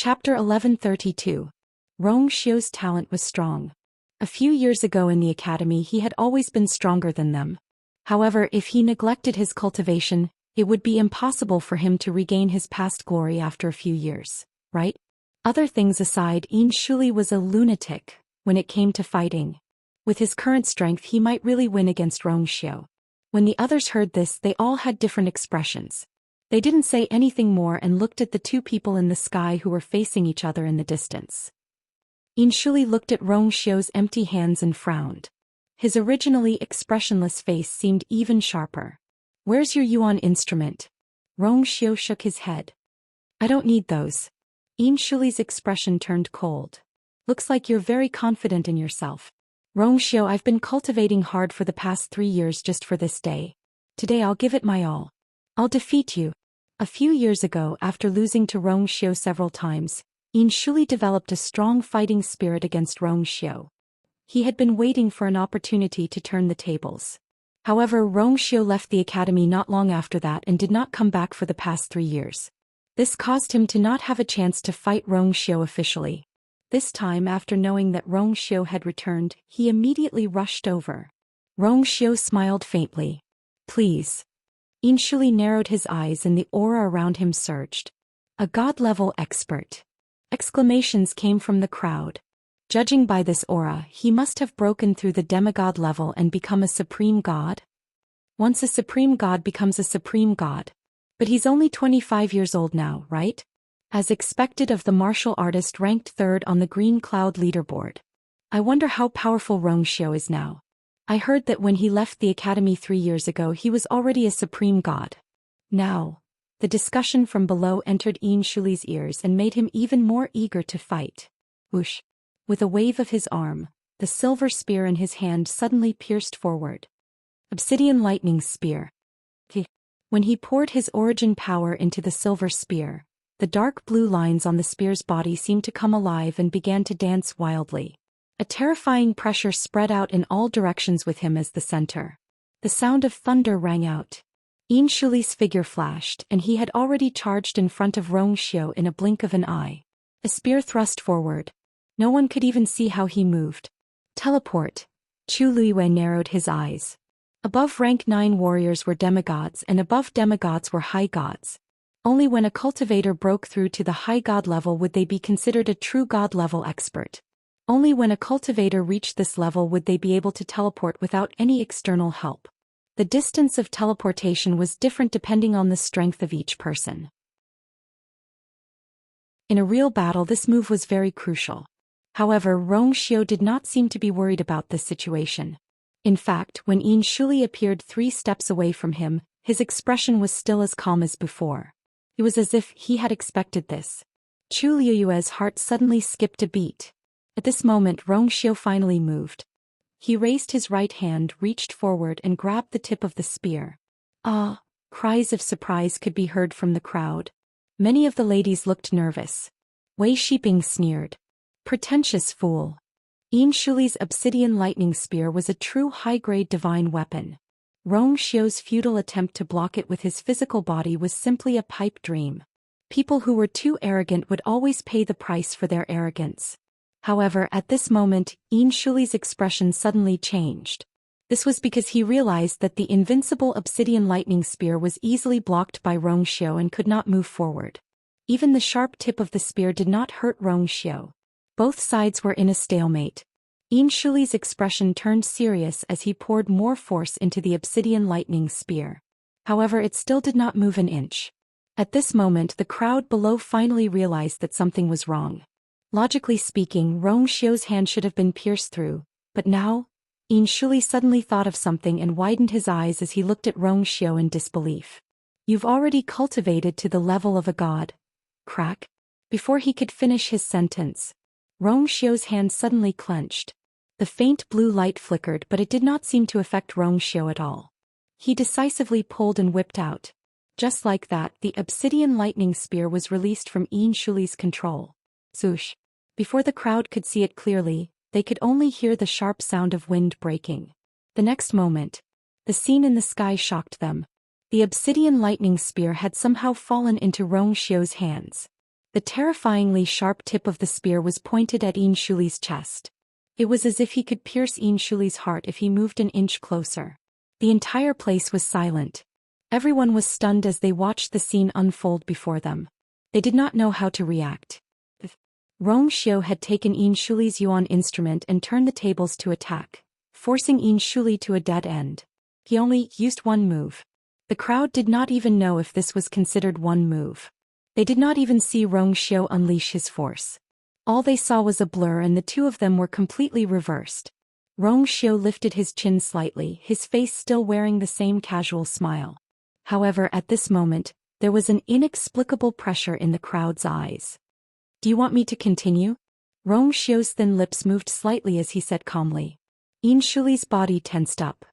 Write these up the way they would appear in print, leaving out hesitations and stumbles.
Chapter 1132. Rong Xiu's talent was strong. A few years ago in the academy he had always been stronger than them. However, if he neglected his cultivation, it would be impossible for him to regain his past glory after a few years, right? Other things aside, Shuli was a lunatic when it came to fighting. With his current strength he might really win against Rong Xiu. When the others heard this, they all had different expressions. They didn't say anything more and looked at the two people in the sky who were facing each other in the distance. Shuli looked at Rong Xiu's empty hands and frowned. His originally expressionless face seemed even sharper. "Where's your yuan instrument?" Rong Xiu shook his head. "I don't need those." Shuli's expression turned cold. "Looks like you're very confident in yourself." "Rong Xiu, I've been cultivating hard for the past 3 years just for this day. Today I'll give it my all. I'll defeat you." A few years ago, after losing to Rong Xiu several times, Shuli developed a strong fighting spirit against Rong Xiu. He had been waiting for an opportunity to turn the tables. However, Rong Xiu left the academy not long after that and did not come back for the past 3 years. This caused him to not have a chance to fight Rong Xiu officially. This time, after knowing that Rong Xiu had returned, he immediately rushed over. Rong Xiu smiled faintly. "Please." Shuli narrowed his eyes and the aura around him surged. "A god-level expert." Exclamations came from the crowd. Judging by this aura, he must have broken through the demigod level and become a supreme god? Once a supreme god becomes a supreme god. But he's only 25 years old now, right? As expected of the martial artist ranked 3rd on the Green Cloud leaderboard. I wonder how powerful Rong Xiu is now. I heard that when he left the academy 3 years ago he was already a supreme god. Now, the discussion from below entered Shuli's ears and made him even more eager to fight. Whoosh! With a wave of his arm, the silver spear in his hand suddenly pierced forward. Obsidian lightning spear. When he poured his origin power into the silver spear, the dark blue lines on the spear's body seemed to come alive and began to dance wildly. A terrifying pressure spread out in all directions with him as the center. The sound of thunder rang out. Shuli's figure flashed, and he had already charged in front of Rong Xiu in a blink of an eye. A spear thrust forward. No one could even see how he moved. Teleport. Chu Luiwei narrowed his eyes. Above rank 9 warriors were demigods and above demigods were high gods. Only when a cultivator broke through to the high god level would they be considered a true god level expert. Only when a cultivator reached this level would they be able to teleport without any external help. The distance of teleportation was different depending on the strength of each person. In a real battle this move was very crucial. However, Rong Xiu did not seem to be worried about this situation. In fact, when Shuli appeared 3 steps away from him, his expression was still as calm as before. It was as if he had expected this. Chu Liuyue's heart suddenly skipped a beat. At this moment Rong Xiu finally moved. He raised his right hand, reached forward and grabbed the tip of the spear. "Ah!" Cries of surprise could be heard from the crowd. Many of the ladies looked nervous. Wei Shiping sneered. "Pretentious fool." Shuli's obsidian lightning spear was a true high-grade divine weapon. Rong Xiu's futile attempt to block it with his physical body was simply a pipe dream. People who were too arrogant would always pay the price for their arrogance. However, at this moment, Shuli's expression suddenly changed. This was because he realized that the invincible obsidian lightning spear was easily blocked by Rong Xiu and could not move forward. Even the sharp tip of the spear did not hurt Rong Xiu. Both sides were in a stalemate. Shuli's expression turned serious as he poured more force into the obsidian lightning spear. However, it still did not move an inch. At this moment the crowd below finally realized that something was wrong. Logically speaking, Rong Xiu's hand should have been pierced through, but now, Shuli suddenly thought of something and widened his eyes as he looked at Rong Xiu in disbelief. "You've already cultivated to the level of a god." Crack. Before he could finish his sentence, Rong Xiu's hand suddenly clenched. The faint blue light flickered, but it did not seem to affect Rong Xiu at all. He decisively pulled and whipped out. Just like that, the obsidian lightning spear was released from Shuli's control. Swoosh. Before the crowd could see it clearly, they could only hear the sharp sound of wind breaking. The next moment, the scene in the sky shocked them. The obsidian lightning spear had somehow fallen into Rong Xiu's hands. The terrifyingly sharp tip of the spear was pointed at Shuli's chest. It was as if he could pierce Shuli's heart if he moved an inch closer. The entire place was silent. Everyone was stunned as they watched the scene unfold before them. They did not know how to react. Xiao had taken Shuli's yuan instrument and turned the tables to attack, forcing Shuli to a dead end. He only used one move. The crowd did not even know if this was considered one move. They did not even see Xiao unleash his force. All they saw was a blur, and the two of them were completely reversed. Xiao lifted his chin slightly, his face still wearing the same casual smile. However, at this moment, there was an inexplicable pressure in the crowd's eyes. "Do you want me to continue?" Xiao's thin lips moved slightly as he said calmly. Shuli's body tensed up.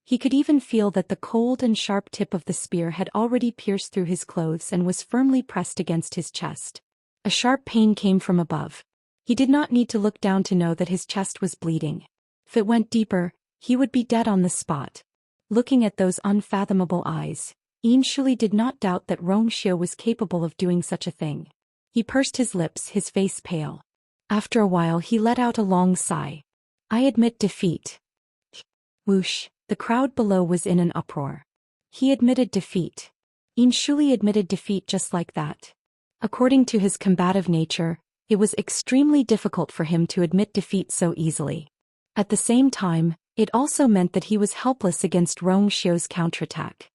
He could even feel that the cold and sharp tip of the spear had already pierced through his clothes and was firmly pressed against his chest. A sharp pain came from above. He did not need to look down to know that his chest was bleeding. If it went deeper, he would be dead on the spot. Looking at those unfathomable eyes, Shuli did not doubt that Xiao was capable of doing such a thing. He pursed his lips, his face pale. After a while he let out a long sigh. "I admit defeat." Whoosh, the crowd below was in an uproar. He admitted defeat. Shuli admitted defeat just like that. According to his combative nature, it was extremely difficult for him to admit defeat so easily. At the same time, it also meant that he was helpless against Xiao's counterattack.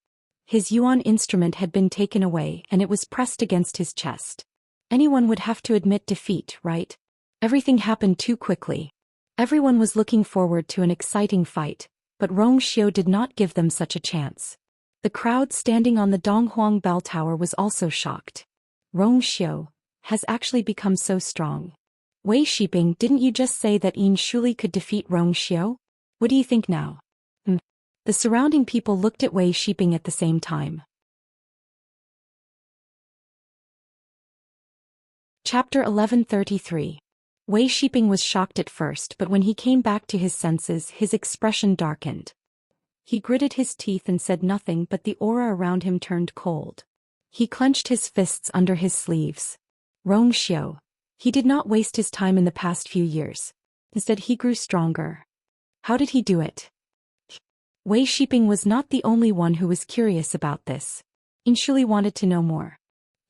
His yuan instrument had been taken away and it was pressed against his chest. Anyone would have to admit defeat, right? Everything happened too quickly. Everyone was looking forward to an exciting fight, but Xiao did not give them such a chance. The crowd standing on the Donghuang bell tower was also shocked. Xiao has actually become so strong. Wei Shiping, didn't you just say that Shuli could defeat Xiao? What do you think now? The surrounding people looked at Wei Shiping at the same time. Chapter 1133. Wei Shiping was shocked at first, but when he came back to his senses, his expression darkened. He gritted his teeth and said nothing, but the aura around him turned cold. He clenched his fists under his sleeves. Xiao. He did not waste his time in the past few years. Instead, he grew stronger. How did he do it? Wei Shiping was not the only one who was curious about this. Shuli wanted to know more.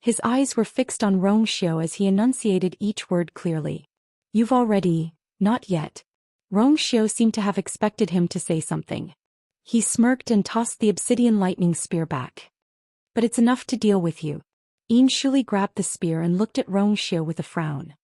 His eyes were fixed on Xiao as he enunciated each word clearly. "You've already, not yet." Xiao seemed to have expected him to say something. He smirked and tossed the obsidian lightning spear back. "But it's enough to deal with you." Shuli grabbed the spear and looked at Xiao with a frown.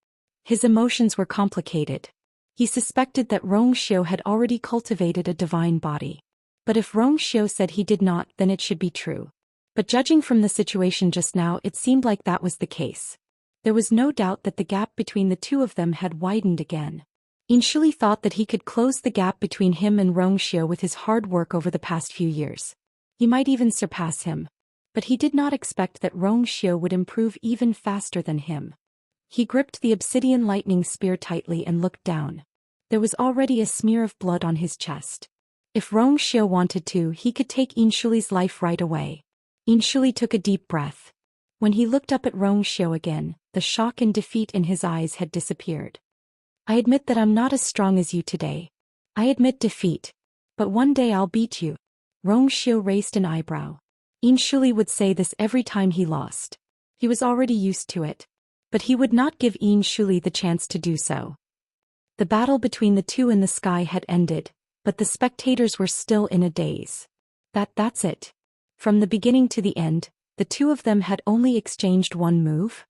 His emotions were complicated. He suspected that Xiao had already cultivated a divine body. But if Xiao said he did not, then it should be true. But judging from the situation just now, it seemed like that was the case. There was no doubt that the gap between the two of them had widened again. Shuli thought that he could close the gap between him and Xiao with his hard work over the past few years. He might even surpass him. But he did not expect that Xiao would improve even faster than him. He gripped the obsidian lightning spear tightly and looked down. There was already a smear of blood on his chest. If Xiao wanted to, he could take Shuli's life right away. Shuli took a deep breath. When he looked up at Xiao again, the shock and defeat in his eyes had disappeared. "I admit that I'm not as strong as you today. I admit defeat. But one day I'll beat you." Xiao raised an eyebrow. Shuli would say this every time he lost. He was already used to it. But he would not give Shuli the chance to do so. The battle between the two in the sky had ended, but the spectators were still in a daze. That's it. From the beginning to the end, the two of them had only exchanged one move?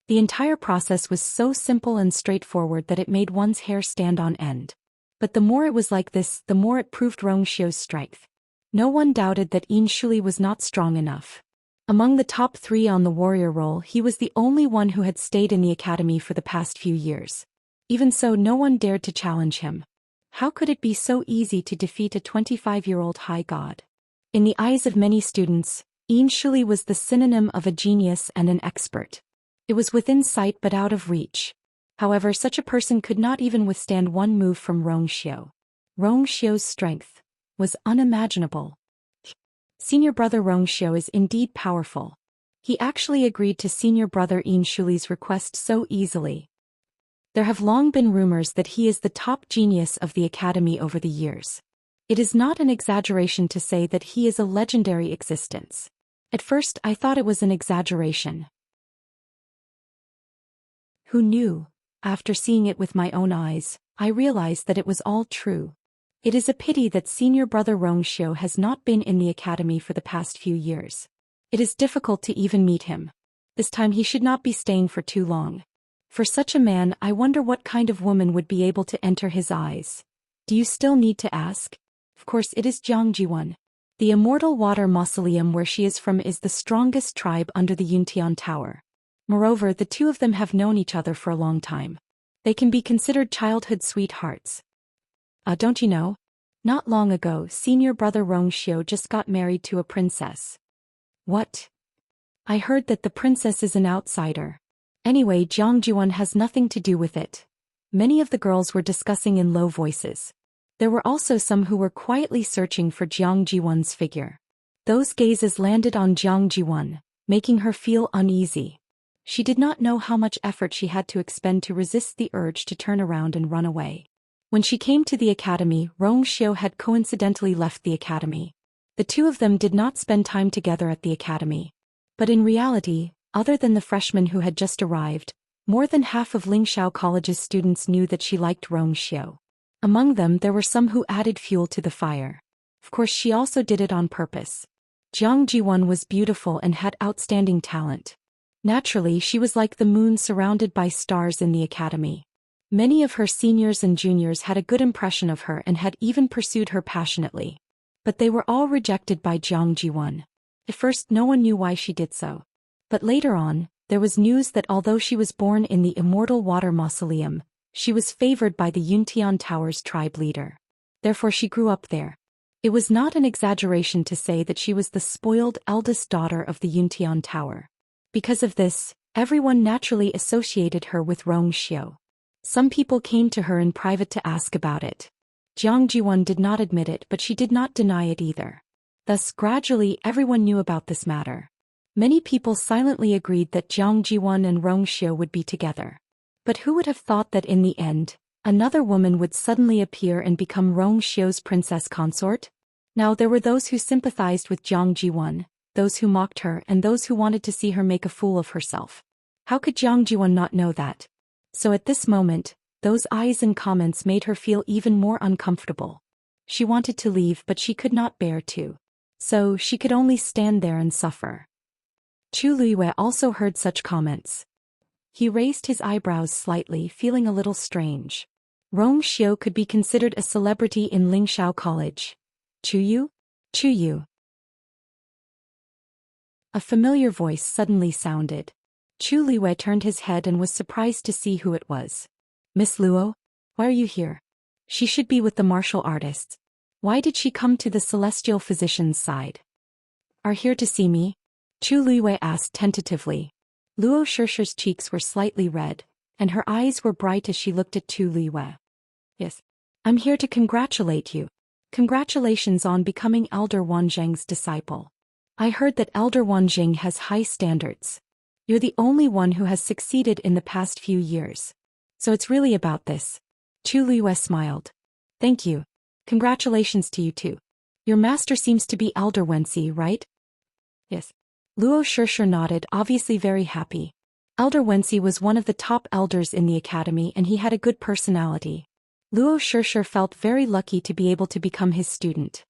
The entire process was so simple and straightforward that it made one's hair stand on end. But the more it was like this, the more it proved Xiao's strength. No one doubted that Shuli was not strong enough. Among the top 3 on the warrior roll, he was the only one who had stayed in the academy for the past few years. Even so, no one dared to challenge him. How could it be so easy to defeat a 25-year-old high god? In the eyes of many students, Shuli was the synonym of a genius and an expert. It was within sight but out of reach. However, such a person could not even withstand one move from Xiao. Xiao's strength was unimaginable. Senior brother Xiao is indeed powerful. He actually agreed to senior brother Yin Shuli's request so easily. There have long been rumors that he is the top genius of the academy over the years. It is not an exaggeration to say that he is a legendary existence. At first I thought it was an exaggeration. Who knew? After seeing it with my own eyes, I realized that it was all true. It is a pity that senior brother Rongxiu has not been in the academy for the past few years. It is difficult to even meet him. This time he should not be staying for too long. For such a man, I wonder what kind of woman would be able to enter his eyes. Do you still need to ask? Of course it is Jiang Jiwan. The Immortal Water Mausoleum where she is from is the strongest tribe under the Yuntian Tower. Moreover, the two of them have known each other for a long time. They can be considered childhood sweethearts. Don't you know? Not long ago, senior brother Rongxiu just got married to a princess. What? I heard that the princess is an outsider. Anyway, Jiang Jiwan has nothing to do with it. Many of the girls were discussing in low voices. There were also some who were quietly searching for Jiang Jiwan's figure. Those gazes landed on Jiang Jiwan, making her feel uneasy. She did not know how much effort she had to expend to resist the urge to turn around and run away. When she came to the academy, Rongxiu had coincidentally left the academy. The two of them did not spend time together at the academy. But in reality, other than the freshmen who had just arrived, more than half of Lingxiao College's students knew that she liked Rongxiu. Among them there were some who added fuel to the fire. Of course she also did it on purpose. Jiang Jiwan was beautiful and had outstanding talent. Naturally, she was like the moon surrounded by stars in the academy. Many of her seniors and juniors had a good impression of her and had even pursued her passionately. But they were all rejected by Jiang Jiwan. At first no one knew why she did so. But later on, there was news that although she was born in the Immortal Water Mausoleum, she was favored by the Yuntian Tower's tribe leader. Therefore she grew up there. It was not an exaggeration to say that she was the spoiled eldest daughter of the Yuntian Tower. Because of this, everyone naturally associated her with Rongxiu. Some people came to her in private to ask about it. Jiang Jiwan did not admit it, but she did not deny it either. Thus, gradually everyone knew about this matter. Many people silently agreed that Jiang Jiwan and Rongxiu would be together. But who would have thought that in the end, another woman would suddenly appear and become Rongxiu's princess consort? Now there were those who sympathized with Jiang Jiwan, those who mocked her, and those who wanted to see her make a fool of herself. How could Jiang Jiwan not know that? So at this moment, those eyes and comments made her feel even more uncomfortable. She wanted to leave, but she could not bear to. So she could only stand there and suffer. Chu Luiyue also heard such comments. He raised his eyebrows slightly, feeling a little strange. Rongxiu could be considered a celebrity in Lingxiao College. Chu Yu? Chu Yu. A familiar voice suddenly sounded. Chu Luiyue turned his head and was surprised to see who it was. Miss Luo? Why are you here? She should be with the martial artists. Why did she come to the celestial physician's side? Are here to see me? Chu Luiyue asked tentatively. Luo Shishir's cheeks were slightly red, and her eyes were bright as she looked at Chu Luiyue. Yes. I'm here to congratulate you. Congratulations on becoming Elder Wanzheng's disciple. I heard that Elder Wanzheng has high standards. You're the only one who has succeeded in the past few years. So it's really about this. Chu Luiyue smiled. Thank you. Congratulations to you too. Your master seems to be Elder Wensi, right? Yes. Luo Shishir nodded, obviously very happy. Elder Wensi was one of the top elders in the academy and he had a good personality. Luo Shishir felt very lucky to be able to become his student.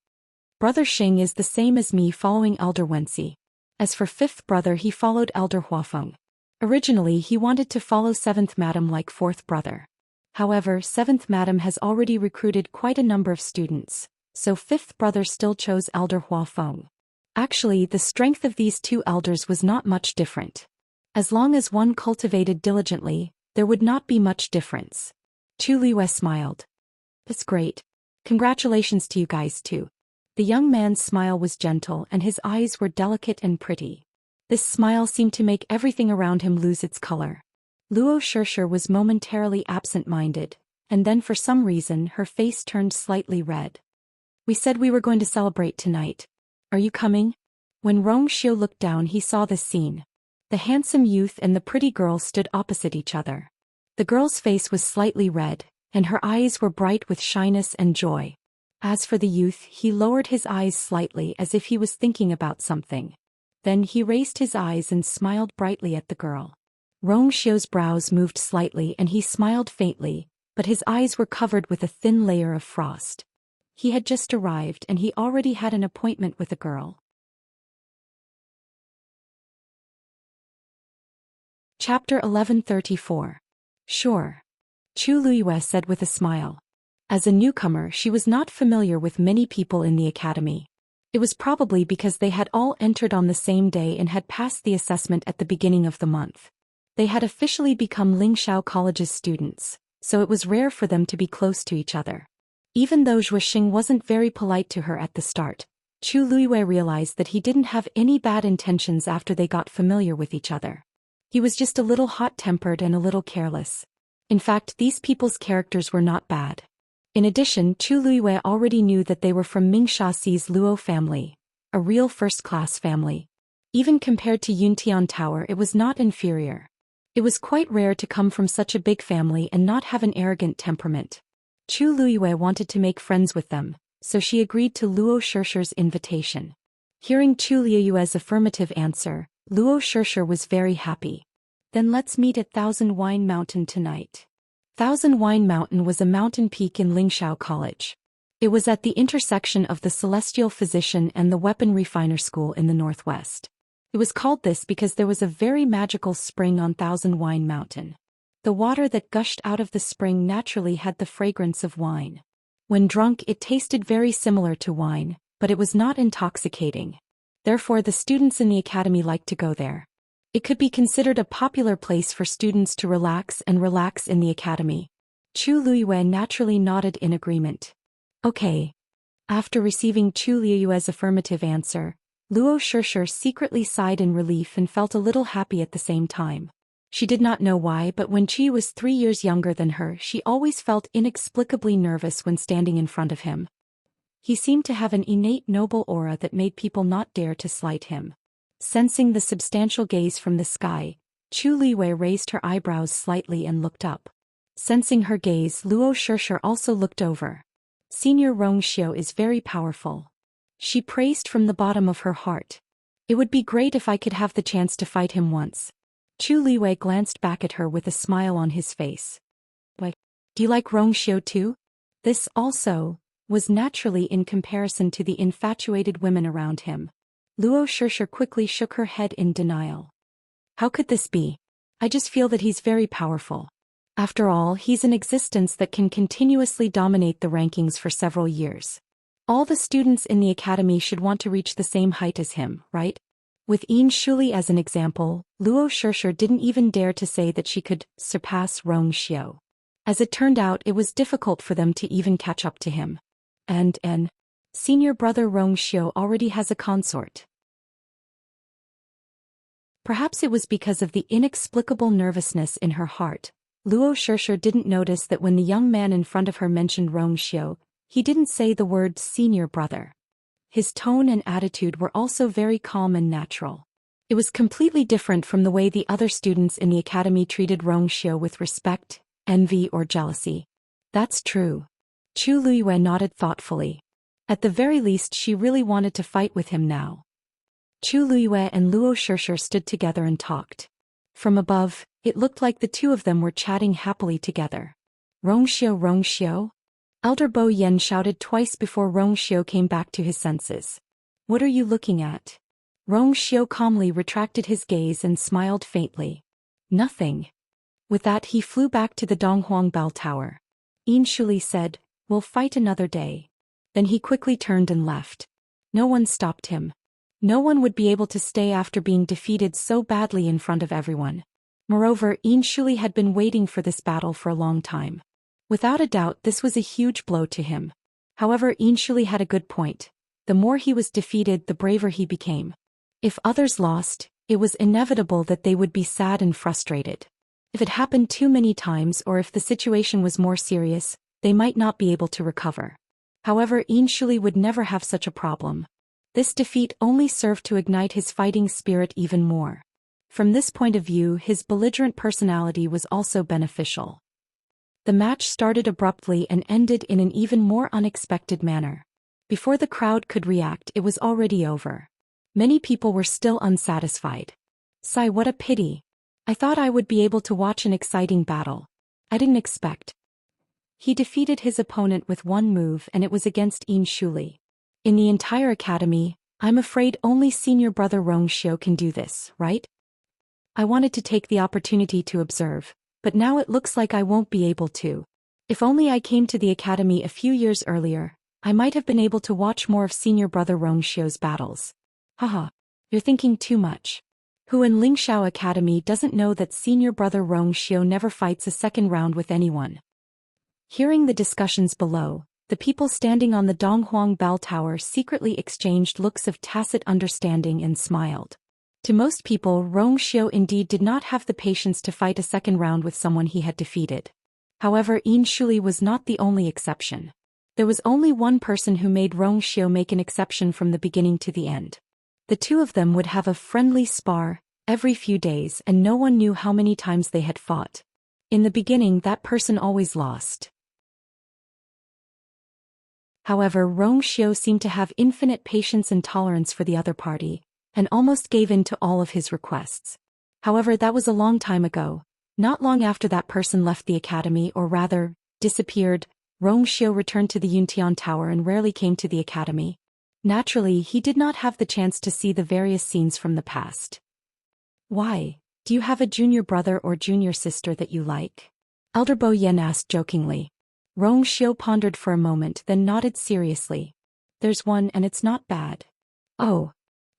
Brother Xing is the same as me, following Elder Wensi. As for fifth brother, he followed Elder Huafeng. Originally he wanted to follow seventh madam like fourth brother. However, seventh madam has already recruited quite a number of students, so fifth brother still chose Elder Huafeng. Actually, the strength of these two elders was not much different. As long as one cultivated diligently, there would not be much difference. Chu Luiyue smiled. That's great. Congratulations to you guys too. The young man's smile was gentle and his eyes were delicate and pretty. This smile seemed to make everything around him lose its color. Luo Shishir was momentarily absent-minded, and then for some reason her face turned slightly red. We said we were going to celebrate tonight. Are you coming? When Rongxiu looked down, he saw this scene. The handsome youth and the pretty girl stood opposite each other. The girl's face was slightly red, and her eyes were bright with shyness and joy. As for the youth, he lowered his eyes slightly as if he was thinking about something. Then he raised his eyes and smiled brightly at the girl. Rongxiu's brows moved slightly and he smiled faintly, but his eyes were covered with a thin layer of frost. He had just arrived and he already had an appointment with a girl. Chapter 1134. Sure. Chu Luiyue said with a smile. As a newcomer, she was not familiar with many people in the academy. It was probably because they had all entered on the same day and had passed the assessment at the beginning of the month. They had officially become Lingxiao College's students, so it was rare for them to be close to each other. Even though Zhou Xian wasn't very polite to her at the start, Chu Luiyue realized that he didn't have any bad intentions after they got familiar with each other. He was just a little hot-tempered and a little careless. In fact, these people's characters were not bad. In addition, Chu Luiyue already knew that they were from Mingxia's Luo family, a real first-class family. Even compared to Yuntian Tower, it was not inferior. It was quite rare to come from such a big family and not have an arrogant temperament. Chu Luiyue wanted to make friends with them, so she agreed to Luo Shishir's invitation. Hearing Chu Luiyue's affirmative answer, Luo Shishir was very happy. Then let's meet at Thousand Wine Mountain tonight. Thousand Wine Mountain was a mountain peak in Lingxiao College. It was at the intersection of the Celestial Physician and the Weapon Refiner School in the northwest. It was called this because there was a very magical spring on Thousand Wine Mountain. The water that gushed out of the spring naturally had the fragrance of wine. When drunk, it tasted very similar to wine, but it was not intoxicating. Therefore, the students in the academy liked to go there. It could be considered a popular place for students to relax in the academy. Chu Luiyue naturally nodded in agreement. Okay. After receiving Chu Luiyue's affirmative answer, Luo Shishir secretly sighed in relief and felt a little happy at the same time. She did not know why, but when Chi was 3 years younger than her, she always felt inexplicably nervous when standing in front of him. He seemed to have an innate noble aura that made people not dare to slight him. Sensing the substantial gaze from the sky, Chu Luiyue raised her eyebrows slightly and looked up. Sensing her gaze, Luo Shishir also looked over. Senior Rongxiu is very powerful. She praised from the bottom of her heart. It would be great if I could have the chance to fight him once. Chu Luiyue glanced back at her with a smile on his face. Why, do you like Rongxiu too? This, also, was naturally in comparison to the infatuated women around him. Luo Shishir quickly shook her head in denial. How could this be? I just feel that he's very powerful. After all, he's an existence that can continuously dominate the rankings for several years. All the students in the academy should want to reach the same height as him, right? With Yin Shuli as an example, Luo Shishir didn't even dare to say that she could surpass Rongxiu. As it turned out, it was difficult for them to even catch up to him. And senior brother Rongxiu already has a consort. Perhaps it was because of the inexplicable nervousness in her heart. Luo Shishir didn't notice that when the young man in front of her mentioned Rongxiu, he didn't say the word senior brother. His tone and attitude were also very calm and natural. It was completely different from the way the other students in the academy treated Rongxiu with respect, envy or jealousy. That's true. Chu Luiyue nodded thoughtfully. At the very least, she really wanted to fight with him now. Chu Luiyue and Luo Shishir stood together and talked. From above, it looked like the two of them were chatting happily together. Rongxiu? Elder Bo Yen shouted twice before Rongxiu came back to his senses. What are you looking at? Rongxiu calmly retracted his gaze and smiled faintly. Nothing. With that, he flew back to the Donghuang Bell Tower. Yin Shuli said, "We'll fight another day." Then he quickly turned and left. No one stopped him. No one would be able to stay after being defeated so badly in front of everyone. Moreover, Yin Shuli had been waiting for this battle for a long time. Without a doubt, this was a huge blow to him. However, Yin Shuli had a good point. The more he was defeated, the braver he became. If others lost, it was inevitable that they would be sad and frustrated. If it happened too many times or if the situation was more serious, they might not be able to recover. However, Yin Shuli would never have such a problem. This defeat only served to ignite his fighting spirit even more. From this point of view, his belligerent personality was also beneficial. The match started abruptly and ended in an even more unexpected manner. Before the crowd could react, it was already over. Many people were still unsatisfied. Sigh, what a pity. I thought I would be able to watch an exciting battle. I didn't expect. He defeated his opponent with one move, and it was against Xianxia. In the entire academy, I'm afraid only senior brother Xiao can do this, right? I wanted to take the opportunity to observe, but now it looks like I won't be able to. If only I came to the academy a few years earlier, I might have been able to watch more of senior brother Xiao's battles. Haha, you're thinking too much. Who in Lingxiao Academy doesn't know that senior brother Xiao never fights a second round with anyone? Hearing the discussions below, the people standing on the Donghuang Bell Tower secretly exchanged looks of tacit understanding and smiled. To most people, Xiao indeed did not have the patience to fight a second round with someone he had defeated. However, Xianxia was not the only exception. There was only one person who made Xiao make an exception from the beginning to the end. The two of them would have a friendly spar every few days, and no one knew how many times they had fought. In the beginning, that person always lost. However, Xiao seemed to have infinite patience and tolerance for the other party, and almost gave in to all of his requests. However, that was a long time ago. Not long after that person left the academy, or rather, disappeared, Xiao returned to the Yuntian Tower and rarely came to the academy. Naturally, he did not have the chance to see the various scenes from the past. Why? Do you have a junior brother or junior sister that you like? Elder Bo Yen asked jokingly. Xiao pondered for a moment, then nodded seriously. There's one, and it's not bad. Oh.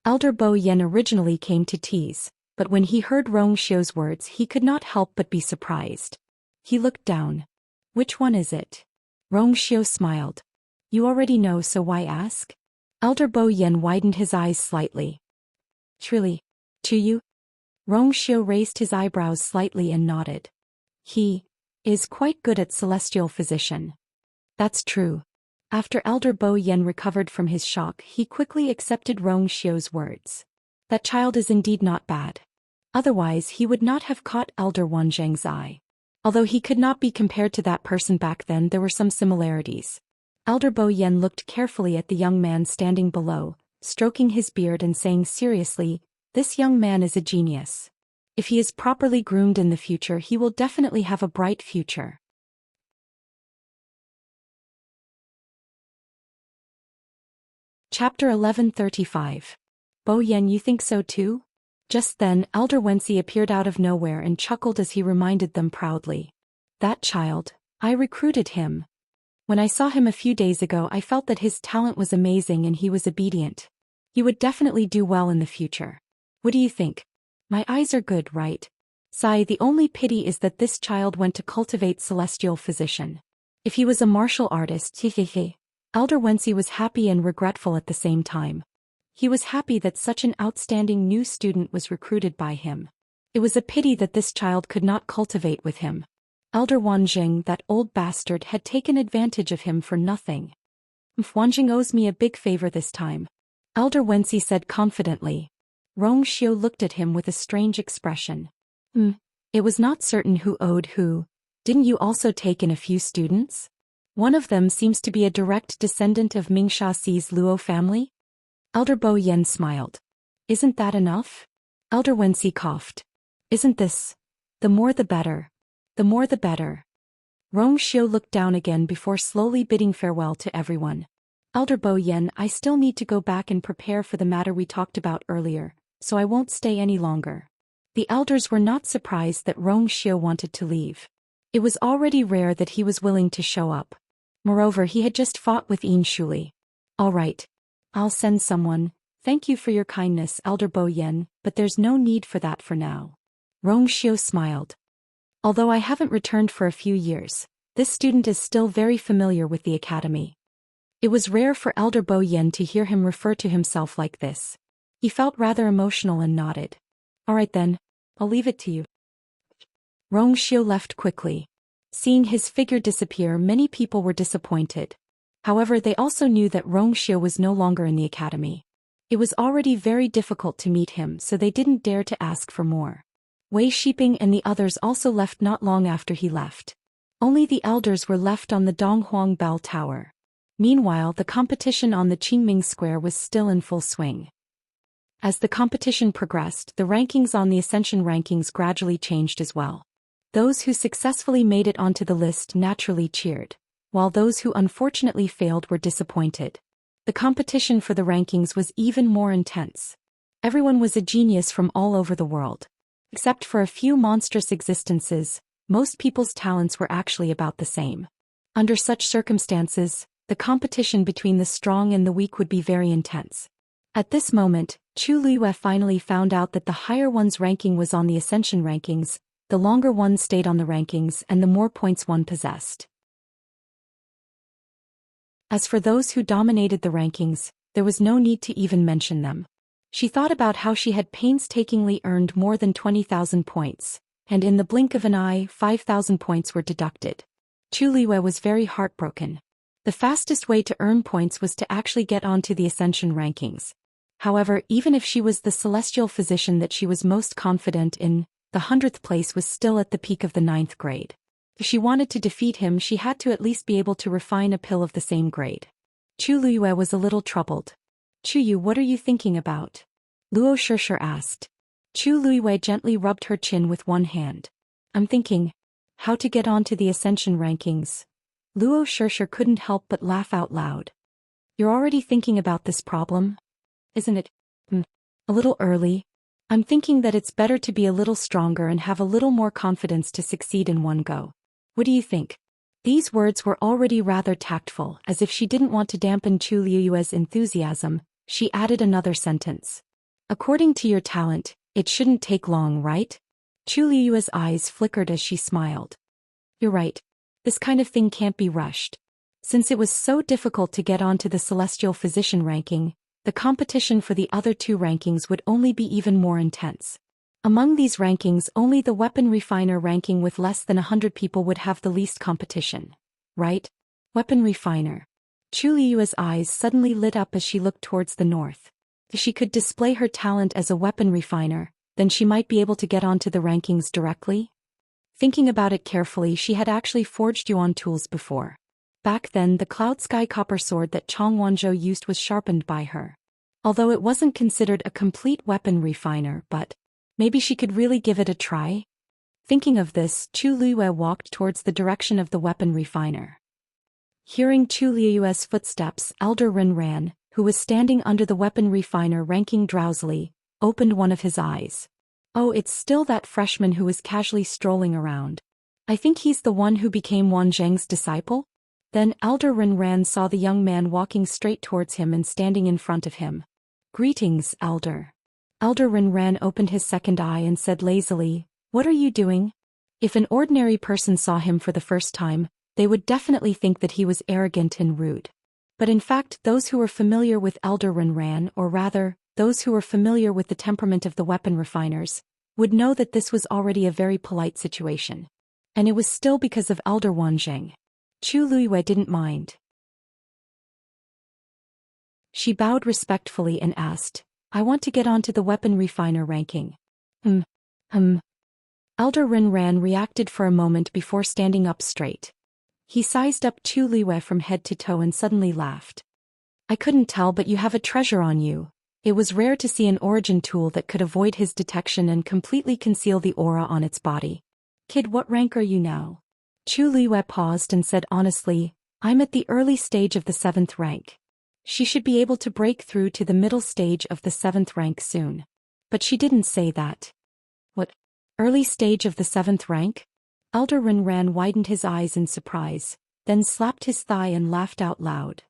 Elder Bo Yen originally came to tease, but when he heard Xiao's words, he could not help but be surprised. He looked down. Which one is it? Xiao smiled. You already know, so why ask? Elder Bo Yen widened his eyes slightly. Truly? To you? Xiao raised his eyebrows slightly and nodded. He is quite good at celestial physician. That's true. After Elder Bo Yen recovered from his shock, he quickly accepted Xiao's words. That child is indeed not bad. Otherwise, he would not have caught Elder Wanzhang's eye. Although he could not be compared to that person back then, there were some similarities. Elder Bo Yen looked carefully at the young man standing below, stroking his beard and saying seriously, "This young man is a genius. If he is properly groomed in the future, he will definitely have a bright future." Chapter 1135. Bo Yen, you think so too? Just then, Elder Wensi appeared out of nowhere and chuckled as he reminded them proudly. That child, I recruited him. When I saw him a few days ago, I felt that his talent was amazing and he was obedient. He would definitely do well in the future. What do you think? My eyes are good, right? Sigh, the only pity is that this child went to cultivate celestial physician. If he was a martial artist, Elder Wensi was happy and regretful at the same time. He was happy that such an outstanding new student was recruited by him. It was a pity that this child could not cultivate with him. Elder Wanzheng, that old bastard, had taken advantage of him for nothing. Wanzheng owes me a big favor this time. Elder Wensi said confidently. Xiao looked at him with a strange expression. It was not certain who owed who. Didn't you also take in a few students? One of them seems to be a direct descendant of Mingxia Xi's Luo family? Elder Bo Yen smiled. Isn't that enough? Elder Wensi coughed. Isn't this? The more the better. The more the better. Xiao looked down again before slowly bidding farewell to everyone. Elder Bo Yen, I still need to go back and prepare for the matter we talked about earlier, so I won't stay any longer. The elders were not surprised that Xiao wanted to leave. It was already rare that he was willing to show up. Moreover, he had just fought with Xianxia. All right. I'll send someone. Thank you for your kindness, Elder Bo Yen, but there's no need for that for now. Xiao smiled. Although I haven't returned for a few years, this student is still very familiar with the academy. It was rare for Elder Bo Yen to hear him refer to himself like this. He felt rather emotional and nodded. All right then, I'll leave it to you. Xiao left quickly. Seeing his figure disappear, many people were disappointed. However, they also knew that Xiao was no longer in the academy. It was already very difficult to meet him, so they didn't dare to ask for more. Wei Shiping and the others also left not long after he left. Only the elders were left on the Donghuang Bell Tower. Meanwhile, the competition on the Qingming Square was still in full swing. As the competition progressed, the rankings on the Ascension rankings gradually changed as well. Those who successfully made it onto the list naturally cheered, while those who unfortunately failed were disappointed. The competition for the rankings was even more intense. Everyone was a genius from all over the world. Except for a few monstrous existences, most people's talents were actually about the same. Under such circumstances, the competition between the strong and the weak would be very intense. At this moment, Chu Liyue finally found out that the higher one's ranking was on the Ascension rankings, the longer one stayed on the rankings, and the more points one possessed. As for those who dominated the rankings, there was no need to even mention them. She thought about how she had painstakingly earned more than 20,000 points, and in the blink of an eye, 5,000 points were deducted. Chu Liyue was very heartbroken. The fastest way to earn points was to actually get onto the Ascension rankings. However, even if she was the celestial physician that she was most confident in, the 100th place was still at the peak of the 9th grade. If she wanted to defeat him, she had to at least be able to refine a pill of the same grade. Chu Liyue was a little troubled. Chu Yu, what are you thinking about? Luo Shishir asked. Chu Liyue gently rubbed her chin with one hand. I'm thinking, how to get onto the Ascension rankings. Luo Shishir couldn't help but laugh out loud. You're already thinking about this problem? Isn't it? A little early. I'm thinking that it's better to be a little stronger and have a little more confidence to succeed in one go. What do you think? These words were already rather tactful, as if she didn't want to dampen Chu Liyue's enthusiasm. She added another sentence. According to your talent, it shouldn't take long, right? Chu Liyue's eyes flickered as she smiled. You're right. This kind of thing can't be rushed. Since it was so difficult to get onto the Celestial Physician ranking, the competition for the other two rankings would only be even more intense. Among these rankings, only the Weapon Refiner ranking with less than 100 people would have the least competition. Right? Weapon Refiner. Chu Liyue's eyes suddenly lit up as she looked towards the north. If she could display her talent as a weapon refiner, then she might be able to get onto the rankings directly. Thinking about it carefully, she had actually forged yuan tools before. Back then, the Cloud Sky copper sword that Chang Wanzhou used was sharpened by her. Although it wasn't considered a complete weapon refiner, but maybe she could really give it a try. Thinking of this, Chu Liyue walked towards the direction of the weapon refiner. Hearing Chu Liyue's footsteps, Elder Ren Ran, who was standing under the weapon refiner ranking drowsily, opened one of his eyes. Oh, it's still that freshman who was casually strolling around. I think he's the one who became Wan Zheng's disciple? Then Elder Ren Ran saw the young man walking straight towards him and standing in front of him. Greetings, Elder. Elder Ren Ran opened his second eye and said lazily, What are you doing? If an ordinary person saw him for the first time, they would definitely think that he was arrogant and rude. But in fact, those who were familiar with Elder Ren Ran, or rather, those who were familiar with the temperament of the weapon refiners, would know that this was already a very polite situation. And it was still because of Elder Wan Zheng. Chu Liyue didn't mind. She bowed respectfully and asked, I want to get onto the weapon refiner ranking. Elder Ren Ran reacted for a moment before standing up straight. He sized up Chu Liyue from head to toe and suddenly laughed. I couldn't tell, but you have a treasure on you. It was rare to see an origin tool that could avoid his detection and completely conceal the aura on its body. Kid, what rank are you now? Chu Liyue paused and said honestly, I'm at the early stage of the 7th rank. She should be able to break through to the middle stage of the 7th rank soon. But she didn't say that. What? Early stage of the 7th rank? Elder Ren Ran widened his eyes in surprise, then slapped his thigh and laughed out loud.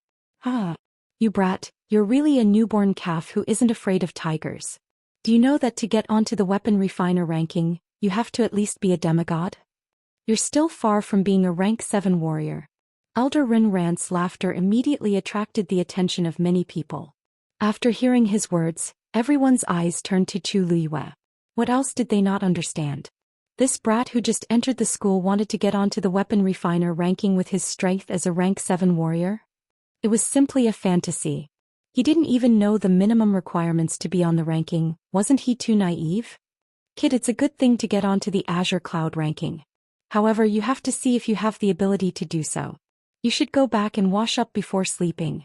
Ah, you brat, you're really a newborn calf who isn't afraid of tigers. Do you know that to get onto the weapon refiner ranking, you have to at least be a demigod? You're still far from being a rank 7 warrior. Elder Ren Ran's laughter immediately attracted the attention of many people. After hearing his words, everyone's eyes turned to Chu Liyue. What else did they not understand? This brat who just entered the school wanted to get onto the weapon refiner ranking with his strength as a rank 7 warrior? It was simply a fantasy. He didn't even know the minimum requirements to be on the ranking. Wasn't he too naive? Kid, it's a good thing to get onto the Azure Cloud ranking. However, you have to see if you have the ability to do so. You should go back and wash up before sleeping.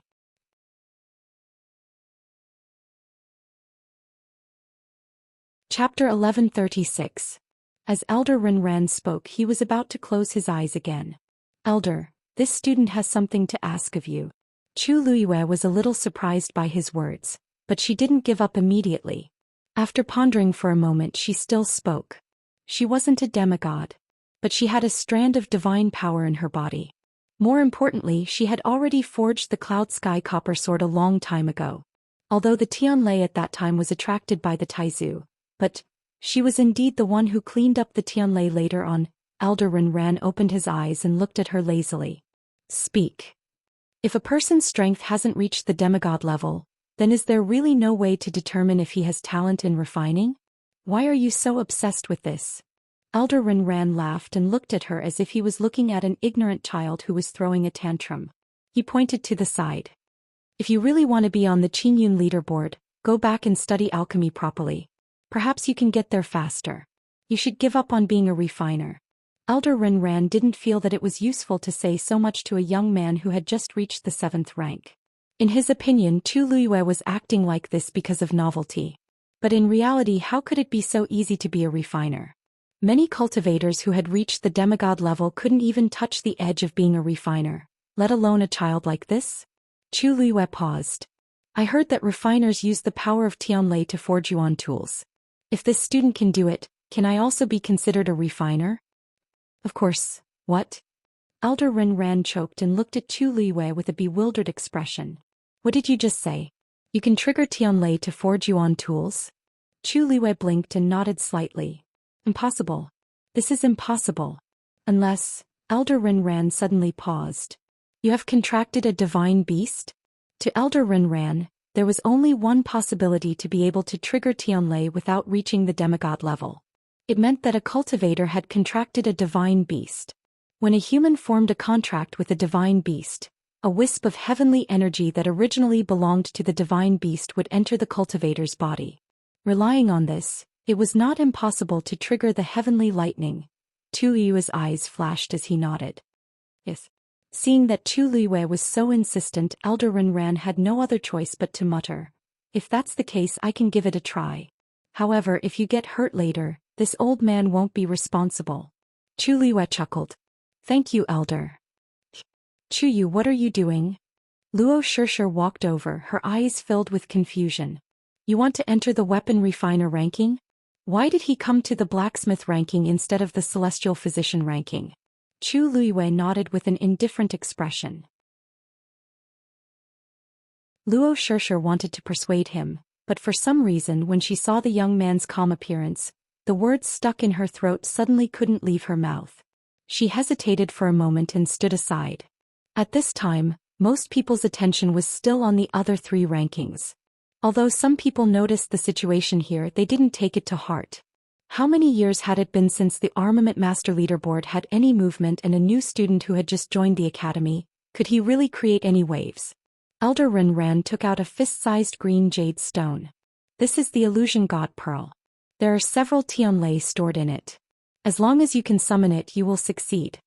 Chapter 1136. As Elder Rinran spoke, he was about to close his eyes again. Elder, this student has something to ask of you. Chu Luiyue was a little surprised by his words, but she didn't give up immediately. After pondering for a moment, she still spoke. She wasn't a demigod, but she had a strand of divine power in her body. More importantly, she had already forged the Cloud Sky Copper Sword a long time ago. Although the Tianlei at that time was attracted by the Taizu, but she was indeed the one who cleaned up the Tianlei later on. Elder Rinran opened his eyes and looked at her lazily. Speak. If a person's strength hasn't reached the demigod level, then is there really no way to determine if he has talent in refining? Why are you so obsessed with this? Elder Rinran laughed and looked at her as if he was looking at an ignorant child who was throwing a tantrum. He pointed to the side. If you really want to be on the Qinyun leaderboard, go back and study alchemy properly. Perhaps you can get there faster. You should give up on being a refiner. Elder Rinran didn't feel that it was useful to say so much to a young man who had just reached the 7th rank. In his opinion, Chu Luiyue was acting like this because of novelty. But in reality, how could it be so easy to be a refiner? Many cultivators who had reached the demigod level couldn't even touch the edge of being a refiner, let alone a child like this? Chu Luiyue paused. I heard that refiners use the power of Tianlei to forge yuan tools. If this student can do it, can I also be considered a refiner? Of course. What? Elder Rinran choked and looked at Chu Luiyue with a bewildered expression. What did you just say? You can trigger Tianlei to forge yuan tools? Chu Luiyue blinked and nodded slightly. Impossible. This is impossible. Unless, Elder Rinran suddenly paused. You have contracted a divine beast? To Elder Rinran, there was only one possibility to be able to trigger Tianlei without reaching the demigod level. It meant that a cultivator had contracted a divine beast. When a human formed a contract with a divine beast, a wisp of heavenly energy that originally belonged to the divine beast would enter the cultivator's body. Relying on this, it was not impossible to trigger the heavenly lightning. Chu Luiyue's eyes flashed as he nodded. Yes. Seeing that Chu Luiyue was so insistent, Elder Rinran had no other choice but to mutter. If that's the case, I can give it a try. However, if you get hurt later, this old man won't be responsible. Chu Luiyue chuckled. Thank you, Elder. Chu Yu, what are you doing? Luo Shishir walked over, her eyes filled with confusion. You want to enter the weapon refiner ranking? Why did he come to the blacksmith ranking instead of the celestial physician ranking? Chu Luiyue nodded with an indifferent expression. Luo Shishir wanted to persuade him, but for some reason when she saw the young man's calm appearance, the words stuck in her throat suddenly couldn't leave her mouth. She hesitated for a moment and stood aside. At this time, most people's attention was still on the other 3 rankings. Although some people noticed the situation here, they didn't take it to heart. How many years had it been since the Armament Master Leaderboard had any movement, and a new student who had just joined the academy, could he really create any waves? Elder Rinran took out a fist-sized green jade stone. This is the Illusion God Pearl. There are several Tianlei stored in it. As long as you can summon it, you will succeed.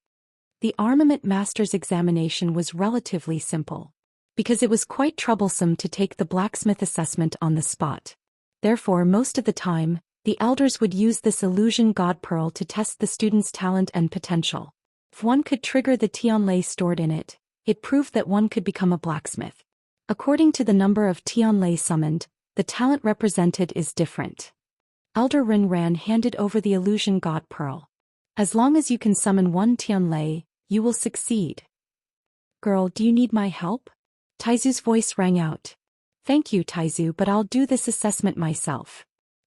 The Armament Master's examination was relatively simple, because it was quite troublesome to take the blacksmith assessment on the spot. Therefore, most of the time, the elders would use this Illusion God Pearl to test the student's talent and potential. If one could trigger the Tianlei stored in it, it proved that one could become a blacksmith. According to the number of Tianlei summoned, the talent represented is different. Elder Rinran handed over the Illusion God Pearl. As long as you can summon 1 Tianlei, you will succeed. Girl, do you need my help? Taizu's voice rang out. Thank you, Taizu, but I'll do this assessment myself.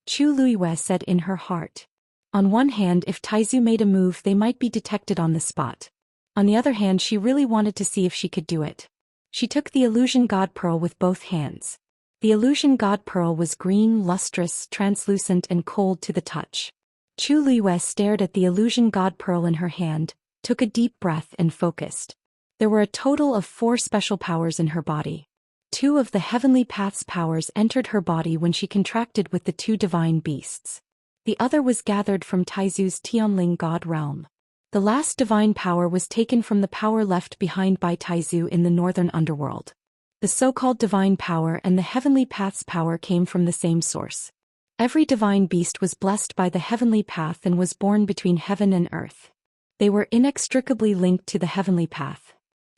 Chu Luiyue said in her heart. On one hand, if Taizu made a move, they might be detected on the spot. On the other hand, she really wanted to see if she could do it. She took the Illusion God Pearl with both hands. The Illusion God Pearl was green, lustrous, translucent, and cold to the touch. Chu Luiyue stared at the Illusion God Pearl in her hand, took a deep breath and focused. There were a total of 4 special powers in her body. Two of the heavenly path's powers entered her body when she contracted with the two divine beasts. The other was gathered from Taizu's Tianling god realm. The last divine power was taken from the power left behind by Taizu in the northern underworld. The so-called divine power and the heavenly path's power came from the same source. Every divine beast was blessed by the heavenly path and was born between heaven and earth. They were inextricably linked to the heavenly path.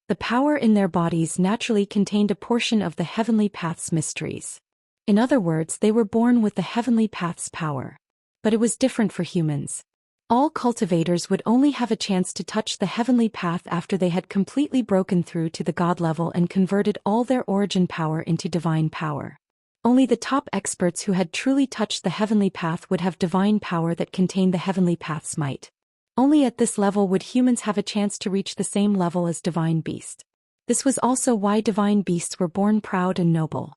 The power in their bodies naturally contained a portion of the heavenly path's mysteries. In other words, they were born with the heavenly path's power. But it was different for humans. All cultivators would only have a chance to touch the heavenly path after they had completely broken through to the god level and converted all their origin power into divine power. Only the top experts who had truly touched the heavenly path would have divine power that contained the heavenly path's might. Only at this level would humans have a chance to reach the same level as divine beasts. This was also why divine beasts were born proud and noble.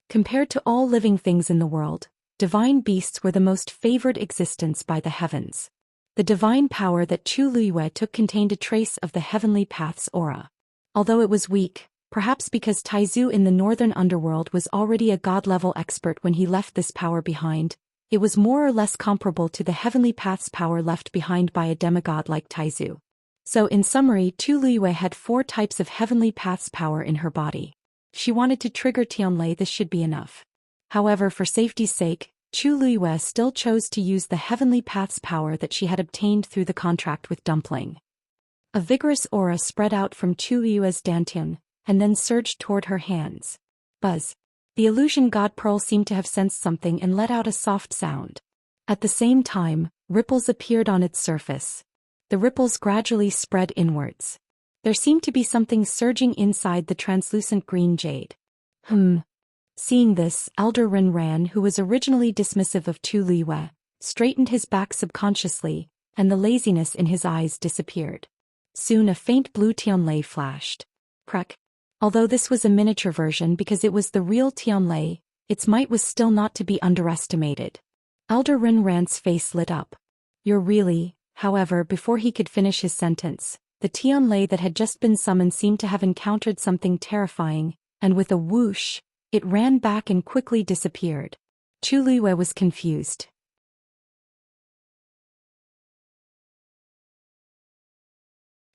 Compared to all living things in the world, divine beasts were the most favored existence by the heavens. The divine power that Chu Liyue took contained a trace of the heavenly path's aura. Although it was weak, perhaps because Taizu in the northern underworld was already a god-level expert when he left this power behind, it was more or less comparable to the heavenly path's power left behind by a demigod like Taizu. So in summary, Chu Liyue had 4 types of heavenly path's power in her body. She wanted to trigger Tianlei. This should be enough. However, for safety's sake, Chu Liyue still chose to use the heavenly path's power that she had obtained through the contract with Dumpling. A vigorous aura spread out from Chu Liyue's dantian, and then surged toward her hands. Buzz. The illusion god pearl seemed to have sensed something and let out a soft sound. At the same time, ripples appeared on its surface. The ripples gradually spread inwards. There seemed to be something surging inside the translucent green jade. Seeing this, Elder Rinran, who was originally dismissive of Chu Liyue, straightened his back subconsciously, and the laziness in his eyes disappeared. Soon a faint blue Tianlei flashed. Crack. Although this was a miniature version because it was the real Tianlei, its might was still not to be underestimated. Elder Rinran's face lit up. You're really, however, before he could finish his sentence, the Tianlei that had just been summoned seemed to have encountered something terrifying, and with a whoosh, it ran back and quickly disappeared. Chu Liyue was confused.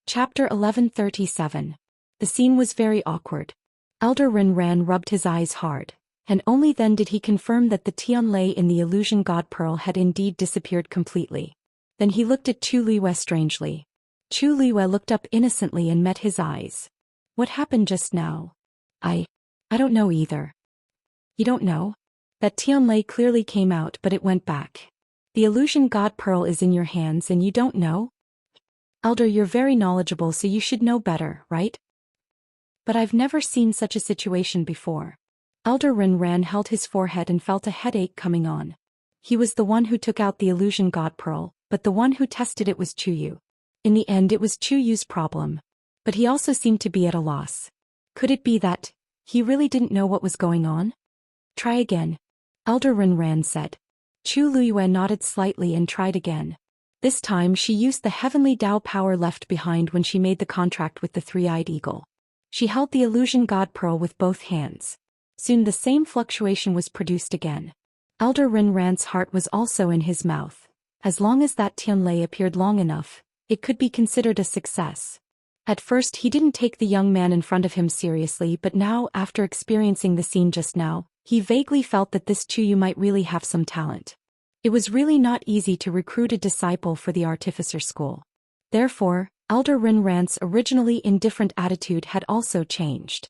Chapter 1137. The scene was very awkward. Elder Rinran rubbed his eyes hard, and only then did he confirm that the Tianlei in the illusion god pearl had indeed disappeared completely. Then he looked at Chu Liyue strangely. Chu Liyue looked up innocently and met his eyes. What happened just now? I don't know either. You don't know? That Tianlei clearly came out but it went back. The illusion god pearl is in your hands and you don't know? Elder, you're very knowledgeable so you should know better, right? But I've never seen such a situation before. Elder Rinran held his forehead and felt a headache coming on. He was the one who took out the illusion god pearl, but the one who tested it was Chuyu. In the end it was Chuyu's problem. But he also seemed to be at a loss. Could it be that he really didn't know what was going on? Try again. Elder Rinran said. Chu Liyue nodded slightly and tried again. This time she used the heavenly Dao power left behind when she made the contract with the three-eyed eagle. She held the illusion god pearl with both hands. Soon the same fluctuation was produced again. Elder Rinran's heart was also in his mouth. As long as that Tianlei appeared long enough, it could be considered a success. At first he didn't take the young man in front of him seriously, but now, after experiencing the scene just now, he vaguely felt that this Chuyu might really have some talent. It was really not easy to recruit a disciple for the artificer school. Therefore, Elder Rinran's originally indifferent attitude had also changed.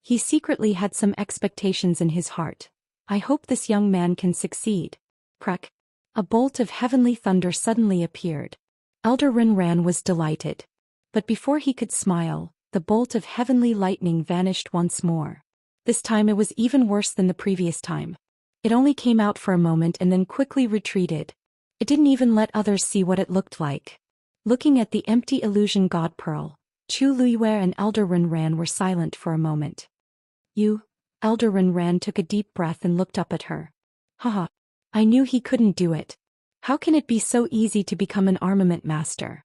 He secretly had some expectations in his heart. I hope this young man can succeed. Crack. A bolt of heavenly thunder suddenly appeared. Elder Rinran was delighted. But before he could smile, the bolt of heavenly lightning vanished once more. This time it was even worse than the previous time. It only came out for a moment and then quickly retreated. It didn't even let others see what it looked like. Looking at the empty illusion god pearl, Chu Liyue and Elder Rinran were silent for a moment. Elder Rinran took a deep breath and looked up at her. Haha. I knew he couldn't do it. How can it be so easy to become an armament master?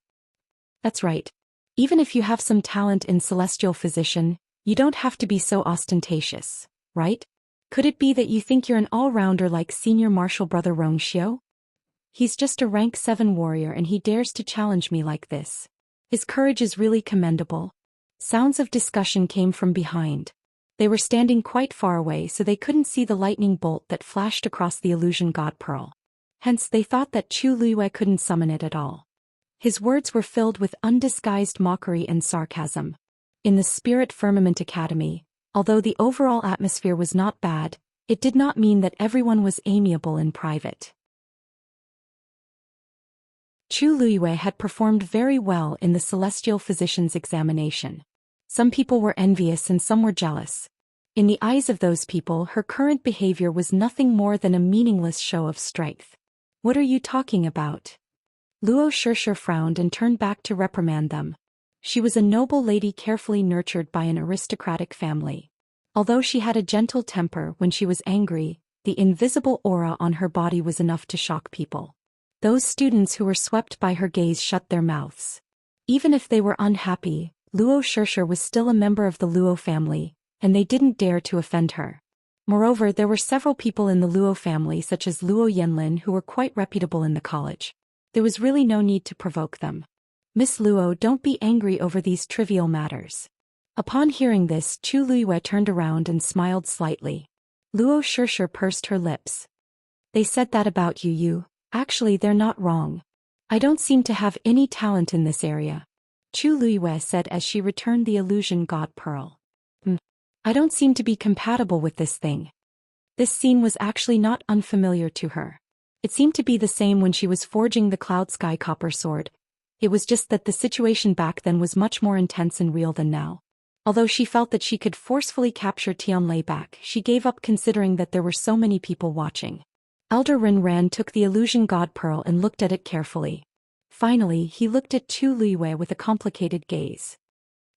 That's right. Even if you have some talent in celestial physician, you don't have to be so ostentatious, right? Could it be that you think you're an all-rounder like senior martial brother Rong Xiu? He's just a rank 7 warrior and he dares to challenge me like this. His courage is really commendable. Sounds of discussion came from behind. They were standing quite far away so they couldn't see the lightning bolt that flashed across the illusion god pearl. Hence they thought that Chu Luiyue couldn't summon it at all. His words were filled with undisguised mockery and sarcasm. In the Spirit Firmament Academy, although the overall atmosphere was not bad, it did not mean that everyone was amiable in private. Chu Luiyue had performed very well in the Celestial Physician's examination. Some people were envious and some were jealous. In the eyes of those people, her current behavior was nothing more than a meaningless show of strength. What are you talking about? Luo Shishir frowned and turned back to reprimand them. She was a noble lady carefully nurtured by an aristocratic family. Although she had a gentle temper when she was angry, the invisible aura on her body was enough to shock people. Those students who were swept by her gaze shut their mouths. Even if they were unhappy, Luo Shishir was still a member of the Luo family, and they didn't dare to offend her. Moreover, there were several people in the Luo family such as Luo Yanlin who were quite reputable in the college. There was really no need to provoke them. Miss Luo, don't be angry over these trivial matters. Upon hearing this, Chu Luiyue turned around and smiled slightly. Luo Shishir pursed her lips. They said that about you. Actually, they're not wrong. I don't seem to have any talent in this area. Chu Luiyue said as she returned the illusion god pearl. I don't seem to be compatible with this thing. This scene was actually not unfamiliar to her. It seemed to be the same when she was forging the Cloud Sky Copper Sword. It was just that the situation back then was much more intense and real than now. Although she felt that she could forcefully capture Tianlei back, she gave up considering that there were so many people watching. Elder Rinran took the illusion god pearl and looked at it carefully. Finally, he looked at Chu Luiyue with a complicated gaze.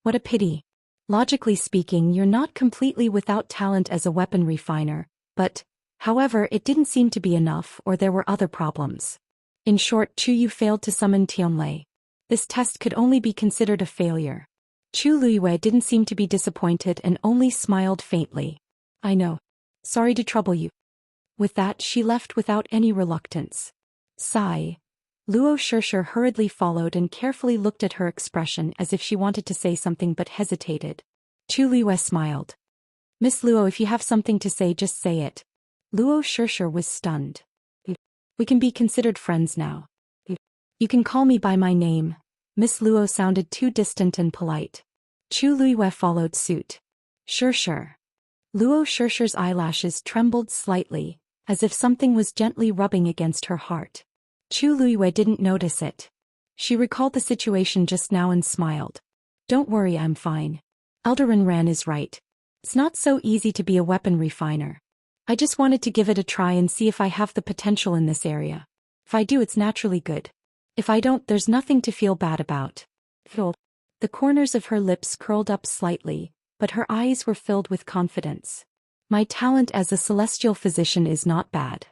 What a pity. Logically speaking, you're not completely without talent as a weapon refiner, but, however, it didn't seem to be enough or there were other problems. In short, Chu Yu failed to summon Tianlei. This test could only be considered a failure. Chu Luiyue didn't seem to be disappointed and only smiled faintly. I know. Sorry to trouble you. With that, she left without any reluctance. Sigh. Luo Shishir hurriedly followed and carefully looked at her expression as if she wanted to say something but hesitated. Chu Luiyue smiled. Miss Luo, if you have something to say, just say it. Luo Shishir was stunned. We can be considered friends now. You can call me by my name. Miss Luo sounded too distant and polite. Chu Luiyue followed suit. Sure. Luo Shishir's eyelashes trembled slightly, as if something was gently rubbing against her heart. Chu Luiyue didn't notice it. She recalled the situation just now and smiled. Don't worry, I'm fine. Eldarin Ran is right. It's not so easy to be a weapon refiner. I just wanted to give it a try and see if I have the potential in this area. If I do, it's naturally good. If I don't, there's nothing to feel bad about. The corners of her lips curled up slightly, but her eyes were filled with confidence. My talent as a celestial physician is not bad.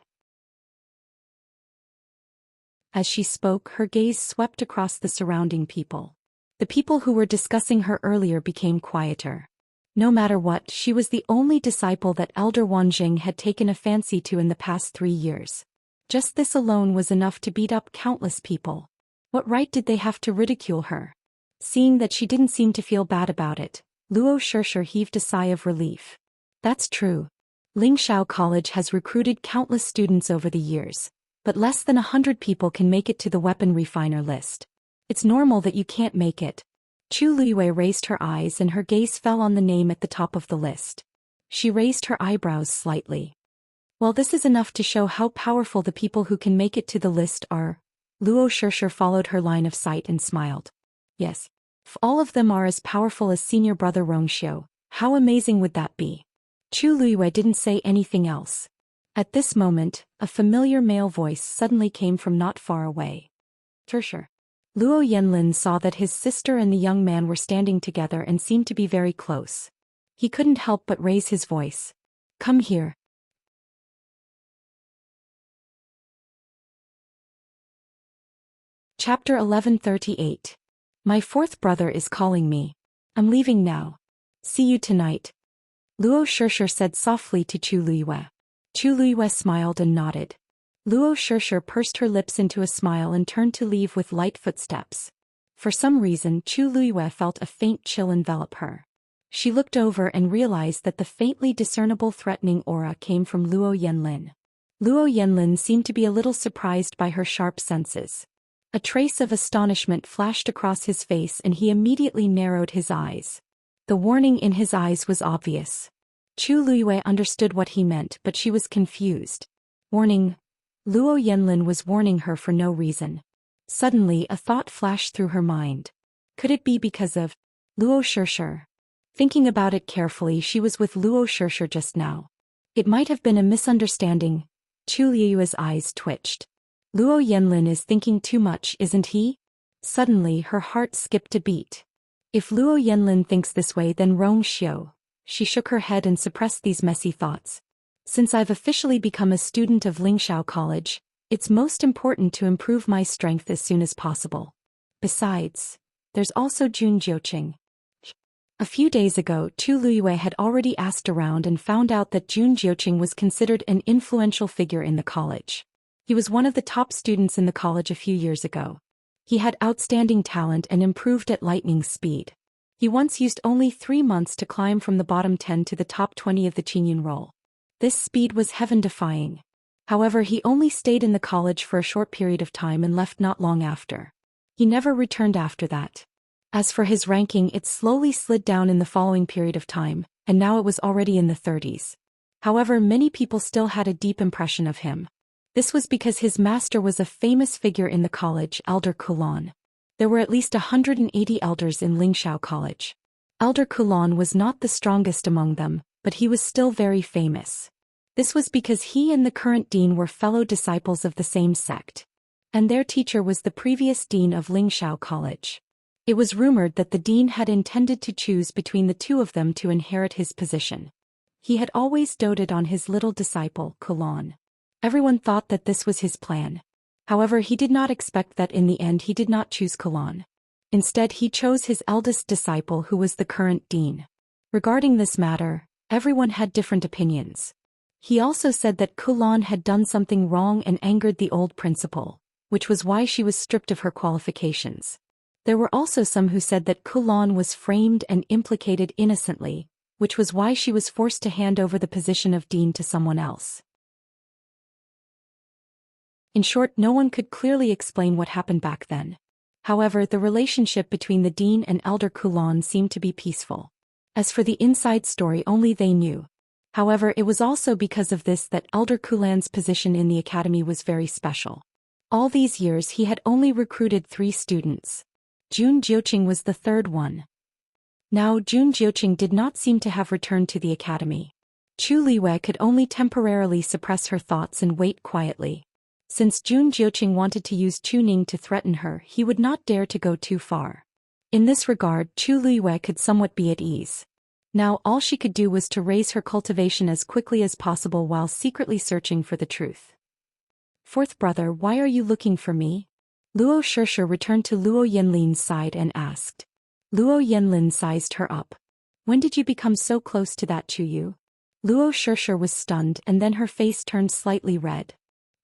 As she spoke, her gaze swept across the surrounding people. The people who were discussing her earlier became quieter. No matter what, she was the only disciple that Elder Wanjing had taken a fancy to in the past 3 years. Just this alone was enough to beat up countless people. What right did they have to ridicule her? Seeing that she didn't seem to feel bad about it, Luo Shishir heaved a sigh of relief. That's true. Lingshao College has recruited countless students over the years, but less than 100 people can make it to the weapon refiner list. It's normal that you can't make it. Chu Luiyue raised her eyes and her gaze fell on the name at the top of the list. She raised her eyebrows slightly. Well, this is enough to show how powerful the people who can make it to the list are. Luo Shishir followed her line of sight and smiled. Yes. If all of them are as powerful as senior brother Rongxiu, how amazing would that be? Chu Luiyue didn't say anything else. At this moment, a familiar male voice suddenly came from not far away. Sure. Luo Yanlin saw that his sister and the young man were standing together and seemed to be very close. He couldn't help but raise his voice. Come here. Chapter 1138. My fourth brother is calling me. I'm leaving now. See you tonight. Luo Shishir said softly to Chu Luiyue. Chu Luiyue smiled and nodded. Luo Shishir pursed her lips into a smile and turned to leave with light footsteps. For some reason, Chu Luiyue felt a faint chill envelop her. She looked over and realized that the faintly discernible threatening aura came from Luo Yanlin. Luo Yanlin seemed to be a little surprised by her sharp senses. A trace of astonishment flashed across his face and he immediately narrowed his eyes. The warning in his eyes was obvious. Chu Luiyue understood what he meant, but she was confused. Warning? Luo Yanlin was warning her for no reason. Suddenly a thought flashed through her mind. Could it be because of Luo Shishir? Thinking about it carefully, she was with Luo Shishir just now. It might have been a misunderstanding. Chu Luiyue's eyes twitched. Luo Yanlin is thinking too much, isn't he? Suddenly her heart skipped a beat. If Luo Yanlin thinks this way, then Rong Xiu. She shook her head and suppressed these messy thoughts. Since I've officially become a student of Lingxiao College, it's most important to improve my strength as soon as possible. Besides, there's also Jun Jiuqing. A few days ago, Chu Luiyue had already asked around and found out that Jun Jiuqing was considered an influential figure in the college. He was one of the top students in the college a few years ago. He had outstanding talent and improved at lightning speed. He once used only 3 months to climb from the bottom 10 to the top 20 of the Qingyun roll. This speed was heaven-defying. However, he only stayed in the college for a short period of time and left not long after. He never returned after that. As for his ranking, it slowly slid down in the following period of time, and now it was already in the 30s. However, many people still had a deep impression of him. This was because his master was a famous figure in the college, Elder Kulon. There were at least 180 elders in Lingxiao College. Elder Kulon was not the strongest among them, but he was still very famous. This was because he and the current dean were fellow disciples of the same sect. And their teacher was the previous dean of Lingxiao College. It was rumored that the dean had intended to choose between the two of them to inherit his position. He had always doted on his little disciple, Kulon. Everyone thought that this was his plan. However, he did not expect that in the end he did not choose Kulon. Instead, he chose his eldest disciple, who was the current dean. Regarding this matter, everyone had different opinions. He also said that Kulon had done something wrong and angered the old principal, which was why she was stripped of her qualifications. There were also some who said that Kulon was framed and implicated innocently, which was why she was forced to hand over the position of dean to someone else. In short, no one could clearly explain what happened back then. However, the relationship between the dean and Elder Kulon seemed to be peaceful. As for the inside story, only they knew. However, it was also because of this that Elder Kulon's position in the academy was very special. All these years he had only recruited 3 students. Jun Jiuqing was the third one. Now Jun Jiuqing did not seem to have returned to the academy. Chu Luiyue could only temporarily suppress her thoughts and wait quietly. Since Jun Jiuqing wanted to use Chu Ning to threaten her, he would not dare to go too far. In this regard, Chu Luiyue could somewhat be at ease. Now all she could do was to raise her cultivation as quickly as possible while secretly searching for the truth. Fourth brother, why are you looking for me? Luo Shishir returned to Luo Yanlin's side and asked. Luo Yanlin sized her up. When did you become so close to that Chu Yu? Luo Shishir was stunned and then her face turned slightly red.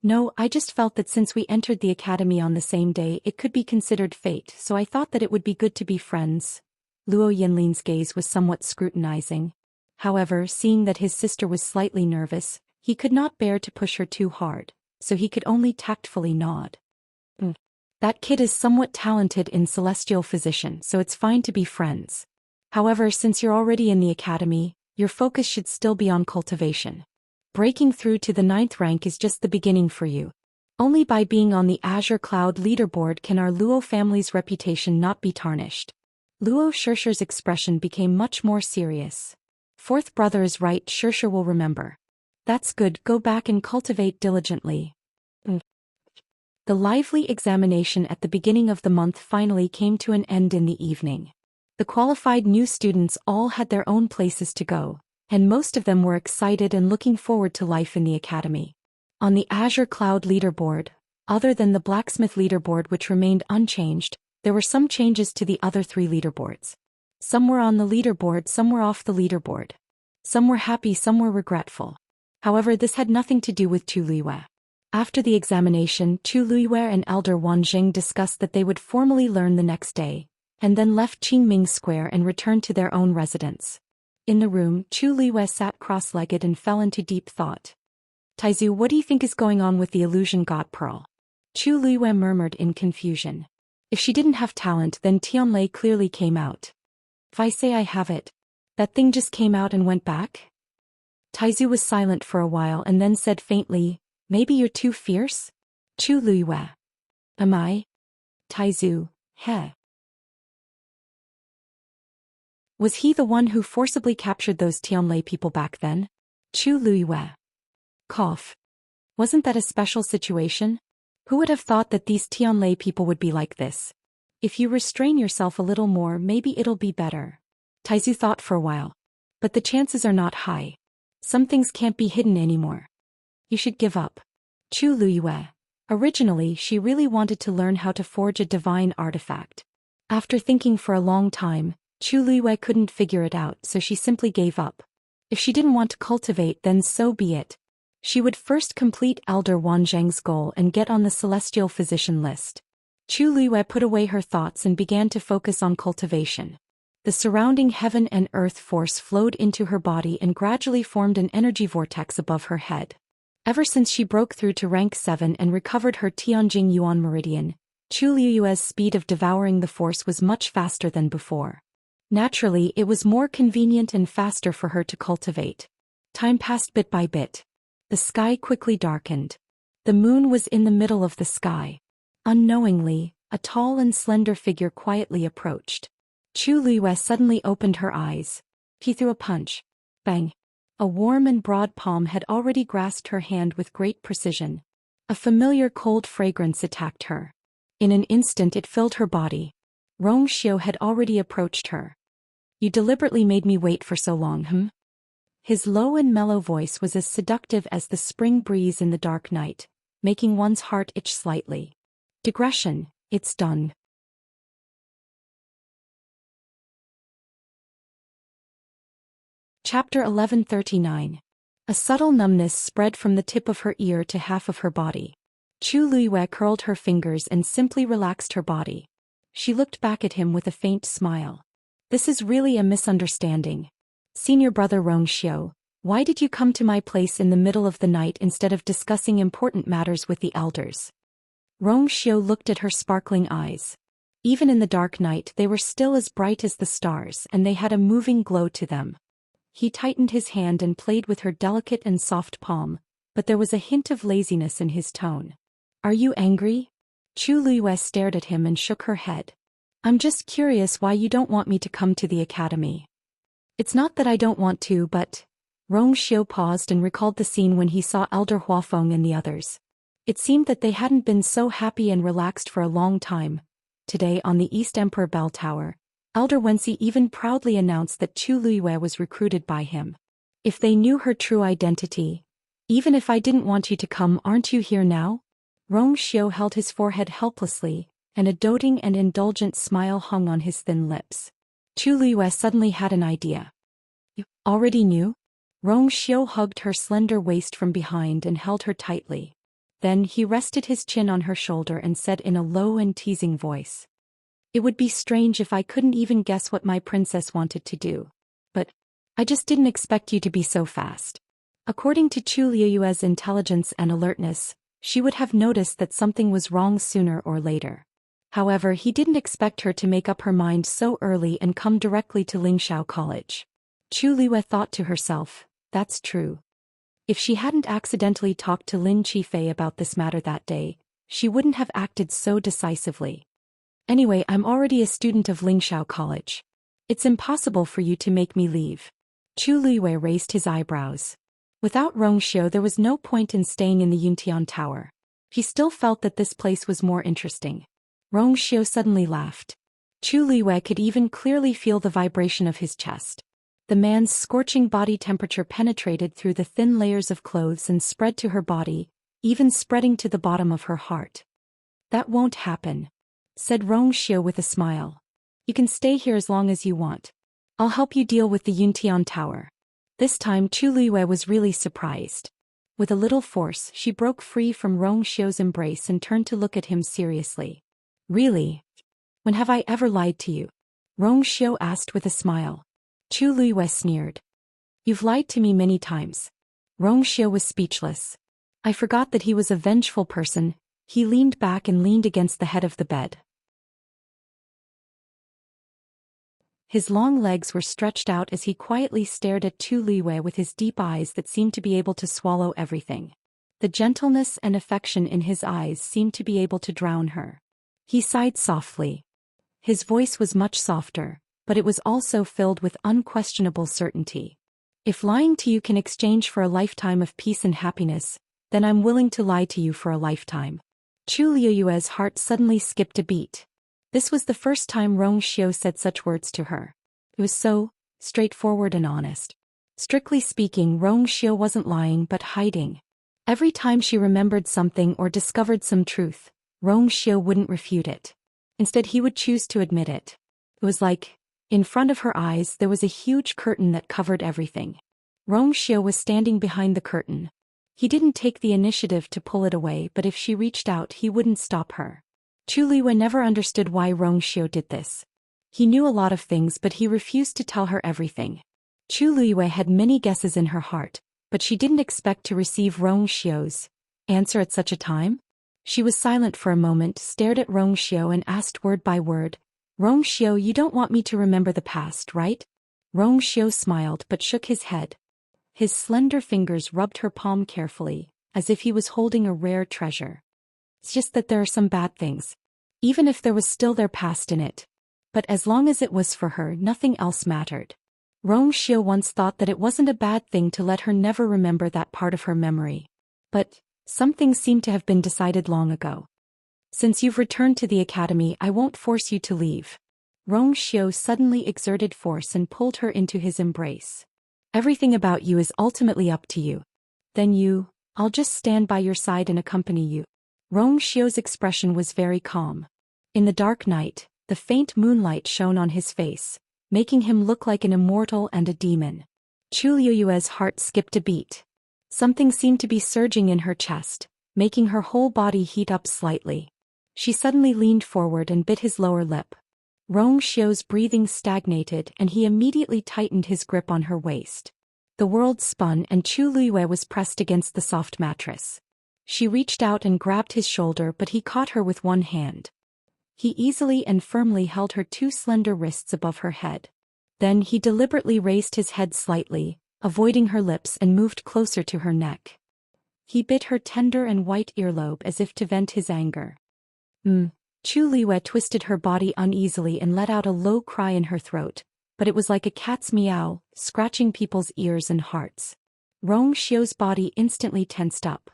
No, I just felt that since we entered the academy on the same day, it could be considered fate, so I thought that it would be good to be friends. Luo Yanlin's gaze was somewhat scrutinizing. However, seeing that his sister was slightly nervous, he could not bear to push her too hard, so he could only tactfully nod. That kid is somewhat talented in celestial physician, so it's fine to be friends. However, since you're already in the academy, your focus should still be on cultivation. Breaking through to the 9th rank is just the beginning for you. Only by being on the Azure Cloud leaderboard can our Luo family's reputation not be tarnished. Luo Shishir's expression became much more serious. Fourth brother is right, Shishir will remember. That's good, go back and cultivate diligently. The lively examination at the beginning of the month finally came to an end in the evening. The qualified new students all had their own places to go, and most of them were excited and looking forward to life in the academy. On the Azure Cloud leaderboard, other than the blacksmith leaderboard which remained unchanged, There were some changes to the other 3 leaderboards. Some were on the leaderboard, some were off the leaderboard. Some were happy, some were regretful. However, this had nothing to do with Chu Luiyue. After the examination, Chu Luiyue and Elder Wan Jing discussed that they would formally learn the next day, and then left Qingming Square and returned to their own residence. In the room, Chu Luiyue sat cross-legged and fell into deep thought. Taizu, what do you think is going on with the illusion god pearl? Chu Luiyue murmured in confusion. If she didn't have talent, then Tianlei clearly came out. If I say I have it, that thing just came out and went back? Taizu was silent for a while and then said faintly, maybe you're too fierce? Chu Luiyue. Am I? Taizu, heh. Was he the one who forcibly captured those Tianlei people back then? Chu Luiyue. Cough. Wasn't that a special situation? Who would have thought that these Tianlei people would be like this? If you restrain yourself a little more, maybe it'll be better. Taizu thought for a while. But the chances are not high. Some things can't be hidden anymore. You should give up. Chu Luiyue. Originally, she really wanted to learn how to forge a divine artifact. After thinking for a long time, Chu Luiyue couldn't figure it out, so she simply gave up. If she didn't want to cultivate, then so be it. She would first complete Elder Wan Zheng's goal and get on the celestial physician list. Chu Luiyue put away her thoughts and began to focus on cultivation. The surrounding heaven and earth force flowed into her body and gradually formed an energy vortex above her head. Ever since she broke through to rank 7 and recovered her Tianjing Yuan meridian, Chu Luiyue's speed of devouring the force was much faster than before. Naturally, it was more convenient and faster for her to cultivate. Time passed bit by bit. The sky quickly darkened. The moon was in the middle of the sky. Unknowingly, a tall and slender figure quietly approached. Chu Luiyue suddenly opened her eyes. He threw a punch. Bang! A warm and broad palm had already grasped her hand with great precision. A familiar cold fragrance attacked her. In an instant it filled her body. Rongxiu had already approached her. You deliberately made me wait for so long, His low and mellow voice was as seductive as the spring breeze in the dark night, making one's heart itch slightly. Digression, it's done. Chapter 1139. A subtle numbness spread from the tip of her ear to half of her body. Chu Luiyue curled her fingers and simply relaxed her body. She looked back at him with a faint smile. This is really a misunderstanding. Senior brother Rongxiu, why did you come to my place in the middle of the night instead of discussing important matters with the elders? Rongxiu looked at her sparkling eyes. Even in the dark night they were still as bright as the stars and they had a moving glow to them. He tightened his hand and played with her delicate and soft palm, but there was a hint of laziness in his tone. Are you angry? Chu Luiyue stared at him and shook her head. I'm just curious why you don't want me to come to the academy. It's not that I don't want to, but... Rongxiu paused and recalled the scene when he saw Elder Huafeng and the others. It seemed that they hadn't been so happy and relaxed for a long time. Today on the East Emperor Bell Tower, Elder Wensi even proudly announced that Chu Luiyue was recruited by him. If they knew her true identity... Even if I didn't want you to come, aren't you here now? Rongxiu held his forehead helplessly, and a doting and indulgent smile hung on his thin lips. Chu Luiyue suddenly had an idea. You already knew? Rongxiu hugged her slender waist from behind and held her tightly. Then he rested his chin on her shoulder and said in a low and teasing voice. It would be strange if I couldn't even guess what my princess wanted to do. But I just didn't expect you to be so fast. According to Chu Luiyue's intelligence and alertness, she would have noticed that something was wrong sooner or later. However, he didn't expect her to make up her mind so early and come directly to Lingxiao College. Chu Luiyue thought to herself, that's true. If she hadn't accidentally talked to Lin Qifei about this matter that day, she wouldn't have acted so decisively. Anyway, I'm already a student of Lingxiao College. It's impossible for you to make me leave. Chu Luiyue raised his eyebrows. Without Rongxiu there was no point in staying in the Yuntian Tower. He still felt that this place was more interesting. Rongxiu suddenly laughed. Chu Luiyue could even clearly feel the vibration of his chest. The man's scorching body temperature penetrated through the thin layers of clothes and spread to her body, even spreading to the bottom of her heart. That won't happen. said Rong Xiu with a smile. You can stay here as long as you want. I'll help you deal with the Yuntian Tower. This time Chu Luiyue was really surprised. With a little force, she broke free from Rong Xiu's embrace and turned to look at him seriously. Really? When have I ever lied to you? Rong Xiu asked with a smile. Chu Luiyue sneered. You've lied to me many times. Rong Xiu was speechless. I forgot that he was a vengeful person. He leaned back and leaned against the head of the bed. His long legs were stretched out as he quietly stared at Chu Luiyue with his deep eyes that seemed to be able to swallow everything. The gentleness and affection in his eyes seemed to be able to drown her. He sighed softly. His voice was much softer, but it was also filled with unquestionable certainty. If lying to you can exchange for a lifetime of peace and happiness, then I'm willing to lie to you for a lifetime. Chu Luiyue's heart suddenly skipped a beat. This was the first time Rong Xiu said such words to her. It was so straightforward and honest. Strictly speaking, Rong Xiu wasn't lying but hiding. Every time she remembered something or discovered some truth, Rong Xiu wouldn't refute it. Instead, he would choose to admit it. It was like, in front of her eyes there was a huge curtain that covered everything. Rong Xiu was standing behind the curtain. He didn't take the initiative to pull it away, but if she reached out he wouldn't stop her. Chu Luiyue never understood why Rong Xiu did this. He knew a lot of things but he refused to tell her everything. Chu Luiyue had many guesses in her heart, but she didn't expect to receive Rong Xiu's answer at such a time. She was silent for a moment, stared at Rong Xiu and asked word by word, Rong Xiu, you don't want me to remember the past, right? Rong Xiu smiled but shook his head. His slender fingers rubbed her palm carefully, as if he was holding a rare treasure. It's just that there are some bad things. Even if there was still their past in it. But as long as it was for her, nothing else mattered. Rong Xiu once thought that it wasn't a bad thing to let her never remember that part of her memory. But some things seemed to have been decided long ago. Since you've returned to the academy, I won't force you to leave. Rong Xiu suddenly exerted force and pulled her into his embrace. Everything about you is ultimately up to you. Then I'll just stand by your side and accompany you. Rong Xiu's expression was very calm. In the dark night, the faint moonlight shone on his face, making him look like an immortal and a demon. Chu Luiyue's heart skipped a beat. Something seemed to be surging in her chest, making her whole body heat up slightly. She suddenly leaned forward and bit his lower lip. Rong Xiu's breathing stagnated and he immediately tightened his grip on her waist. The world spun and Chu Luiyue was pressed against the soft mattress. She reached out and grabbed his shoulder, but he caught her with one hand. He easily and firmly held her two slender wrists above her head. Then he deliberately raised his head slightly, avoiding her lips, and moved closer to her neck. He bit her tender and white earlobe as if to vent his anger. Chu Luiyue twisted her body uneasily and let out a low cry in her throat, but it was like a cat's meow, scratching people's ears and hearts. Rong Xiu's body instantly tensed up.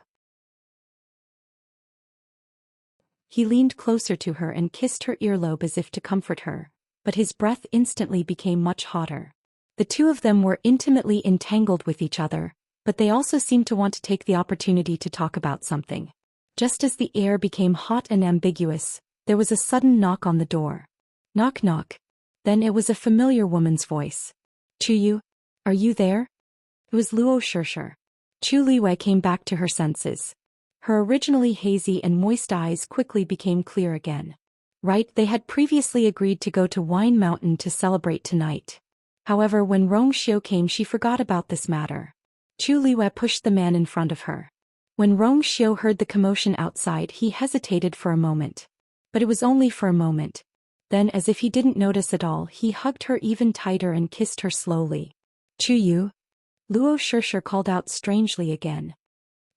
He leaned closer to her and kissed her earlobe as if to comfort her, but his breath instantly became much hotter. The two of them were intimately entangled with each other, but they also seemed to want to take the opportunity to talk about something. Just as the air became hot and ambiguous, there was a sudden knock on the door. Knock knock. Then it was a familiar woman's voice. Chu, are you there? It was Luo Shishir. Chu Luiyue came back to her senses. Her originally hazy and moist eyes quickly became clear again. Right, they had previously agreed to go to Wine Mountain to celebrate tonight. However, when Rong Xiu came, she forgot about this matter. Chu Luiyue pushed the man in front of her. When Rong Xiu heard the commotion outside, he hesitated for a moment. But it was only for a moment. Then, as if he didn't notice at all, he hugged her even tighter and kissed her slowly. Chu, Luo Shishir called out strangely again.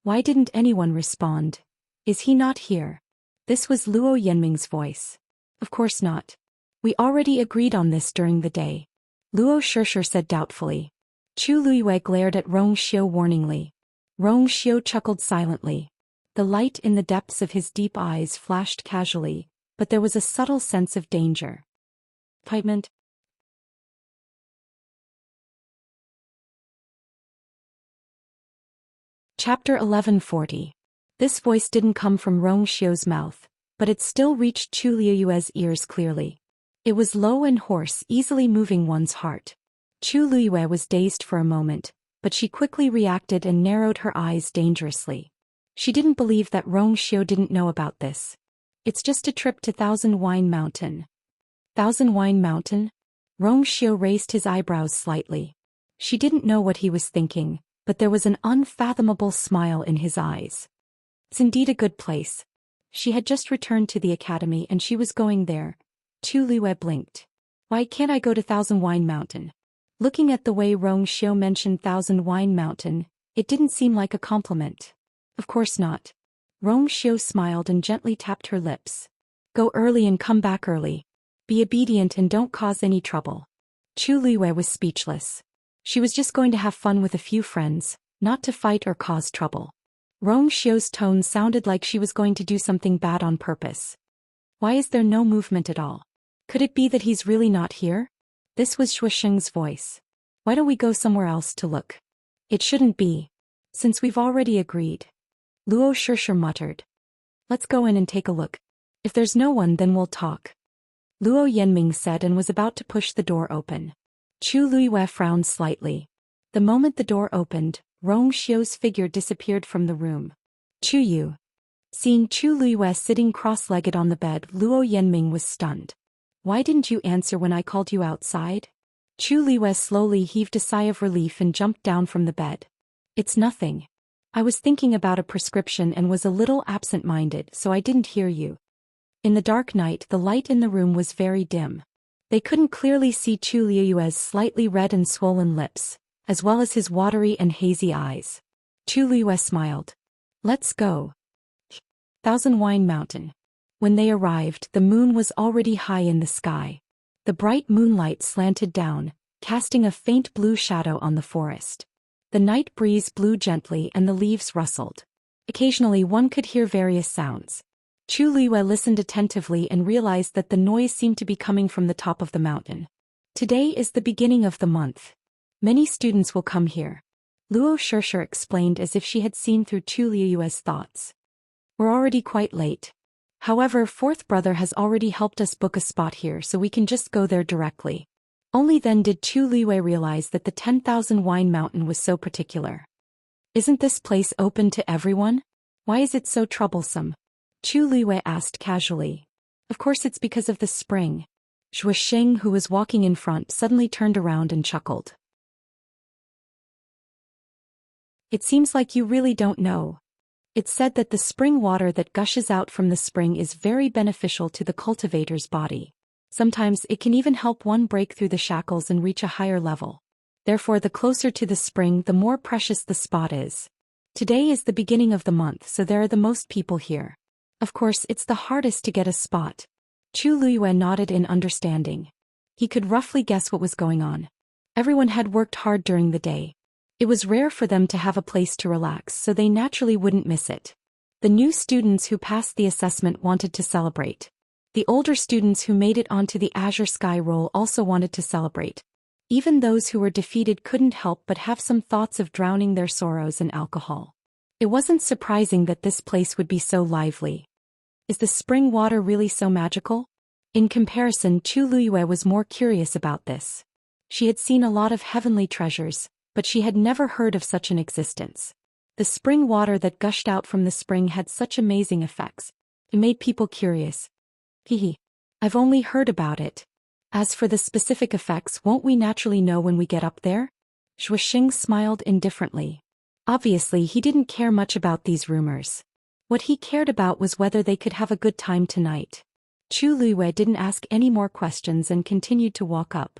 Why didn't anyone respond? Is he not here? This was Luo Yanming's voice. Of course not. We already agreed on this during the day. Luo Shishir said doubtfully. Chu Luiyue glared at Rong Xiu warningly. Rong Xiu chuckled silently. The light in the depths of his deep eyes flashed casually, but there was a subtle sense of danger. Excitement. Chapter 1140. This voice didn't come from Rong Xiu's mouth, but it still reached Chu Liyue's ears clearly. It was low and hoarse, easily moving one's heart. Chu Liyue was dazed for a moment, but she quickly reacted and narrowed her eyes dangerously. She didn't believe that Rongxiu didn't know about this. It's just a trip to Thousand Wine Mountain. Thousand Wine Mountain? Rongxiu raised his eyebrows slightly. She didn't know what he was thinking, but there was an unfathomable smile in his eyes. It's indeed a good place. She had just returned to the academy and she was going there. Chu Liyue blinked. Why can't I go to Thousand Wine Mountain? Looking at the way Rongxiu mentioned Thousand Wine Mountain, it didn't seem like a compliment. Of course not. Rongxiu smiled and gently tapped her lips. Go early and come back early. Be obedient and don't cause any trouble. Chu Liyue was speechless. She was just going to have fun with a few friends, not to fight or cause trouble. Rongxiu's tone sounded like she was going to do something bad on purpose. Why is there no movement at all? Could it be that he's really not here? This was Shusheng's voice. Why don't we go somewhere else to look? It shouldn't be. Since we've already agreed. Luo Shishir muttered. Let's go in and take a look. If there's no one, then we'll talk. Luo Yanming said and was about to push the door open. Chu Liyue frowned slightly. The moment the door opened, Rongxiu's figure disappeared from the room. Chu Yu. Seeing Chu Liyue sitting cross-legged on the bed, Luo Yanming was stunned. Why didn't you answer when I called you outside? Chu Liyue slowly heaved a sigh of relief and jumped down from the bed. It's nothing. I was thinking about a prescription and was a little absent-minded, so I didn't hear you. In the dark night, the light in the room was very dim. They couldn't clearly see Chu Liyue's slightly red and swollen lips, as well as his watery and hazy eyes. Chu Liyue smiled. Let's go. Thousand Wine Mountain. When they arrived, the moon was already high in the sky. The bright moonlight slanted down, casting a faint blue shadow on the forest. The night breeze blew gently and the leaves rustled. Occasionally one could hear various sounds. Chu Liyue listened attentively and realized that the noise seemed to be coming from the top of the mountain. Today is the beginning of the month. Many students will come here. Luo Shishir explained as if she had seen through Chu Liyue's thoughts. We're already quite late. However, fourth brother has already helped us book a spot here, so we can just go there directly. Only then did Chu Liyue realize that the 10,000 Wine Mountain was so particular. Isn't this place open to everyone? Why is it so troublesome? Chu Liyue asked casually. Of course it's because of the spring. Zhou Xian, who was walking in front, suddenly turned around and chuckled. It seems like you really don't know. It's said that the spring water that gushes out from the spring is very beneficial to the cultivator's body. Sometimes it can even help one break through the shackles and reach a higher level. Therefore, the closer to the spring, the more precious the spot is. Today is the beginning of the month, so there are the most people here. Of course, it's the hardest to get a spot. Chu Liyue nodded in understanding. He could roughly guess what was going on. Everyone had worked hard during the day. It was rare for them to have a place to relax, so they naturally wouldn't miss it. The new students who passed the assessment wanted to celebrate. The older students who made it onto the Azure Sky Roll also wanted to celebrate. Even those who were defeated couldn't help but have some thoughts of drowning their sorrows in alcohol. It wasn't surprising that this place would be so lively. Is the spring water really so magical? In comparison, Chu Liyue was more curious about this. She had seen a lot of heavenly treasures, but she had never heard of such an existence. The spring water that gushed out from the spring had such amazing effects. It made people curious. Hehe. I've only heard about it. As for the specific effects, won't we naturally know when we get up there? Zhou Xian smiled indifferently. Obviously, he didn't care much about these rumors. What he cared about was whether they could have a good time tonight. Chu Liyue didn't ask any more questions and continued to walk up.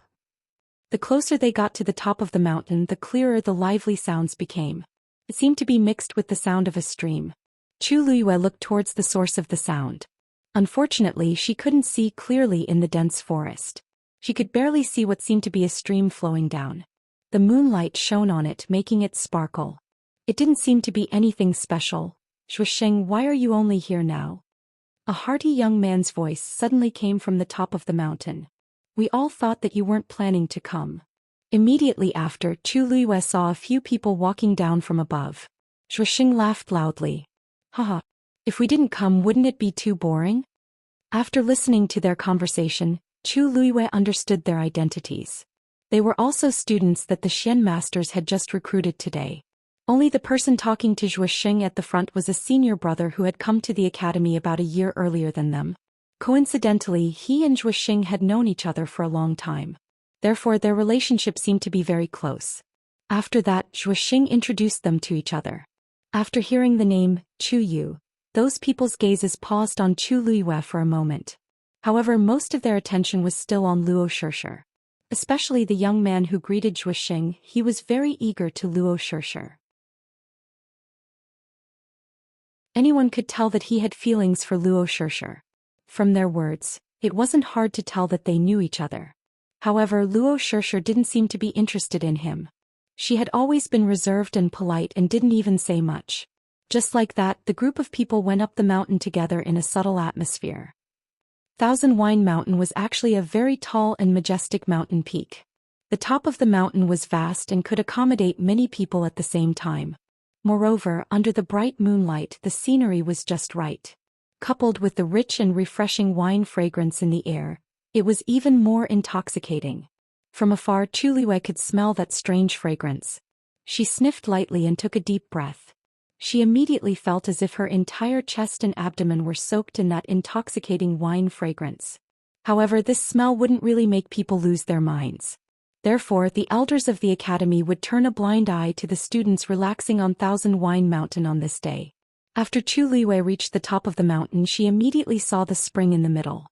The closer they got to the top of the mountain, the clearer the lively sounds became. It seemed to be mixed with the sound of a stream. Chu Liyue looked towards the source of the sound. Unfortunately, she couldn't see clearly in the dense forest. She could barely see what seemed to be a stream flowing down. The moonlight shone on it, making it sparkle. It didn't seem to be anything special. Zhou Xian, why are you only here now? A hearty young man's voice suddenly came from the top of the mountain. We all thought that you weren't planning to come. Immediately after, Chu Liyue saw a few people walking down from above. Zhou Xian laughed loudly. Haha. If we didn't come, wouldn't it be too boring? After listening to their conversation, Chu Luiyue understood their identities. They were also students that the Xian masters had just recruited today. Only the person talking to Zhou Xian at the front was a senior brother who had come to the academy about a year earlier than them. Coincidentally, he and Zhou Xian had known each other for a long time. Therefore, their relationship seemed to be very close. After that, Zhou Xian introduced them to each other. After hearing the name, Chu Yu, those people's gazes paused on Chu Luiyue for a moment. However, most of their attention was still on Luo Shishir. Especially the young man who greeted Zhou Xian, he was very eager to Luo Shishir. Anyone could tell that he had feelings for Luo Shishir. From their words, it wasn't hard to tell that they knew each other. However, Luo Shishir didn't seem to be interested in him. She had always been reserved and polite and didn't even say much. Just like that, the group of people went up the mountain together in a subtle atmosphere. Thousand Wine Mountain was actually a very tall and majestic mountain peak. The top of the mountain was vast and could accommodate many people at the same time. Moreover, under the bright moonlight, the scenery was just right. Coupled with the rich and refreshing wine fragrance in the air, it was even more intoxicating. From afar, Chu Luiyue could smell that strange fragrance. She sniffed lightly and took a deep breath. She immediately felt as if her entire chest and abdomen were soaked in that intoxicating wine fragrance. However, this smell wouldn't really make people lose their minds. Therefore, the elders of the academy would turn a blind eye to the students relaxing on Thousand Wine Mountain on this day. After Chu Luiyue reached the top of the mountain, she immediately saw the spring in the middle.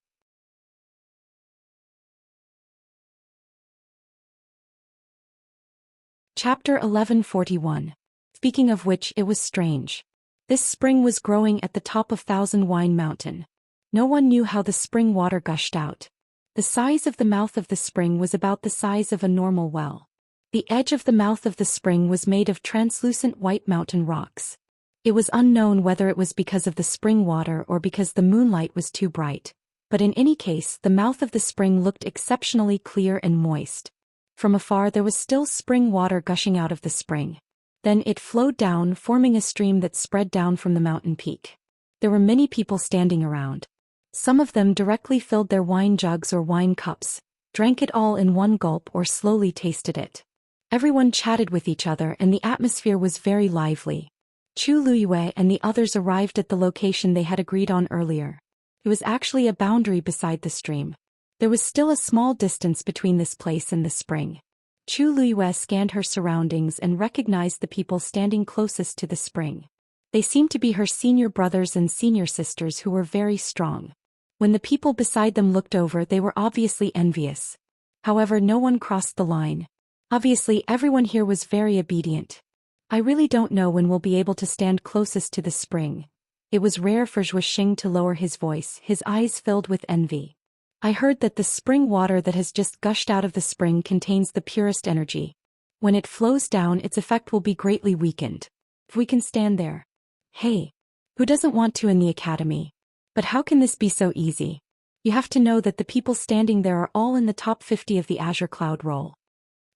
Chapter 1141. Speaking of which, it was strange. This spring was growing at the top of Thousand Wine Mountain. No one knew how the spring water gushed out. The size of the mouth of the spring was about the size of a normal well. The edge of the mouth of the spring was made of translucent white mountain rocks. It was unknown whether it was because of the spring water or because the moonlight was too bright, but in any case, the mouth of the spring looked exceptionally clear and moist. From afar there was still spring water gushing out of the spring. Then it flowed down, forming a stream that spread down from the mountain peak. There were many people standing around. Some of them directly filled their wine jugs or wine cups, drank it all in one gulp or slowly tasted it. Everyone chatted with each other and the atmosphere was very lively. Chu Luiyue and the others arrived at the location they had agreed on earlier. It was actually a boundary beside the stream. There was still a small distance between this place and the spring. Chu Luiyue scanned her surroundings and recognized the people standing closest to the spring. They seemed to be her senior brothers and senior sisters who were very strong. When the people beside them looked over, they were obviously envious. However, no one crossed the line. Obviously, everyone here was very obedient. I really don't know when we'll be able to stand closest to the spring. It was rare for Zhou Xian to lower his voice, his eyes filled with envy. I heard that the spring water that has just gushed out of the spring contains the purest energy. When it flows down, its effect will be greatly weakened. If we can stand there. Hey, who doesn't want to in the academy? But how can this be so easy? You have to know that the people standing there are all in the top 50 of the Azure Cloud Roll.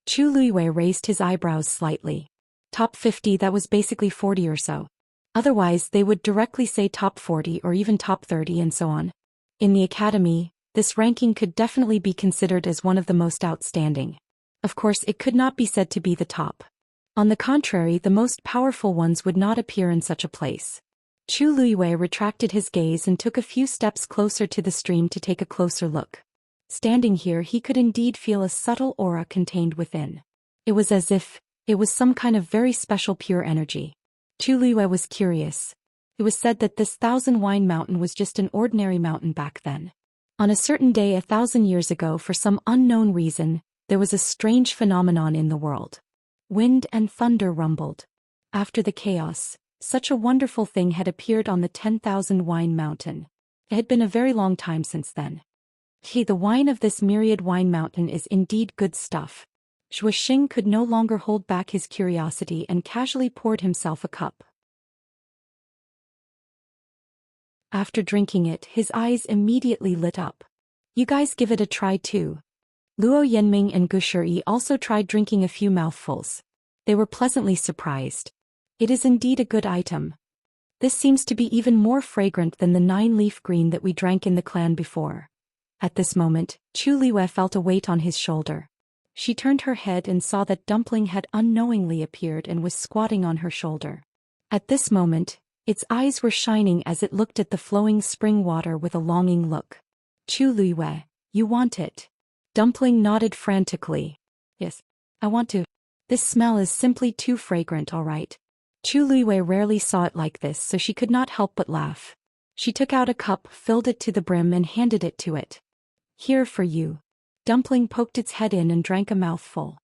Chu Luiyue raised his eyebrows slightly. Top 50, that was basically 40 or so. Otherwise, they would directly say top 40 or even top 30 and so on. In the academy, this ranking could definitely be considered as one of the most outstanding. Of course, it could not be said to be the top. On the contrary, the most powerful ones would not appear in such a place. Chu Luiyue retracted his gaze and took a few steps closer to the stream to take a closer look. Standing here, he could indeed feel a subtle aura contained within. It was as if it was some kind of very special pure energy. Chu Luiyue was curious. It was said that this Thousand Wine Mountain was just an ordinary mountain back then. On a certain day 1,000 years ago, for some unknown reason, there was a strange phenomenon in the world. Wind and thunder rumbled. After the chaos, such a wonderful thing had appeared on the 10,000 Wine Mountain. It had been a very long time since then. The wine of this myriad wine mountain is indeed good stuff. Zhou Xian could no longer hold back his curiosity and casually poured himself a cup. After drinking it, his eyes immediately lit up. You guys give it a try too. Luo Yanming and Gu Shiyi also tried drinking a few mouthfuls. They were pleasantly surprised. It is indeed a good item. This seems to be even more fragrant than the 9-leaf green that we drank in the clan before. At this moment, Chu Liwei felt a weight on his shoulder. She turned her head and saw that Dumpling had unknowingly appeared and was squatting on her shoulder. At this moment, its eyes were shining as it looked at the flowing spring water with a longing look. Chu Liwei, you want it? Dumpling nodded frantically. Yes, I want to. This smell is simply too fragrant, all right. Chu Liwei rarely saw it like this, so she could not help but laugh. She took out a cup, filled it to the brim and handed it to it. Here for you. Dumpling poked its head in and drank a mouthful.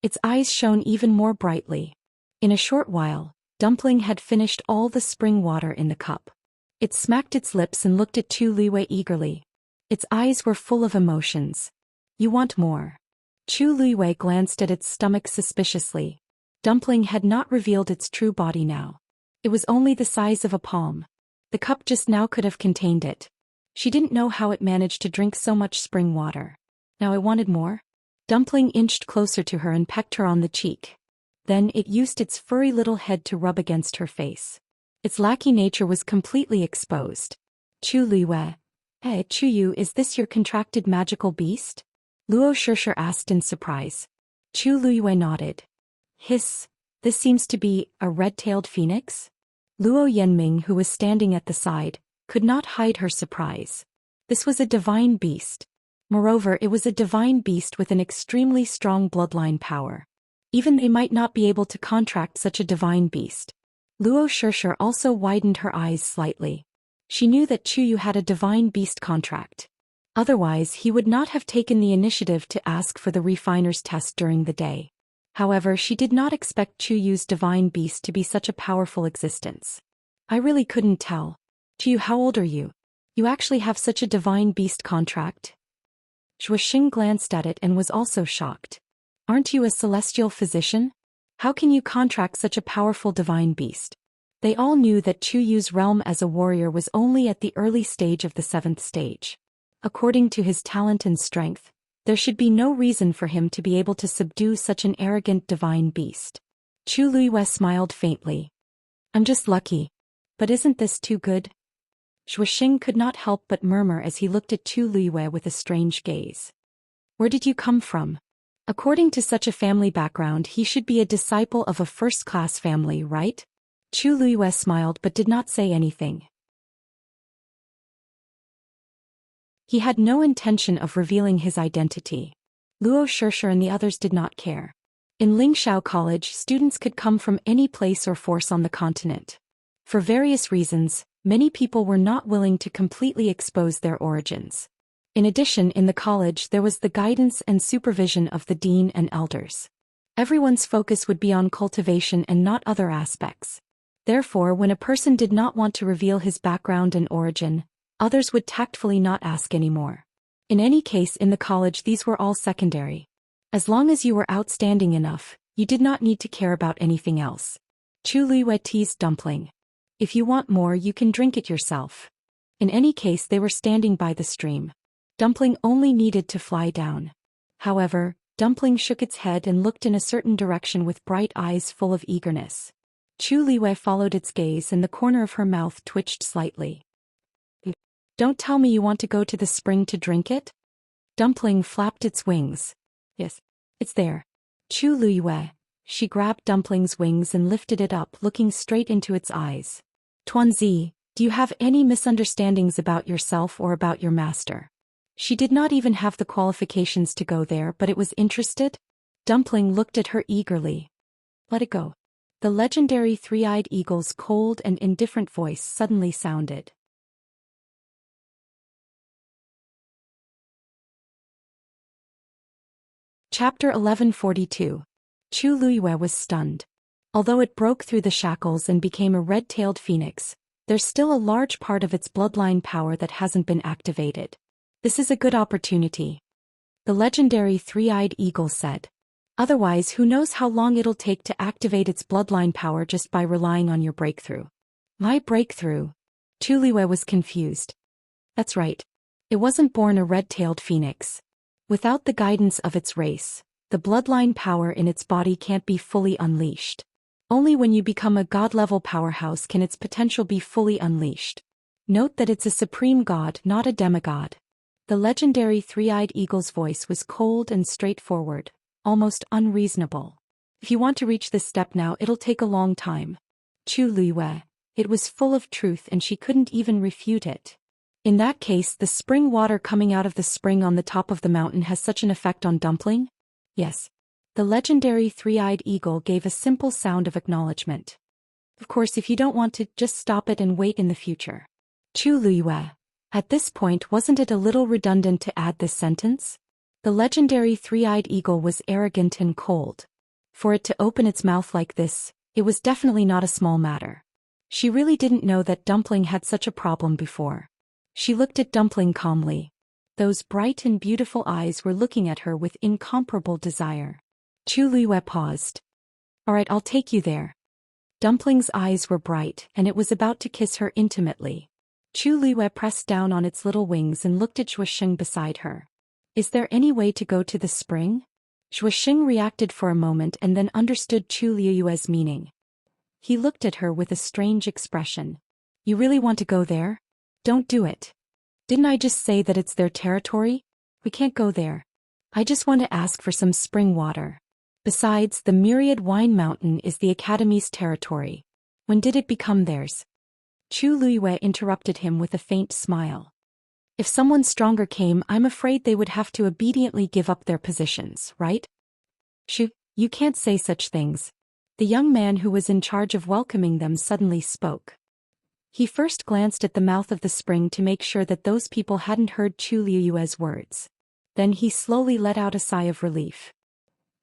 Its eyes shone even more brightly. In a short while, Dumpling had finished all the spring water in the cup. It smacked its lips and looked at Chu Liwei eagerly. Its eyes were full of emotions. You want more? Chu Liwei glanced at its stomach suspiciously. Dumpling had not revealed its true body now. It was only the size of a palm. The cup just now could have contained it. She didn't know how it managed to drink so much spring water. Now I wanted more. Dumpling inched closer to her and pecked her on the cheek. Then it used its furry little head to rub against her face. Its lackey nature was completely exposed. Chu Liwei. Hey, Chuyu, is this your contracted magical beast? Luo Shishir asked in surprise. Chu Liwei nodded. Hiss, this seems to be a red-tailed phoenix? Luo Yanming, who was standing at the side, could not hide her surprise. This was a divine beast. Moreover, it was a divine beast with an extremely strong bloodline power. Even they might not be able to contract such a divine beast. Luo Shishir also widened her eyes slightly. She knew that Chuyu had a divine beast contract. Otherwise, he would not have taken the initiative to ask for the refiner's test during the day. However, she did not expect Chuyu's divine beast to be such a powerful existence. I really couldn't tell. Chuyu, how old are you? You actually have such a divine beast contract? Zhou Xian glanced at it and was also shocked. Aren't you a celestial physician? How can you contract such a powerful divine beast? They all knew that Chuyu's realm as a warrior was only at the early stage of the 7th stage. According to his talent and strength, there should be no reason for him to be able to subdue such an arrogant divine beast. Chu Liwei smiled faintly. I'm just lucky. But isn't this too good? Zhou Xian could not help but murmur as he looked at Chu Liwei with a strange gaze. Where did you come from? According to such a family background, he should be a disciple of a first-class family, right? Chu Liwei smiled but did not say anything. He had no intention of revealing his identity. Luo Shishir and the others did not care. In Lingxiao College, students could come from any place or force on the continent. For various reasons, many people were not willing to completely expose their origins. In addition, in the college there was the guidance and supervision of the dean and elders. Everyone's focus would be on cultivation and not other aspects. Therefore, when a person did not want to reveal his background and origin, others would tactfully not ask anymore. In any case, in the college these were all secondary. As long as you were outstanding enough, you did not need to care about anything else. Chu Liwei teased Dumpling. If you want more, you can drink it yourself. In any case, they were standing by the stream. Dumpling only needed to fly down. However, Dumpling shook its head and looked in a certain direction with bright eyes full of eagerness. Chu Liwei followed its gaze and the corner of her mouth twitched slightly. Don't tell me you want to go to the spring to drink it? Dumpling flapped its wings. Yes, it's there. Chu Liwei. She grabbed Dumpling's wings and lifted it up, looking straight into its eyes. Tuanzi, do you have any misunderstandings about yourself or about your master? She did not even have the qualifications to go there, but it was interested. Dumpling looked at her eagerly. Let it go. The legendary three-eyed eagle's cold and indifferent voice suddenly sounded. Chapter 1142. Chu Liwei was stunned. Although it broke through the shackles and became a red-tailed phoenix, there's still a large part of its bloodline power that hasn't been activated. This is a good opportunity. The legendary three-eyed eagle said. Otherwise, who knows how long it'll take to activate its bloodline power just by relying on your breakthrough. My breakthrough? Chu Liwei was confused. That's right. It wasn't born a red-tailed phoenix. Without the guidance of its race, the bloodline power in its body can't be fully unleashed. Only when you become a god-level powerhouse can its potential be fully unleashed. Note that it's a supreme god, not a demigod. The legendary three-eyed eagle's voice was cold and straightforward, almost unreasonable. If you want to reach this step now, it'll take a long time. Chu Liyue. It was full of truth and she couldn't even refute it. In that case, the spring water coming out of the spring on the top of the mountain has such an effect on Dumpling? Yes. The legendary three-eyed eagle gave a simple sound of acknowledgement. Of course, if you don't want to, just stop it and wait in the future. Chu Liyue. At this point, wasn't it a little redundant to add this sentence? The legendary three-eyed eagle was arrogant and cold. For it to open its mouth like this, it was definitely not a small matter. She really didn't know that Dumpling had such a problem before. She looked at Dumpling calmly. Those bright and beautiful eyes were looking at her with incomparable desire. Chu Liyue paused. Alright, I'll take you there. Dumpling's eyes were bright, and it was about to kiss her intimately. Chu Liyue pressed down on its little wings and looked at Zhou Xian beside her. Is there any way to go to the spring? Zhou Xian reacted for a moment and then understood Chu Liyue's meaning. He looked at her with a strange expression. You really want to go there? Don't do it. Didn't I just say that it's their territory? We can't go there. I just want to ask for some spring water. Besides, the Myriad Wine Mountain is the Academy's territory. When did it become theirs? Chu Liyue interrupted him with a faint smile. If someone stronger came, I'm afraid they would have to obediently give up their positions, right? Shu, you can't say such things. The young man who was in charge of welcoming them suddenly spoke. He first glanced at the mouth of the spring to make sure that those people hadn't heard Chu Liyue's words. Then he slowly let out a sigh of relief.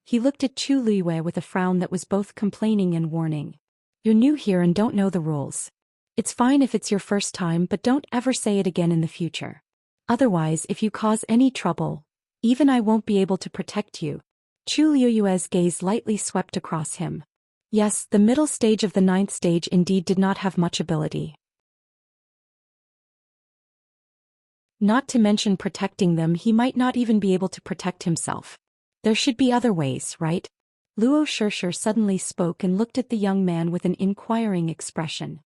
He looked at Chu Liyue with a frown that was both complaining and warning. You're new here and don't know the rules. It's fine if it's your first time, but don't ever say it again in the future. Otherwise, if you cause any trouble, even I won't be able to protect you. Chu Liyue's gaze lightly swept across him. Yes, the middle stage of the 9th stage indeed did not have much ability. Not to mention protecting them, he might not even be able to protect himself. There should be other ways, right? Luo Shishir suddenly spoke and looked at the young man with an inquiring expression.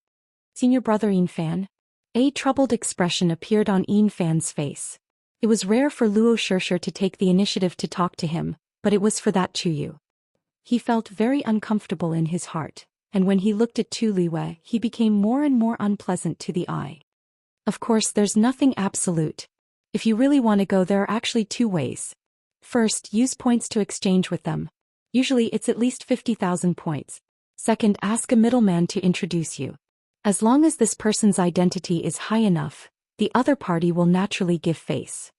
Senior brother Yin Fan? A troubled expression appeared on Yin Fan's face. It was rare for Luo Shishir to take the initiative to talk to him, but it was for that Chuyu. He felt very uncomfortable in his heart, and when he looked at Chu Liyue, he became more and more unpleasant to the eye. Of course, there's nothing absolute. If you really want to go, there are actually 2 ways. First, use points to exchange with them. Usually it's at least 50,000 points. Second, ask a middleman to introduce you. As long as this person's identity is high enough, the other party will naturally give face.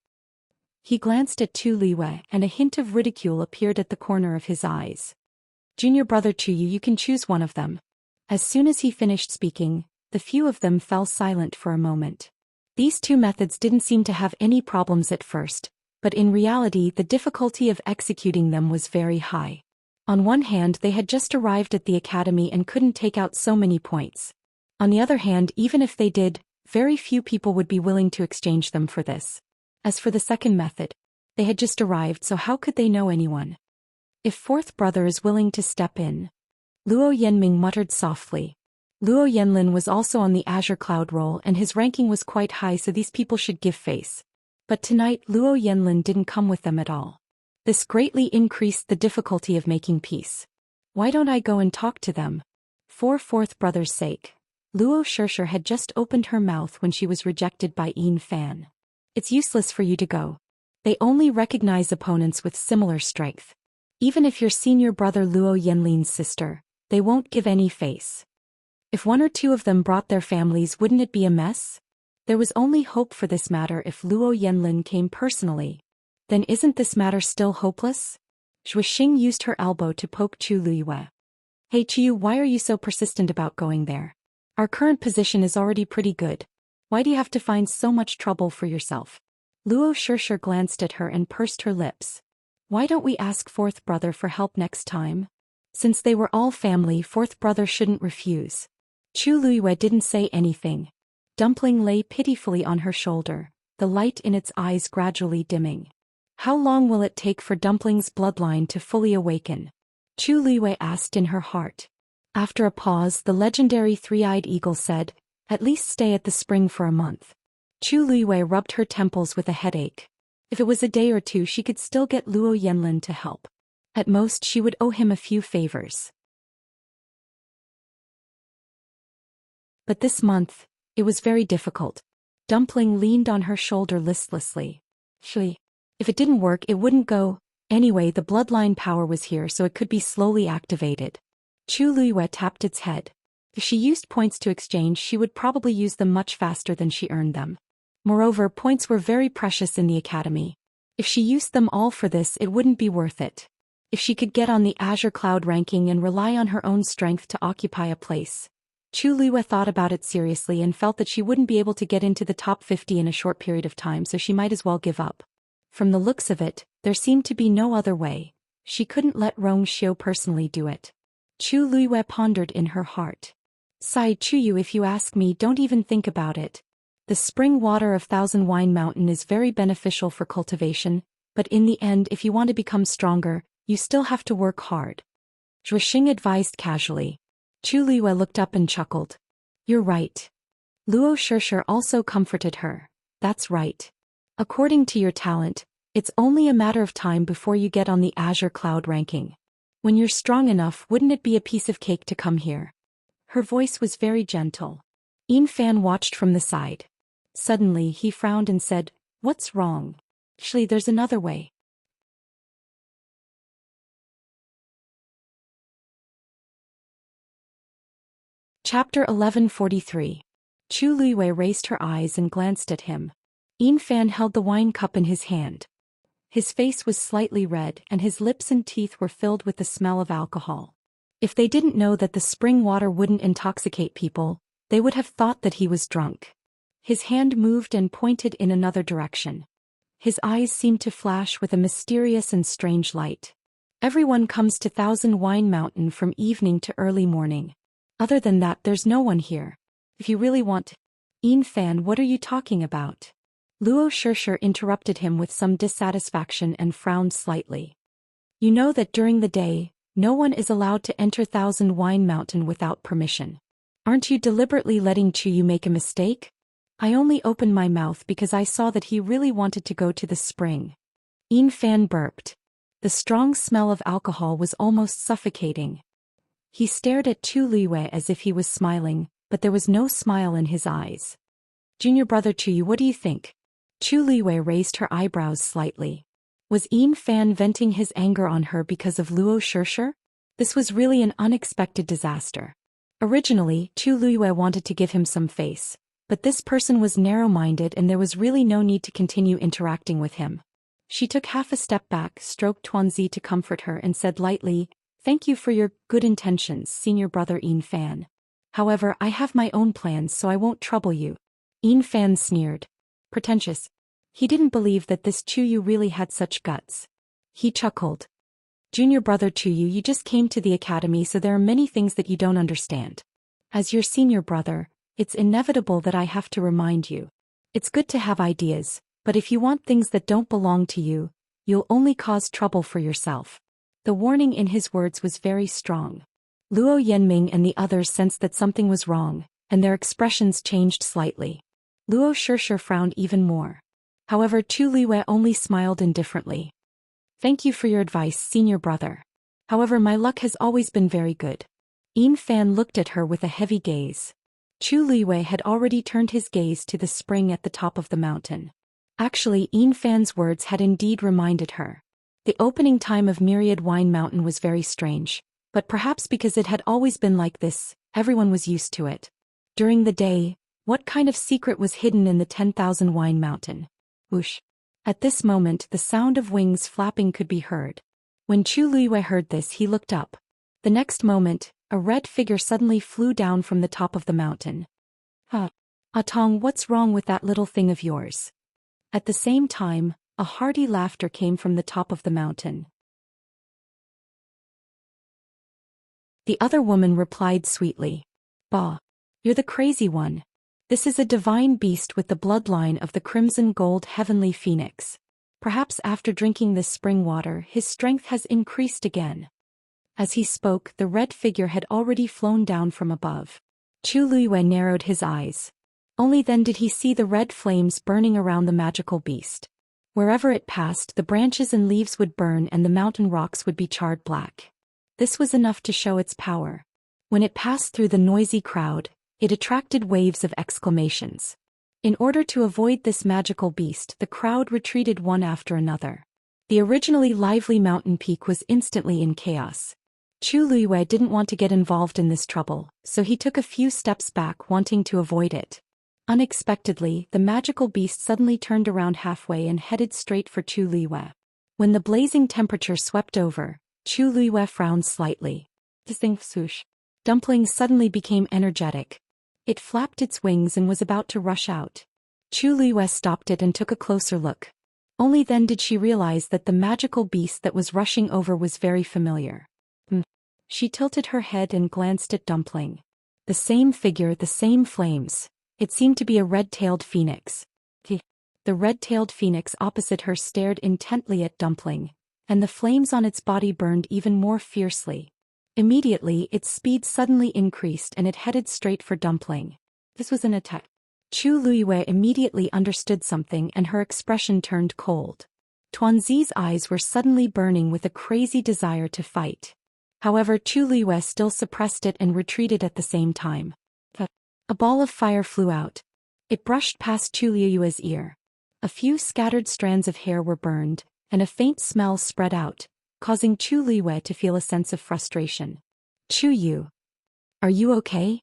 He glanced at Chu Liyue and a hint of ridicule appeared at the corner of his eyes. Junior brother Chuyu, you can choose one of them. As soon as he finished speaking, the few of them fell silent for a moment. These 2 methods didn't seem to have any problems at first, but in reality the difficulty of executing them was very high. On one hand, they had just arrived at the academy and couldn't take out so many points. On the other hand, even if they did, very few people would be willing to exchange them for this. As for the second method, they had just arrived, so how could they know anyone? If 4th brother is willing to step in. Luo Yanming muttered softly. Luo Yanlin was also on the Azure Cloud role and his ranking was quite high, so these people should give face. But tonight Luo Yanlin didn't come with them at all. This greatly increased the difficulty of making peace. Why don't I go and talk to them? For 4th brother's sake. Luo Shishir had just opened her mouth when she was rejected by Yin Fan. It's useless for you to go. They only recognize opponents with similar strength. Even if you're senior brother Luo Yanlin's sister, they won't give any face. If 1 or 2 of them brought their families, wouldn't it be a mess? There was only hope for this matter if Luo Yanlin came personally. Then isn't this matter still hopeless? Zhou Xian used her elbow to poke Chu Liyue. Hey Chu, why are you so persistent about going there? Our current position is already pretty good. Why do you have to find so much trouble for yourself? Luo Shishir glanced at her and pursed her lips. Why don't we ask 4th brother for help next time? Since they were all family, 4th brother shouldn't refuse. Chu Liyue didn't say anything. Dumpling lay pitifully on her shoulder, the light in its eyes gradually dimming. How long will it take for Dumpling's bloodline to fully awaken? Chu Liyue asked in her heart. After a pause, the legendary three-eyed eagle said, "At least stay at the spring for a month." Chu Luiwei rubbed her temples with a headache. If it was a day or two, she could still get Luo Yanlin to help. At most, she would owe him a few favors. But this month, it was very difficult. Dumpling leaned on her shoulder listlessly. If it didn't work, it wouldn't go. Anyway, the bloodline power was here, so it could be slowly activated. Chu Luiwei tapped its head. If she used points to exchange, she would probably use them much faster than she earned them. Moreover, points were very precious in the academy. If she used them all for this, it wouldn't be worth it. If she could get on the Azure Cloud ranking and rely on her own strength to occupy a place. Chu Luiwei thought about it seriously and felt that she wouldn't be able to get into the top 50 in a short period of time, so she might as well give up. From the looks of it, there seemed to be no other way. She couldn't let Rong Xiu personally do it. Chu Luiwei pondered in her heart. Sighed Chuyu, if you ask me, don't even think about it. The spring water of Thousand Wine Mountain is very beneficial for cultivation, but in the end, if you want to become stronger, you still have to work hard. Zhou Xian advised casually. Chu Luiwei looked up and chuckled. You're right. Luo Shishir also comforted her. That's right. According to your talent, it's only a matter of time before you get on the Azure Cloud ranking. When you're strong enough, wouldn't it be a piece of cake to come here? Her voice was very gentle. Yin Fan watched from the side. Suddenly, he frowned and said, What's wrong? Actually, there's another way. Chapter 1143. Chu Luiwei raised her eyes and glanced at him. Yin Fan held the wine cup in his hand. His face was slightly red and his lips and teeth were filled with the smell of alcohol. If they didn't know that the spring water wouldn't intoxicate people, they would have thought that he was drunk. His hand moved and pointed in another direction. His eyes seemed to flash with a mysterious and strange light. Everyone comes to Thousand Wine Mountain from evening to early morning. Other than that, there's no one here. If you really want... Yin Fan, what are you talking about? Luo Shishir interrupted him with some dissatisfaction and frowned slightly. You know that during the day, no one is allowed to enter Thousand Wine Mountain without permission. Aren't you deliberately letting Chuyu make a mistake? I only opened my mouth because I saw that he really wanted to go to the spring. Yin Fan burped. The strong smell of alcohol was almost suffocating. He stared at Chu Luiwei as if he was smiling, but there was no smile in his eyes. Junior brother Chuyu, what do you think? Chu Luiwei raised her eyebrows slightly. Was Yin Fan venting his anger on her because of Luo Shishir? This was really an unexpected disaster. Originally, Chu Luiwei wanted to give him some face, but this person was narrow-minded and there was really no need to continue interacting with him. She took half a step back, stroked Tuanzi to comfort her and said lightly, Thank you for your good intentions, senior brother Yin Fan. However, I have my own plans, so I won't trouble you. Yin Fan sneered. Pretentious. He didn't believe that this Chuyu really had such guts. He chuckled. Junior brother Chuyu, you just came to the academy, so there are many things that you don't understand. As your senior brother, it's inevitable that I have to remind you. It's good to have ideas, but if you want things that don't belong to you, you'll only cause trouble for yourself. The warning in his words was very strong. Luo Yanming and the others sensed that something was wrong, and their expressions changed slightly. Luo Shishir frowned even more. However, Chu Luiwei only smiled indifferently. Thank you for your advice, senior brother. However, my luck has always been very good. Yin Fan looked at her with a heavy gaze. Chu Luiwei had already turned his gaze to the spring at the top of the mountain. Actually, Yin Fan's words had indeed reminded her. The opening time of Myriad Wine Mountain was very strange, but perhaps because it had always been like this, everyone was used to it. During the day, what kind of secret was hidden in the 10,000 Wine Mountain? Whoosh. At this moment, the sound of wings flapping could be heard. When Chu Luiwei heard this, he looked up. The next moment, a red figure suddenly flew down from the top of the mountain. Atong, what's wrong with that little thing of yours? At the same time, a hearty laughter came from the top of the mountain. The other woman replied sweetly. Bah! You're the crazy one. This is a divine beast with the bloodline of the crimson gold heavenly phoenix. Perhaps after drinking this spring water, his strength has increased again. As he spoke, the red figure had already flown down from above. Chu Luiyue narrowed his eyes. Only then did he see the red flames burning around the magical beast. Wherever it passed, the branches and leaves would burn and the mountain rocks would be charred black. This was enough to show its power. When it passed through the noisy crowd, it attracted waves of exclamations. In order to avoid this magical beast, the crowd retreated one after another. The originally lively mountain peak was instantly in chaos. Chu Luiyue didn't want to get involved in this trouble, so he took a few steps back, wanting to avoid it. Unexpectedly, the magical beast suddenly turned around halfway and headed straight for Chu Luiyue. When the blazing temperature swept over, Chu Luiyue frowned slightly. This thing, swoosh. Dumpling suddenly became energetic. It flapped its wings and was about to rush out. Chu Luiyue stopped it and took a closer look. Only then did she realize that the magical beast that was rushing over was very familiar. She tilted her head and glanced at Dumpling. The same figure, the same flames. It seemed to be a red-tailed phoenix. The red-tailed phoenix opposite her stared intently at Dumpling, and the flames on its body burned even more fiercely. Immediately, its speed suddenly increased and it headed straight for Dumpling. This was an attack. Chu Luiyue immediately understood something and her expression turned cold. Tuanzi's eyes were suddenly burning with a crazy desire to fight. However, Chu Luiyue still suppressed it and retreated at the same time. A ball of fire flew out. It brushed past Chu Luiyue's ear. A few scattered strands of hair were burned, and a faint smell spread out, causing Chu Luiyue to feel a sense of frustration. Chu Yu. Are you okay?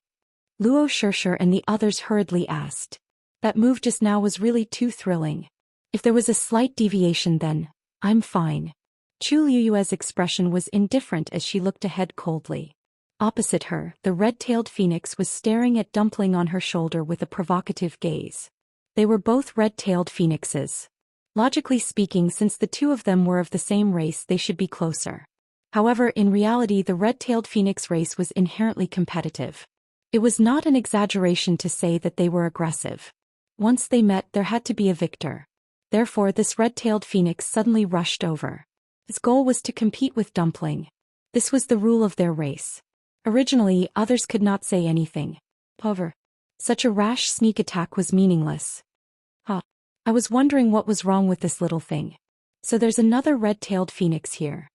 Luo Shishir and the others hurriedly asked. That move just now was really too thrilling. If there was a slight deviation then, I'm fine. Chu Luiyue's expression was indifferent as she looked ahead coldly. Opposite her, the red-tailed phoenix was staring at Dumpling on her shoulder with a provocative gaze. They were both red-tailed phoenixes. Logically speaking, since the two of them were of the same race, they should be closer. However, in reality, the red-tailed phoenix race was inherently competitive. It was not an exaggeration to say that they were aggressive. Once they met, there had to be a victor. Therefore, this red-tailed phoenix suddenly rushed over. Its goal was to compete with Dumpling. This was the rule of their race. Originally, others could not say anything. However, such a rash sneak attack was meaningless. I was wondering what was wrong with this little thing. So there's another red-tailed phoenix here.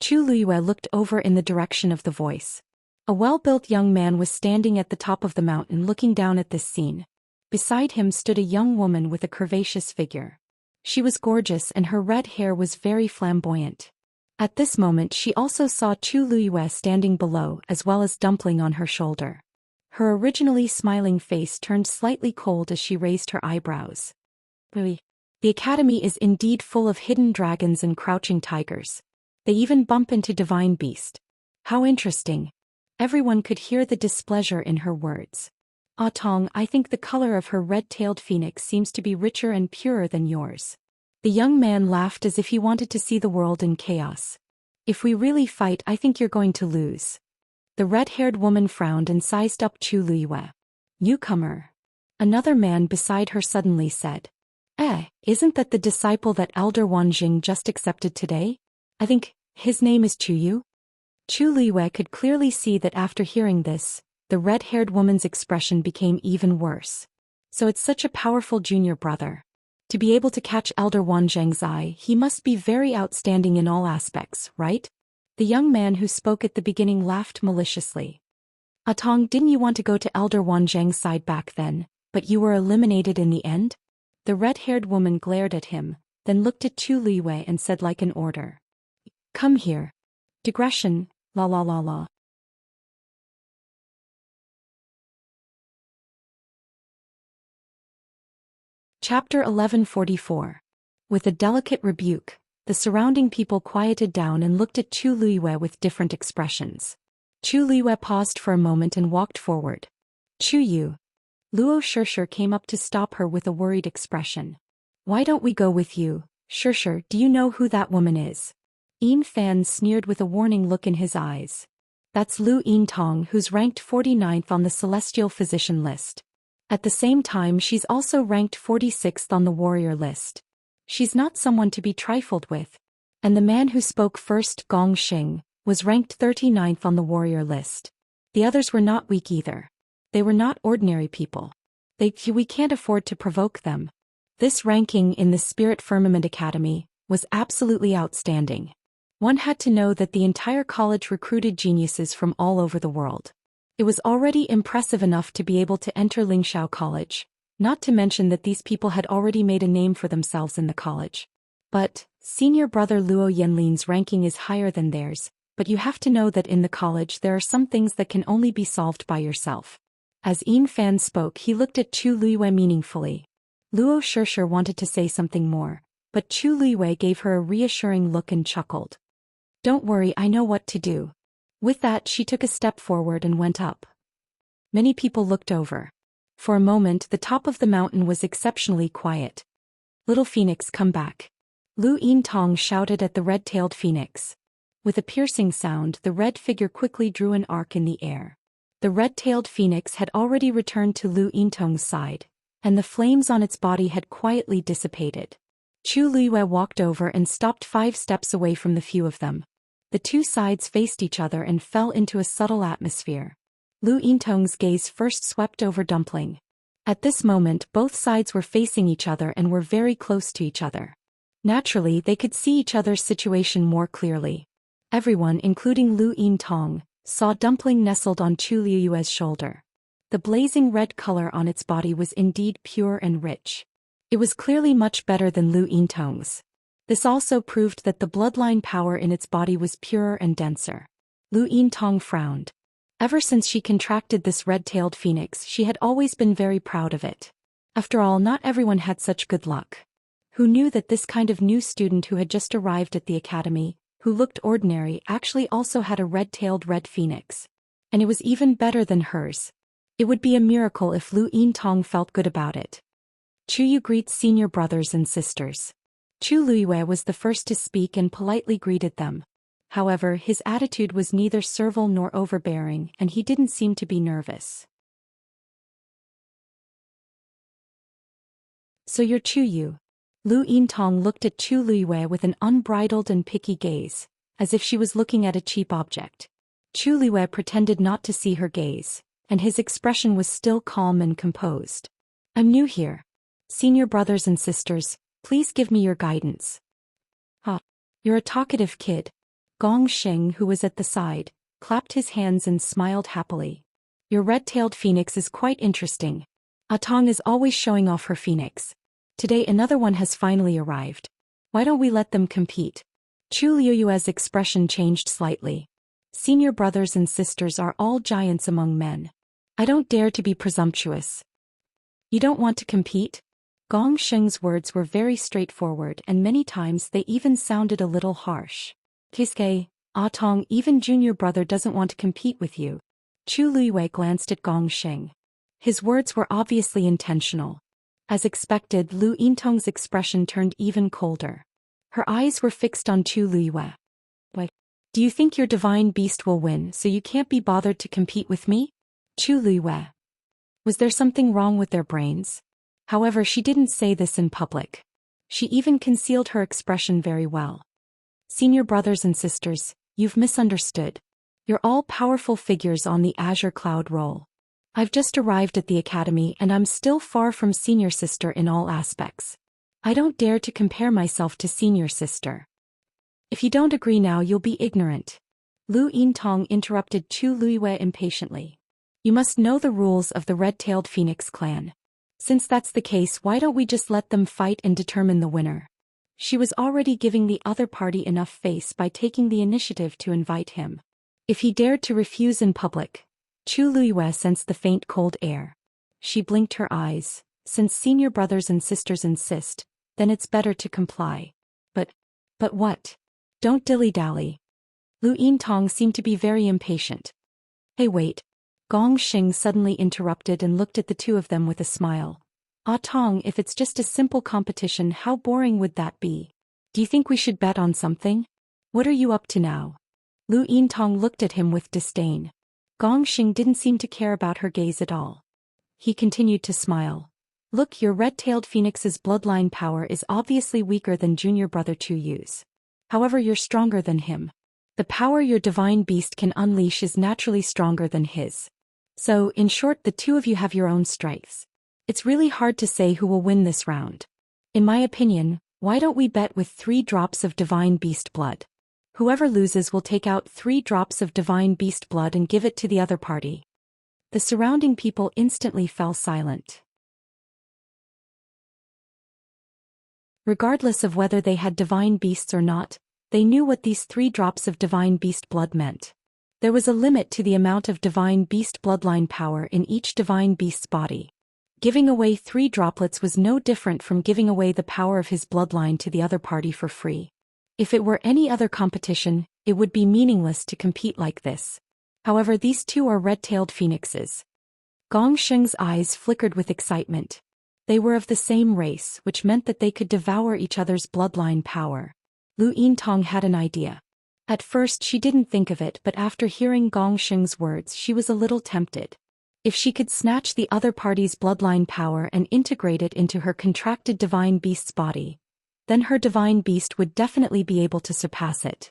Chu Luiyue looked over in the direction of the voice. A well-built young man was standing at the top of the mountain looking down at this scene. Beside him stood a young woman with a curvaceous figure. She was gorgeous and her red hair was very flamboyant. At this moment she also saw Chu Luiyue standing below as well as Dumpling on her shoulder. Her originally smiling face turned slightly cold as she raised her eyebrows. The academy is indeed full of hidden dragons and crouching tigers. They even bump into divine beast. How interesting. Everyone could hear the displeasure in her words. Ah Tong, I think the color of her red-tailed phoenix seems to be richer and purer than yours. The young man laughed as if he wanted to see the world in chaos. If we really fight, I think you're going to lose. The red-haired woman frowned and sized up Chu Luiyue. Newcomer. Another man beside her suddenly said. Isn't that the disciple that Elder Wanjing just accepted today? I think his name is Chu Yu. Chu Luiyue could clearly see that after hearing this, the red-haired woman's expression became even worse. So it's such a powerful junior brother. To be able to catch Elder Wanzheng's eye, he must be very outstanding in all aspects, right? The young man who spoke at the beginning laughed maliciously. Atong, didn't you want to go to Elder Wanzheng's side back then, but you were eliminated in the end? The red-haired woman glared at him, then looked at Chu Luiyue and said like an order. Come here. Digression, la la la la. Chapter 1144. With a delicate rebuke, the surrounding people quieted down and looked at Chu Luiyue with different expressions. Chu Luiyue paused for a moment and walked forward. Chu Yu. Luo Shishir came up to stop her with a worried expression. Why don't we go with you, Shishir? Do you know who that woman is? Yin Fan sneered with a warning look in his eyes. That's Lu Yintong, who's ranked 49th on the Celestial Physician list. At the same time, she's also ranked 46th on the warrior list. She's not someone to be trifled with. And the man who spoke first, Gong Xing, was ranked 39th on the warrior list. The others were not weak either. They were not ordinary people. We can't afford to provoke them. This ranking in the Spirit Firmament Academy was absolutely outstanding. One had to know that the entire college recruited geniuses from all over the world. It was already impressive enough to be able to enter Lingxiao College, not to mention that these people had already made a name for themselves in the college. But, senior brother Luo Yanlin's ranking is higher than theirs, but you have to know that in the college there are some things that can only be solved by yourself. As Yin Fan spoke, he looked at Chu Luiwei meaningfully. Luo Shishir wanted to say something more, but Chu Luiwei gave her a reassuring look and chuckled. Don't worry, I know what to do. With that, she took a step forward and went up. Many people looked over. For a moment, the top of the mountain was exceptionally quiet. Little Phoenix, come back. Lu Yintong shouted at the red-tailed phoenix. With a piercing sound, the red figure quickly drew an arc in the air. The red-tailed phoenix had already returned to Lu Yintong's side, and the flames on its body had quietly dissipated. Chu Luiwei walked over and stopped 5 steps away from the few of them. The two sides faced each other and fell into a subtle atmosphere. Lu Yintong's gaze first swept over Dumpling. At this moment, both sides were facing each other and were very close to each other. Naturally, they could see each other's situation more clearly. Everyone, including Lu Yintong, saw Dumpling nestled on Chu Luiwei's shoulder. The blazing red color on its body was indeed pure and rich. It was clearly much better than Lu Yintong's. This also proved that the bloodline power in its body was purer and denser. Lu Yintong frowned. Ever since she contracted this red-tailed phoenix, she had always been very proud of it. After all, not everyone had such good luck. Who knew that this kind of new student who had just arrived at the academy, who looked ordinary, actually also had a red-tailed red phoenix? And it was even better than hers. It would be a miracle if Lu Yintong felt good about it. Chuyu greets senior brothers and sisters. Chu Luiwei was the first to speak and politely greeted them. However, his attitude was neither servile nor overbearing, and he didn't seem to be nervous. So you're Chuyu. Lu Yintong looked at Chu Luiwei with an unbridled and picky gaze, as if she was looking at a cheap object. Chu Luiwei pretended not to see her gaze, and his expression was still calm and composed. I'm new here. Senior brothers and sisters, please give me your guidance. You're a talkative kid. Gong Xing, who was at the side, clapped his hands and smiled happily. Your red-tailed phoenix is quite interesting. Atong is always showing off her phoenix. Today another one has finally arrived. Why don't we let them compete? Chu Luiwei's expression changed slightly. Senior brothers and sisters are all giants among men. I don't dare to be presumptuous. You don't want to compete? Gong Xing's words were very straightforward and many times they even sounded a little harsh. Kiske, Atong, even junior brother doesn't want to compete with you. Chu Luiwei glanced at Gong Xing. His words were obviously intentional. As expected, Lu Yintong's expression turned even colder. Her eyes were fixed on Chu Luiwei. Why? Do you think your divine beast will win, so you can't be bothered to compete with me? Chu Luiwei. Was there something wrong with their brains? However, she didn't say this in public. She even concealed her expression very well. Senior brothers and sisters, you've misunderstood. You're all powerful figures on the Azure Cloud roll. I've just arrived at the academy and I'm still far from senior sister in all aspects. I don't dare to compare myself to senior sister. If you don't agree now, you'll be ignorant. Lu Yintong interrupted Chu Luiwei impatiently. You must know the rules of the red-tailed phoenix clan. Since that's the case, why don't we just let them fight and determine the winner? She was already giving the other party enough face by taking the initiative to invite him. If he dared to refuse in public, Chu Luiwei sensed the faint cold air. She blinked her eyes. Since senior brothers and sisters insist, then it's better to comply. But what? Don't dilly-dally. Lu Yintong seemed to be very impatient. Hey, wait. Gong Xing suddenly interrupted and looked at the two of them with a smile. Tong, if it's just a simple competition, how boring would that be? Do you think we should bet on something? What are you up to now? Lu Yintong looked at him with disdain. Gong Xing didn't seem to care about her gaze at all. He continued to smile. Look, your red-tailed phoenix's bloodline power is obviously weaker than junior brother Chuyu's. However, you're stronger than him. The power your divine beast can unleash is naturally stronger than his. So, in short, the two of you have your own strengths. It's really hard to say who will win this round. In my opinion, why don't we bet with 3 drops of divine beast blood? Whoever loses will take out 3 drops of divine beast blood and give it to the other party. The surrounding people instantly fell silent. Regardless of whether they had divine beasts or not, they knew what these 3 drops of divine beast blood meant. There was a limit to the amount of divine beast bloodline power in each divine beast's body. Giving away 3 droplets was no different from giving away the power of his bloodline to the other party for free. If it were any other competition, it would be meaningless to compete like this. However, these two are red-tailed phoenixes. Gong Sheng's eyes flickered with excitement. They were of the same race, which meant that they could devour each other's bloodline power. Lu Yintong had an idea. At first she didn't think of it, but after hearing Gong Sheng's words she was a little tempted. If she could snatch the other party's bloodline power and integrate it into her contracted divine beast's body, then her divine beast would definitely be able to surpass it.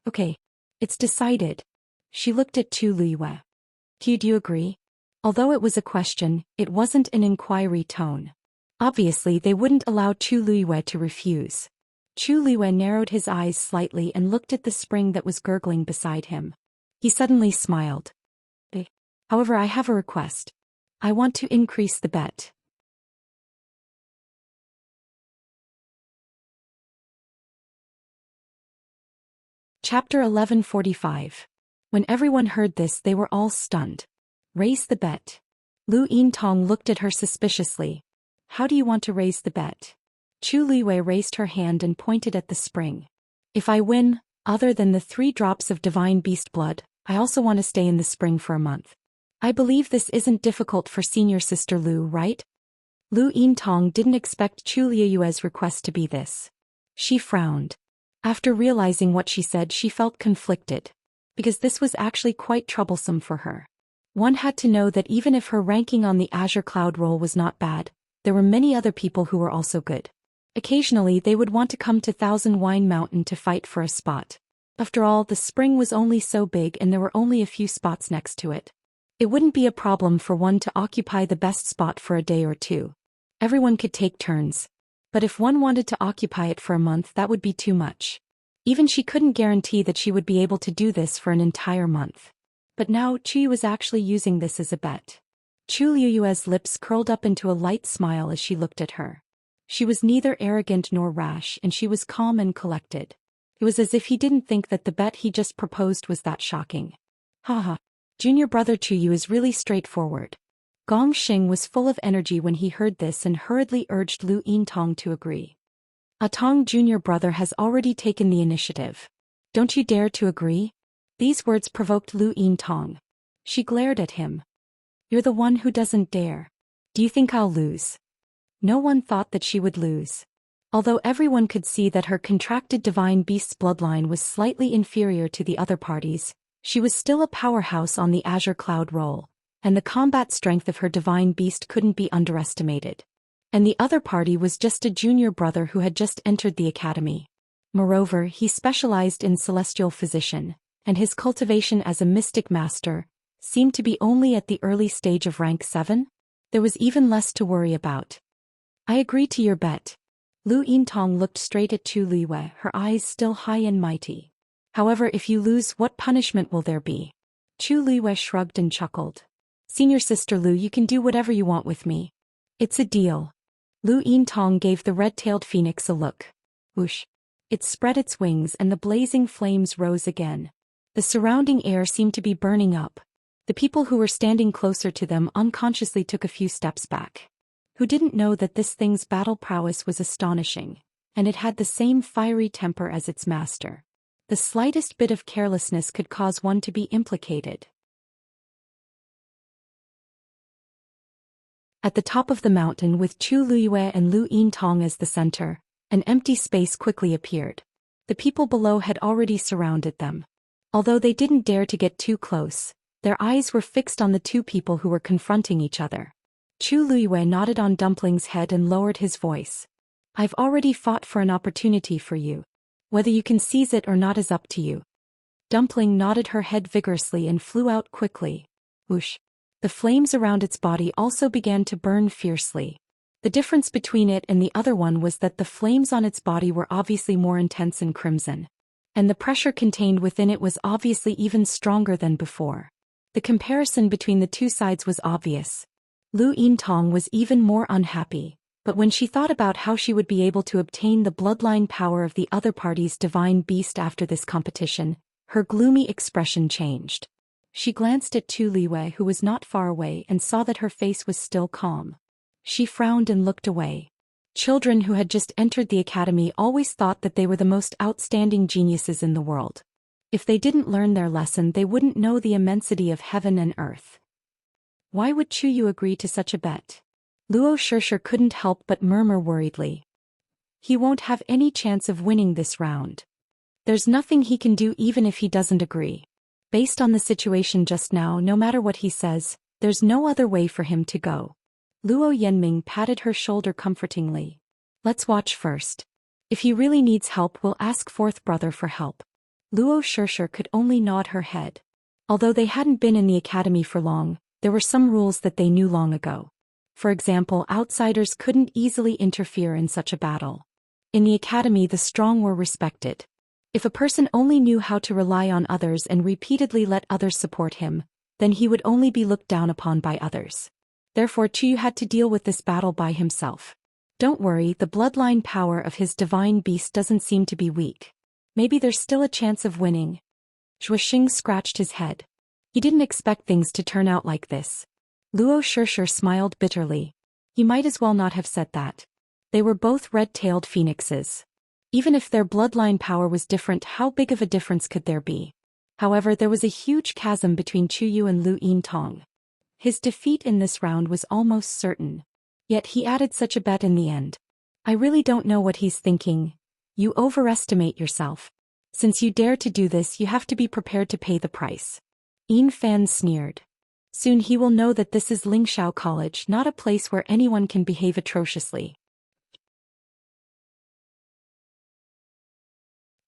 Okay. It's decided. She looked at Chu Liyue. Do you agree? Although it was a question, it wasn't an inquiry tone. Obviously they wouldn't allow Chu Liyue to refuse. Chu Liyue narrowed his eyes slightly and looked at the spring that was gurgling beside him. He suddenly smiled. However, I have a request. I want to increase the bet. Chapter 1145. When everyone heard this, they were all stunned. Raise the bet. Lu Yintong looked at her suspiciously. How do you want to raise the bet? Chu Liyue raised her hand and pointed at the spring. If I win, other than the 3 drops of divine beast blood, I also want to stay in the spring for a month. I believe this isn't difficult for senior sister Lu, right? Lu Yintong didn't expect Chu Liyue's request to be this. She frowned. After realizing what she said, she felt conflicted. Because this was actually quite troublesome for her. One had to know that even if her ranking on the Azure Cloud roll was not bad, there were many other people who were also good. Occasionally they would want to come to Thousand Wine Mountain to fight for a spot. After all, the spring was only so big and there were only a few spots next to it. It wouldn't be a problem for one to occupy the best spot for a day or two. Everyone could take turns. But if one wanted to occupy it for a month, that would be too much. Even she couldn't guarantee that she would be able to do this for an entire month. But now Chu was actually using this as a bet. Chu Liyue's lips curled up into a light smile as she looked at her. She was neither arrogant nor rash, and she was calm and collected. It was as if he didn't think that the bet he just proposed was that shocking. Haha. Junior brother Chu Yu is really straightforward. Gong Xing was full of energy when he heard this and hurriedly urged Lu Yintong to agree. A Tong junior brother has already taken the initiative. Don't you dare to agree? These words provoked Lu Yintong. She glared at him. You're the one who doesn't dare. Do you think I'll lose? No one thought that she would lose. Although everyone could see that her contracted divine beast's bloodline was slightly inferior to the other parties, she was still a powerhouse on the Azure Cloud roll, and the combat strength of her divine beast couldn't be underestimated. And the other party was just a junior brother who had just entered the academy. Moreover, he specialized in celestial physician, and his cultivation as a mystic master seemed to be only at the early stage of rank 7. There was even less to worry about. I agree to your bet. Lu Yintong looked straight at Chu Liyue, her eyes still high and mighty. However, if you lose, what punishment will there be? Chu Liyue shrugged and chuckled. Senior sister Lu, you can do whatever you want with me. It's a deal. Lu Yintong gave the red-tailed phoenix a look. Whoosh. It spread its wings and the blazing flames rose again. The surrounding air seemed to be burning up. The people who were standing closer to them unconsciously took a few steps back. Who didn't know that this thing's battle prowess was astonishing, and it had the same fiery temper as its master. The slightest bit of carelessness could cause one to be implicated. At the top of the mountain, with Chu Liyue and Lu Yintong as the center, an empty space quickly appeared. The people below had already surrounded them. Although they didn't dare to get too close, their eyes were fixed on the two people who were confronting each other. Chu Liyue nodded on Dumpling's head and lowered his voice. I've already fought for an opportunity for you. Whether you can seize it or not is up to you. Dumpling nodded her head vigorously and flew out quickly. Whoosh. The flames around its body also began to burn fiercely. The difference between it and the other one was that the flames on its body were obviously more intense and crimson. And the pressure contained within it was obviously even stronger than before. The comparison between the two sides was obvious. Lu Yintong was even more unhappy, but when she thought about how she would be able to obtain the bloodline power of the other party's divine beast after this competition, her gloomy expression changed. She glanced at Tu Liwei, who was not far away, and saw that her face was still calm. She frowned and looked away. Children who had just entered the academy always thought that they were the most outstanding geniuses in the world. If they didn't learn their lesson, they wouldn't know the immensity of heaven and earth. Why would Chu Yu agree to such a bet? Luo Shishir couldn't help but murmur worriedly. He won't have any chance of winning this round. There's nothing he can do even if he doesn't agree. Based on the situation just now, no matter what he says, there's no other way for him to go. Luo Yanming patted her shoulder comfortingly. Let's watch first. If he really needs help, we'll ask fourth brother for help. Luo Shishir could only nod her head. Although they hadn't been in the academy for long, there were some rules that they knew long ago. For example, outsiders couldn't easily interfere in such a battle. In the academy, the strong were respected. If a person only knew how to rely on others and repeatedly let others support him, then he would only be looked down upon by others. Therefore Chu Yu had to deal with this battle by himself. Don't worry, the bloodline power of his divine beast doesn't seem to be weak. Maybe there's still a chance of winning. Zhou Xian scratched his head. He didn't expect things to turn out like this. Luo Shishir smiled bitterly. He might as well not have said that. They were both red-tailed phoenixes. Even if their bloodline power was different, how big of a difference could there be? However, there was a huge chasm between Chu Yu and Lu Yintong. His defeat in this round was almost certain. Yet he added such a bet in the end. I really don't know what he's thinking. You overestimate yourself. Since you dare to do this, you have to be prepared to pay the price. Yin Fan sneered. Soon he will know that this is Lingxiao College, not a place where anyone can behave atrociously.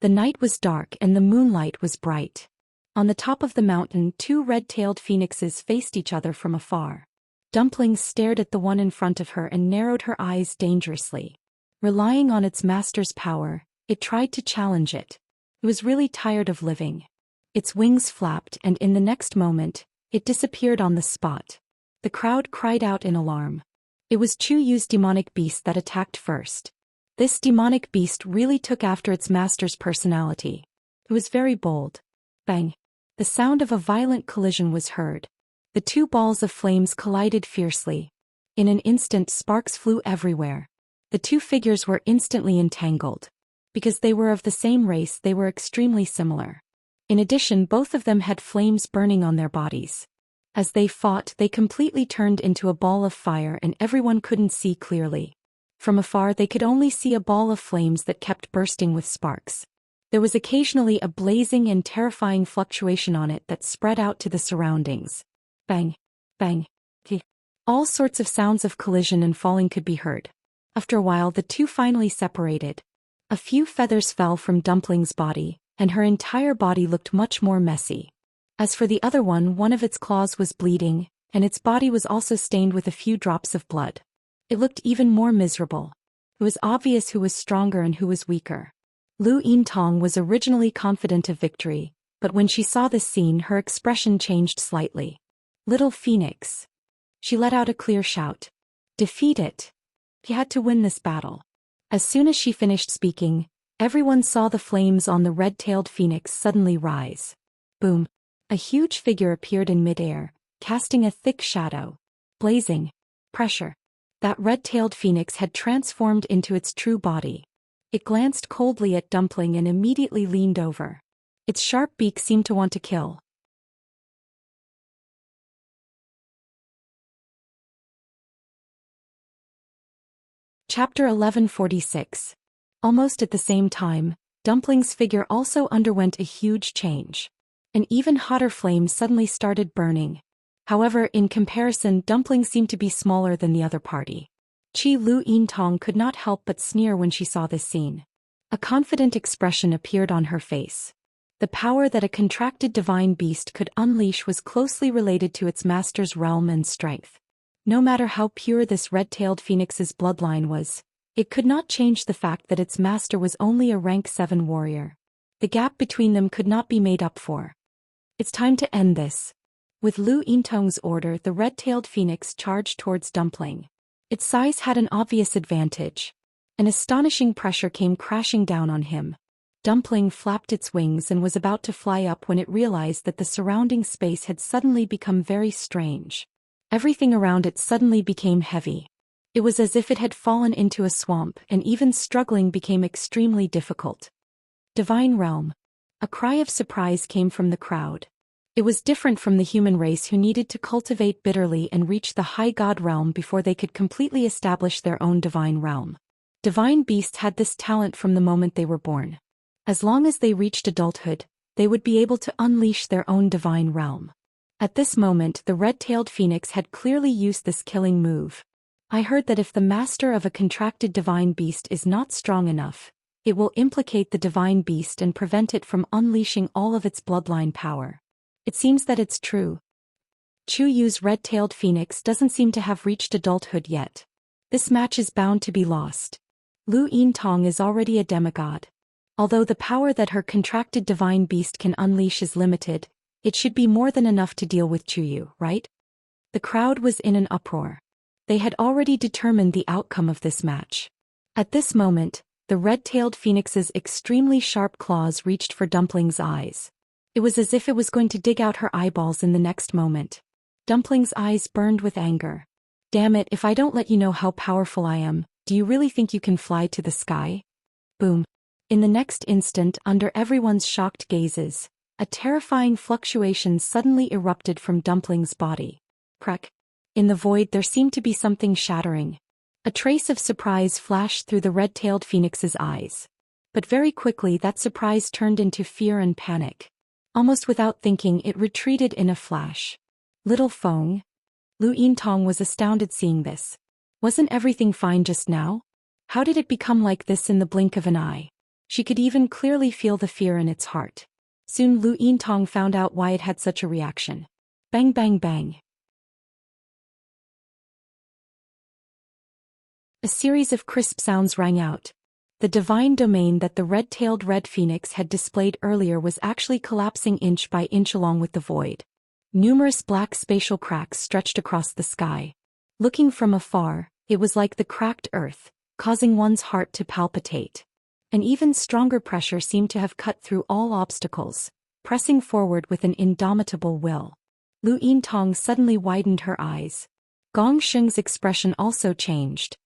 The night was dark and the moonlight was bright. On the top of the mountain, two red-tailed phoenixes faced each other from afar. Dumpling stared at the one in front of her and narrowed her eyes dangerously. Relying on its master's power, it tried to challenge it. It was really tired of living. Its wings flapped and in the next moment, it disappeared on the spot. The crowd cried out in alarm. It was Chu Yu's demonic beast that attacked first. This demonic beast really took after its master's personality. It was very bold. Bang! The sound of a violent collision was heard. The two balls of flames collided fiercely. In an instant, sparks flew everywhere. The two figures were instantly entangled. Because they were of the same race, they were extremely similar. In addition, both of them had flames burning on their bodies. As they fought, they completely turned into a ball of fire and everyone couldn't see clearly. From afar, they could only see a ball of flames that kept bursting with sparks. There was occasionally a blazing and terrifying fluctuation on it that spread out to the surroundings. Bang! Bang! All sorts of sounds of collision and falling could be heard. After a while, the two finally separated. A few feathers fell from Dumpling's body, and her entire body looked much more messy. As for the other one of its claws was bleeding, and its body was also stained with a few drops of blood. It looked even more miserable. It was obvious who was stronger and who was weaker. Lu Yintong was originally confident of victory, but when she saw this scene, her expression changed slightly. Little Phoenix. She let out a clear shout. Defeat it. He had to win this battle. As soon as she finished speaking, everyone saw the flames on the red-tailed phoenix suddenly rise. Boom. A huge figure appeared in midair, casting a thick shadow. Blazing. Pressure. That red-tailed phoenix had transformed into its true body. It glanced coldly at Dumpling and immediately leaned over. Its sharp beak seemed to want to kill. Chapter 1146. Almost at the same time, Dumpling's figure also underwent a huge change. An even hotter flame suddenly started burning. However, in comparison, Dumpling seemed to be smaller than the other party. Lu Yintong could not help but sneer when she saw this scene. A confident expression appeared on her face. The power that a contracted divine beast could unleash was closely related to its master's realm and strength. No matter how pure this red-tailed phoenix's bloodline was, it could not change the fact that its master was only a rank 7 warrior. The gap between them could not be made up for. It's time to end this. With Lu Yintong's order, the red-tailed phoenix charged towards Dumpling. Its size had an obvious advantage. An astonishing pressure came crashing down on him. Dumpling flapped its wings and was about to fly up when it realized that the surrounding space had suddenly become very strange. Everything around it suddenly became heavy. It was as if it had fallen into a swamp, and even struggling became extremely difficult. Divine Realm. A cry of surprise came from the crowd. It was different from the human race who needed to cultivate bitterly and reach the high god realm before they could completely establish their own divine realm. Divine beasts had this talent from the moment they were born. As long as they reached adulthood, they would be able to unleash their own divine realm. At this moment, the red-tailed phoenix had clearly used this killing move. I heard that if the master of a contracted divine beast is not strong enough, it will implicate the divine beast and prevent it from unleashing all of its bloodline power. It seems that it's true. Chu Yu's red-tailed phoenix doesn't seem to have reached adulthood yet. This match is bound to be lost. Lu Yintong is already a demigod. Although the power that her contracted divine beast can unleash is limited, it should be more than enough to deal with Chu Yu, right? The crowd was in an uproar. They had already determined the outcome of this match. At this moment, the red-tailed phoenix's extremely sharp claws reached for Dumpling's eyes. It was as if it was going to dig out her eyeballs in the next moment. Dumpling's eyes burned with anger. Damn it, if I don't let you know how powerful I am, do you really think you can fly to the sky? Boom. In the next instant, under everyone's shocked gazes, a terrifying fluctuation suddenly erupted from Dumpling's body. Crack. In the void there seemed to be something shattering. A trace of surprise flashed through the red-tailed phoenix's eyes. But very quickly that surprise turned into fear and panic. Almost without thinking, it retreated in a flash. Little Feng. Lu Yintong was astounded seeing this. Wasn't everything fine just now? How did it become like this in the blink of an eye? She could even clearly feel the fear in its heart. Soon Lu Yintong found out why it had such a reaction. Bang bang bang. A series of crisp sounds rang out. The divine domain that the red-tailed red phoenix had displayed earlier was actually collapsing inch by inch along with the void. Numerous black spatial cracks stretched across the sky. Looking from afar, it was like the cracked earth, causing one's heart to palpitate. An even stronger pressure seemed to have cut through all obstacles, pressing forward with an indomitable will. Lu Yintong suddenly widened her eyes. Gong Sheng's expression also changed.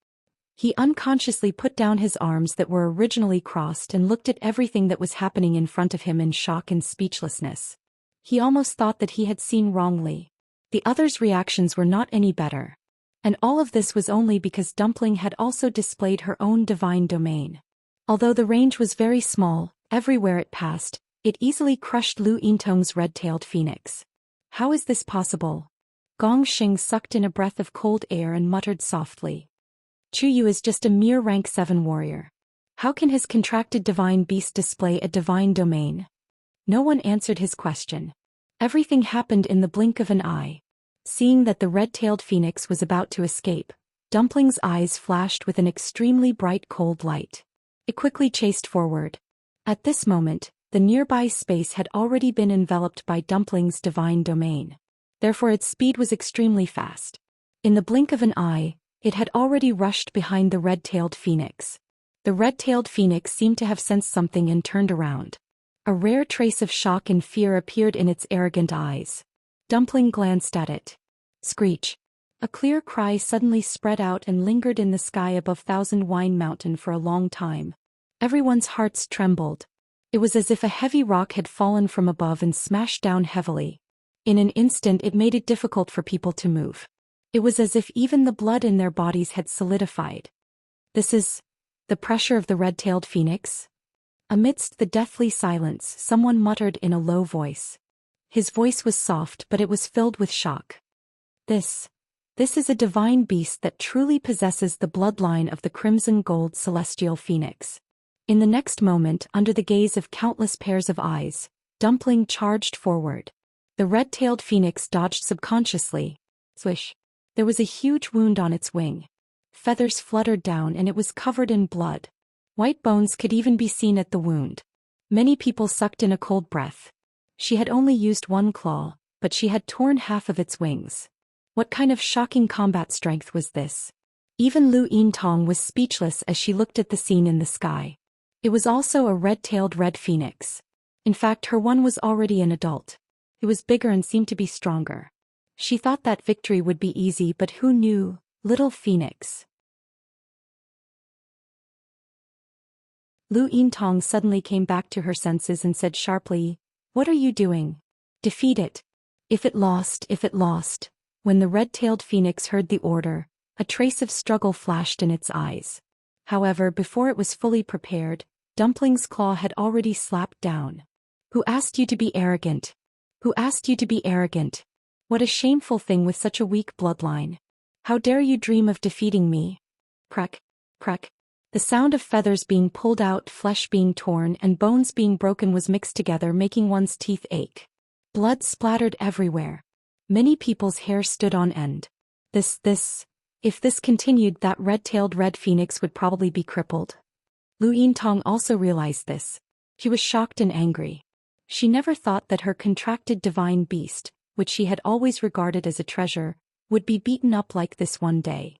He unconsciously put down his arms that were originally crossed and looked at everything that was happening in front of him in shock and speechlessness. He almost thought that he had seen wrongly. The others' reactions were not any better. And all of this was only because Dumpling had also displayed her own divine domain. Although the range was very small, everywhere it passed, it easily crushed Lu Yintong's red-tailed phoenix. How is this possible? Gong Sheng sucked in a breath of cold air and muttered softly. Chu Yu is just a mere rank 7 warrior. How can his contracted divine beast display a divine domain? No one answered his question. Everything happened in the blink of an eye. Seeing that the red-tailed phoenix was about to escape, Dumpling's eyes flashed with an extremely bright cold light. It quickly chased forward. At this moment, the nearby space had already been enveloped by Dumpling's divine domain. Therefore its speed was extremely fast. In the blink of an eye, it had already rushed behind the red-tailed phoenix. The red-tailed phoenix seemed to have sensed something and turned around. A rare trace of shock and fear appeared in its arrogant eyes. Dumpling glanced at it. Screech. A clear cry suddenly spread out and lingered in the sky above Thousand Wine Mountain for a long time. Everyone's hearts trembled. It was as if a heavy rock had fallen from above and smashed down heavily. In an instant it made it difficult for people to move. It was as if even the blood in their bodies had solidified. This is the pressure of the red-tailed phoenix? Amidst the deathly silence, someone muttered in a low voice. His voice was soft, but it was filled with shock. This is a divine beast that truly possesses the bloodline of the crimson gold celestial phoenix. In the next moment, under the gaze of countless pairs of eyes, Dumpling charged forward. The red-tailed phoenix dodged subconsciously. Swish. There was a huge wound on its wing. Feathers fluttered down and it was covered in blood. White bones could even be seen at the wound. Many people sucked in a cold breath. She had only used one claw, but she had torn half of its wings. What kind of shocking combat strength was this? Even Lu Yintong was speechless as she looked at the scene in the sky. It was also a red-tailed red phoenix. In fact, her one was already an adult. It was bigger and seemed to be stronger. She thought that victory would be easy, but who knew? Little phoenix. Lu Yintong suddenly came back to her senses and said sharply, "What are you doing? Defeat it. If it lost. When the red-tailed phoenix heard the order, a trace of struggle flashed in its eyes. However, before it was fully prepared, Dumpling's claw had already slapped down. Who asked you to be arrogant? Who asked you to be arrogant? What a shameful thing with such a weak bloodline. How dare you dream of defeating me?" Crack, crack. The sound of feathers being pulled out, flesh being torn, and bones being broken was mixed together, making one's teeth ache. Blood splattered everywhere. Many people's hair stood on end. If this continued, that red-tailed red phoenix would probably be crippled. Lu Yintong also realized this. She was shocked and angry. She never thought that her contracted divine beast, which she had always regarded as a treasure, would be beaten up like this one day.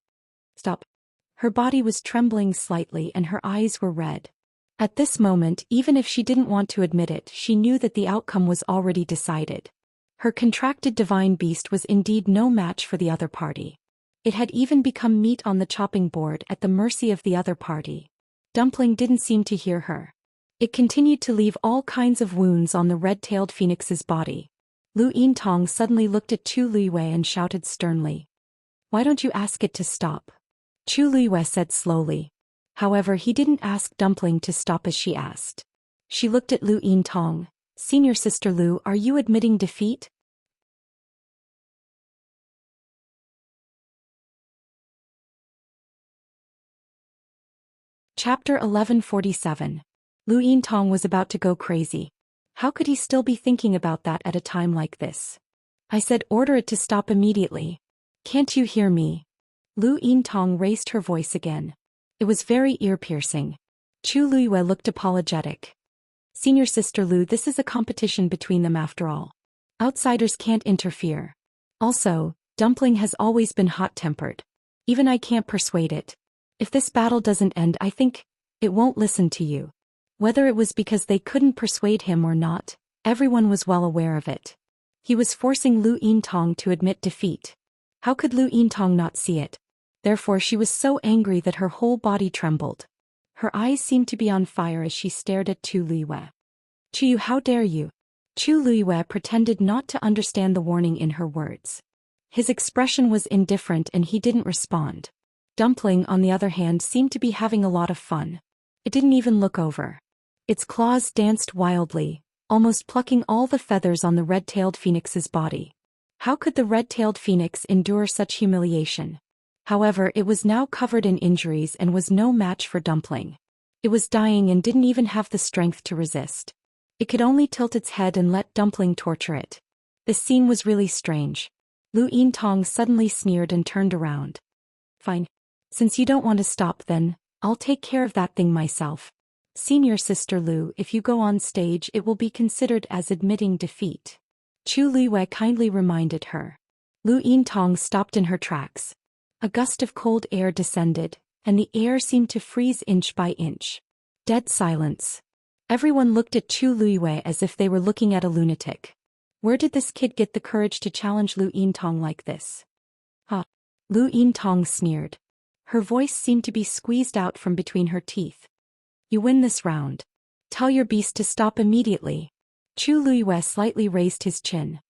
Stop. Her body was trembling slightly and her eyes were red. At this moment, even if she didn't want to admit it, she knew that the outcome was already decided. Her contracted divine beast was indeed no match for the other party. It had even become meat on the chopping board at the mercy of the other party. Dumpling didn't seem to hear her. It continued to leave all kinds of wounds on the red-tailed phoenix's body. Lu Yintong suddenly looked at Chu Luiwei and shouted sternly, "Why don't you ask it to stop?" Chu Luiwei said slowly. However, he didn't ask Dumpling to stop as she asked. She looked at Lu Yintong. "Senior Sister Lu, are you admitting defeat?" Chapter 1147. Lu Yintong was about to go crazy. How could he still be thinking about that at a time like this? "I said order it to stop immediately. Can't you hear me?" Lu Yintong raised her voice again. It was very ear-piercing. Chu Luiwei looked apologetic. "Senior Sister Lu, this is a competition between them after all. Outsiders can't interfere. Also, Dumpling has always been hot-tempered. Even I can't persuade it. If this battle doesn't end, I think it won't listen to you." Whether it was because they couldn't persuade him or not, everyone was well aware of it. He was forcing Lu Yintong to admit defeat. How could Lu Yintong not see it? Therefore she was so angry that her whole body trembled. Her eyes seemed to be on fire as she stared at Chu Luiwei. "Chu, how dare you?" Chu Luiwei pretended not to understand the warning in her words. His expression was indifferent and he didn't respond. Dumpling, on the other hand, seemed to be having a lot of fun. It didn't even look over. Its claws danced wildly, almost plucking all the feathers on the red-tailed phoenix's body. How could the red-tailed phoenix endure such humiliation? However, it was now covered in injuries and was no match for Dumpling. It was dying and didn't even have the strength to resist. It could only tilt its head and let Dumpling torture it. This scene was really strange. Lu Yintong suddenly sneered and turned around. "Fine. Since you don't want to stop, then I'll take care of that thing myself. Senior Sister Lu, if you go on stage, it will be considered as admitting defeat." Chu Luiwei kindly reminded her. Lu Yintong stopped in her tracks. A gust of cold air descended, and the air seemed to freeze inch by inch. Dead silence. Everyone looked at Chu Luiwei as if they were looking at a lunatic. Where did this kid get the courage to challenge Lu Yintong like this? "Ha!" Lu Yintong sneered. Her voice seemed to be squeezed out from between her teeth. "You win this round. Tell your beast to stop immediately." Chu Luiwei slightly raised his chin.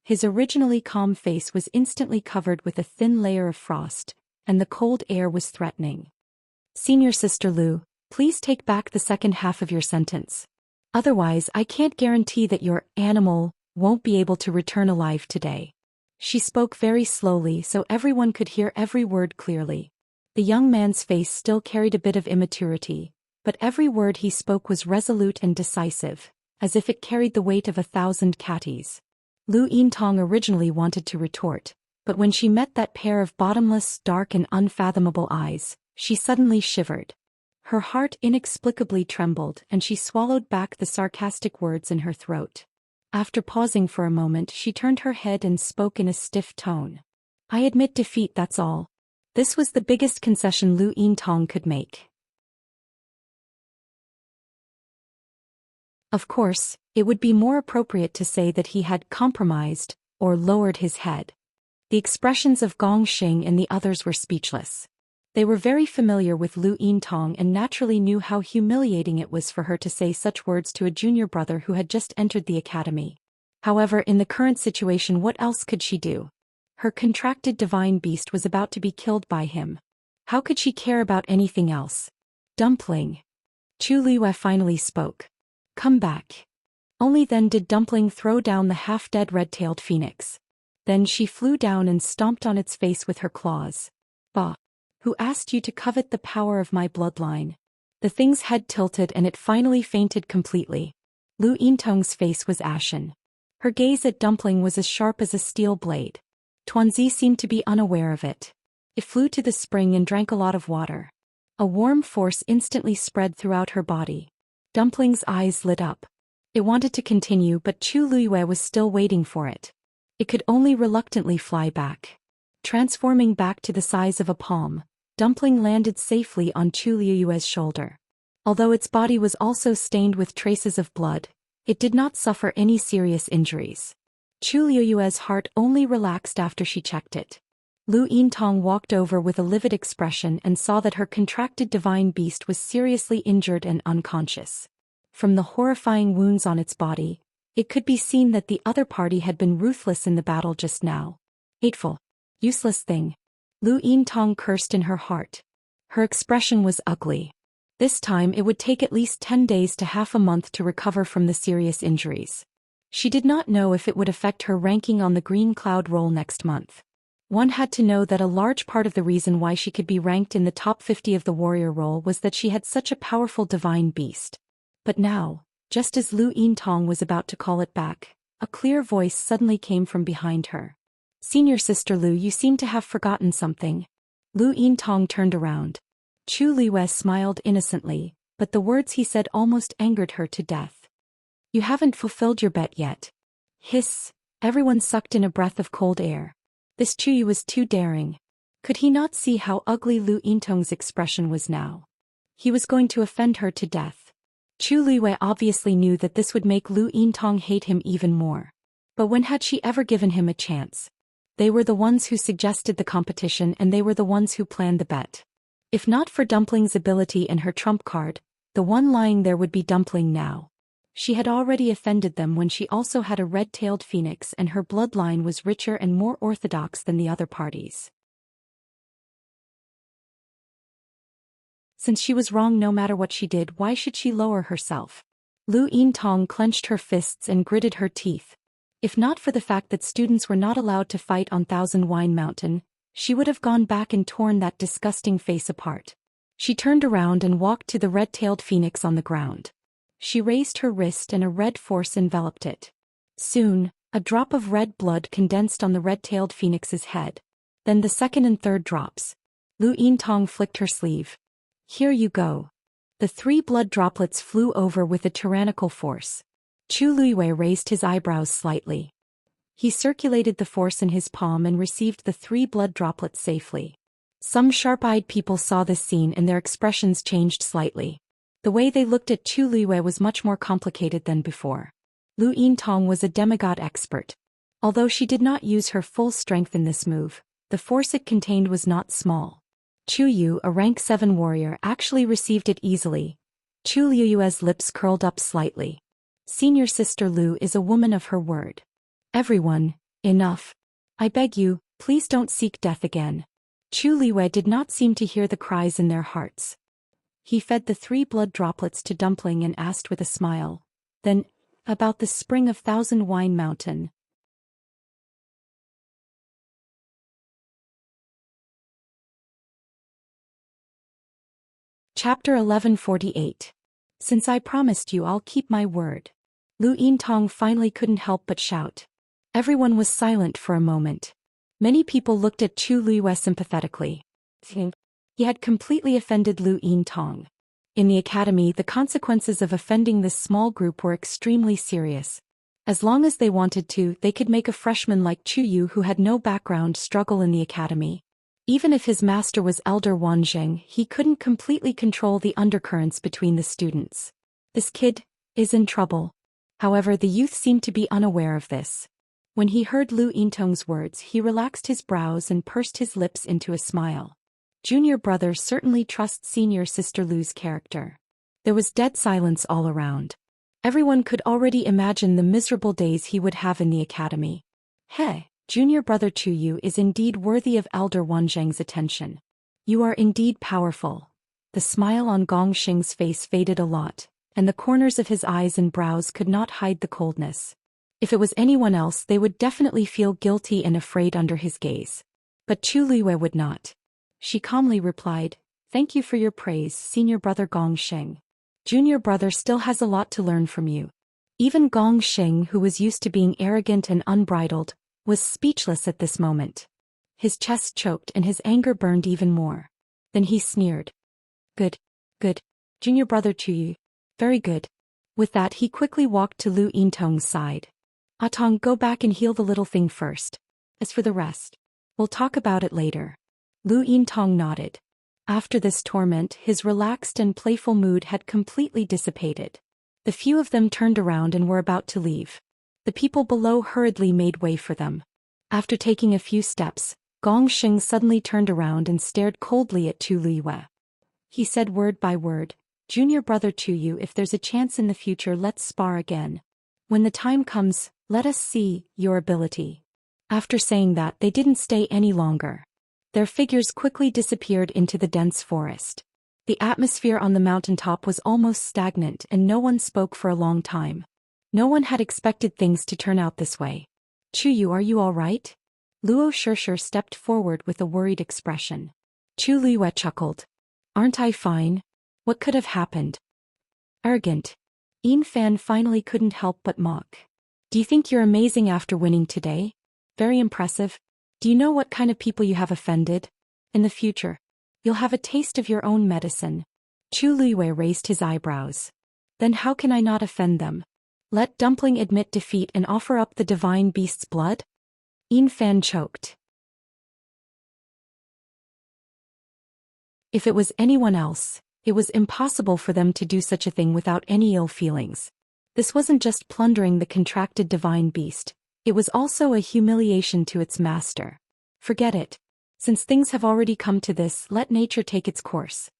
His originally calm face was instantly covered with a thin layer of frost, and the cold air was threatening. "Senior Sister Lu, please take back the second half of your sentence. Otherwise, I can't guarantee that your animal won't be able to return alive today." She spoke very slowly so everyone could hear every word clearly. The young man's face still carried a bit of immaturity, but every word he spoke was resolute and decisive, as if it carried the weight of 1,000 catties. Lu Yintong originally wanted to retort, but when she met that pair of bottomless, dark and unfathomable eyes, she suddenly shivered. Her heart inexplicably trembled and she swallowed back the sarcastic words in her throat. After pausing for a moment, she turned her head and spoke in a stiff tone. I admit defeat, that's all. This was the biggest concession Lu Yintong could make. Of course, it would be more appropriate to say that he had compromised, or lowered his head. The expressions of Gong Xing and the others were speechless. They were very familiar with Lu Yintong and naturally knew how humiliating it was for her to say such words to a junior brother who had just entered the academy. However, in the current situation, what else could she do? Her contracted divine beast was about to be killed by him. How could she care about anything else? Dumpling. Chu Liyue finally spoke. Come back. Only then did Dumpling throw down the half-dead red-tailed phoenix. Then she flew down and stomped on its face with her claws. Bah! Who asked you to covet the power of my bloodline? The thing's head tilted and it finally fainted completely. Lu Yintong's face was ashen. Her gaze at Dumpling was as sharp as a steel blade. Tuanzi seemed to be unaware of it. It flew to the spring and drank a lot of water. A warm force instantly spread throughout her body. Dumpling's eyes lit up. It wanted to continue, but Chu Liyue was still waiting for it. It could only reluctantly fly back. Transforming back to the size of a palm, Dumpling landed safely on Chu Liyue's shoulder. Although its body was also stained with traces of blood, it did not suffer any serious injuries. Chu Liyue's heart only relaxed after she checked it. Lu Yintong walked over with a livid expression and saw that her contracted divine beast was seriously injured and unconscious. From the horrifying wounds on its body, it could be seen that the other party had been ruthless in the battle just now. Hateful. Useless thing. Lu Yintong cursed in her heart. Her expression was ugly. This time it would take at least 10 days to half a month to recover from the serious injuries. She did not know if it would affect her ranking on the Green Cloud roll next month. One had to know that a large part of the reason why she could be ranked in the top 50 of the warrior roll was that she had such a powerful divine beast. But now, just as Lu Yintong was about to call it back, a clear voice suddenly came from behind her. Senior Sister Lu, you seem to have forgotten something. Lu Yintong turned around. Chu Liyue smiled innocently, but the words he said almost angered her to death. You haven't fulfilled your bet yet. Hiss! Everyone sucked in a breath of cold air. This Chuyu was too daring. Could he not see how ugly Lu Yintong's expression was now? He was going to offend her to death. Chu Liyue obviously knew that this would make Lu Yintong hate him even more. But when had she ever given him a chance? They were the ones who suggested the competition and they were the ones who planned the bet. If not for Dumpling's ability and her trump card, the one lying there would be Dumpling now. She had already offended them when she also had a red-tailed phoenix and her bloodline was richer and more orthodox than the other parties. Since she was wrong no matter what she did, why should she lower herself? Lu Yintong clenched her fists and gritted her teeth. If not for the fact that students were not allowed to fight on Thousand Wine Mountain, she would have gone back and torn that disgusting face apart. She turned around and walked to the red-tailed phoenix on the ground. She raised her wrist and a red force enveloped it. Soon, a drop of red blood condensed on the red-tailed phoenix's head. Then the second and third drops. Lu Yintong flicked her sleeve. Here you go. The 3 blood droplets flew over with a tyrannical force. Chu Liyue raised his eyebrows slightly. He circulated the force in his palm and received the 3 blood droplets safely. Some sharp-eyed people saw this scene and their expressions changed slightly. The way they looked at Chu Liyue was much more complicated than before. Lu Yintong was a demigod expert. Although she did not use her full strength in this move, the force it contained was not small. Chu Yu, a rank 7 warrior, actually received it easily. Chu Liyue's lips curled up slightly. Senior Sister Lu is a woman of her word. Everyone, enough. I beg you, please don't seek death again. Chu Liyue did not seem to hear the cries in their hearts. He fed the 3 blood droplets to Dumpling and asked with a smile. Then, about the spring of Thousand Wine Mountain. Chapter 1148. Since I promised you, I'll keep my word. Lu Yintong finally couldn't help but shout. Everyone was silent for a moment. Many people looked at Chu Liyue sympathetically. He had completely offended Lu Yintong. In the academy, the consequences of offending this small group were extremely serious. As long as they wanted to, they could make a freshman like Chu Yu, who had no background, struggle in the academy. Even if his master was Elder Wanzheng, he couldn't completely control the undercurrents between the students. This kid is in trouble. However, the youth seemed to be unaware of this. When he heard Lu Yintong's words, he relaxed his brows and pursed his lips into a smile. Junior brother certainly trusts senior sister Lu's character. There was dead silence all around. Everyone could already imagine the miserable days he would have in the academy. Hey, junior brother Chu Yu is indeed worthy of Elder Wanzheng's attention. You are indeed powerful. The smile on Gong Xing's face faded a lot, and the corners of his eyes and brows could not hide the coldness. If it was anyone else, they would definitely feel guilty and afraid under his gaze. But Chu Liyue would not. She calmly replied, "Thank you for your praise, senior brother Gong Xing. Junior brother still has a lot to learn from you." Even Gong Xing, who was used to being arrogant and unbridled, was speechless at this moment. His chest choked and his anger burned even more. Then he sneered. Good. Junior brother Chu Yu. Very good. With that, he quickly walked to Lu Yintong's side. Tong, go back and heal the little thing first. As for the rest, we'll talk about it later. Lu Yintong nodded. After this torment, his relaxed and playful mood had completely dissipated. The few of them turned around and were about to leave. The people below hurriedly made way for them. After taking a few steps, Gong Xing suddenly turned around and stared coldly at Chu Liyue. He said word by word, "Junior brother Chu Yu, if there's a chance in the future, let's spar again. When the time comes, let us see your ability." After saying that, they didn't stay any longer. Their figures quickly disappeared into the dense forest. The atmosphere on the mountaintop was almost stagnant and no one spoke for a long time. No one had expected things to turn out this way. "Chu Yu, are you all right?" Luo Shishir stepped forward with a worried expression. Chu Liyue chuckled. "Aren't I fine? What could have happened?" Arrogant. Yin Fan finally couldn't help but mock. "Do you think you're amazing after winning today? Very impressive. Do you know what kind of people you have offended? In the future, you'll have a taste of your own medicine." Chu Liyue raised his eyebrows. "Then how can I not offend them? Let Dumpling admit defeat and offer up the divine beast's blood?" Yin Fan choked. If it was anyone else, it was impossible for them to do such a thing without any ill feelings. This wasn't just plundering the contracted divine beast, it was also a humiliation to its master. Forget it. Since things have already come to this, let nature take its course.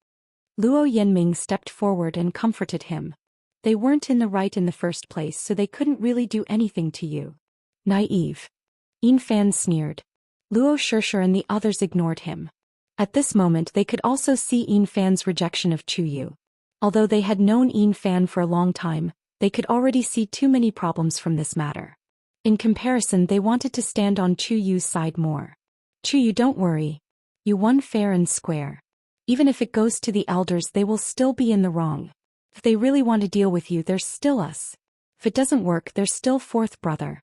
Luo Yanming stepped forward and comforted him. They weren't in the right in the first place, so they couldn't really do anything to you. Naive. Yin Fan sneered. Luo Shishir and the others ignored him. At this moment they could also see Yin Fan's rejection of Chu Yu. Although they had known Yin Fan for a long time, they could already see too many problems from this matter. In comparison, they wanted to stand on Chu Yu's side more. "Chu Yu, don't worry. You won fair and square. Even if it goes to the elders, they will still be in the wrong. If they really want to deal with you, there's still us. If it doesn't work, there's still fourth brother."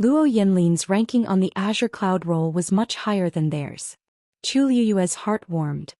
Luo Yanlin's ranking on the Azure Cloud roll was much higher than theirs. Chu Liyue's heart warmed.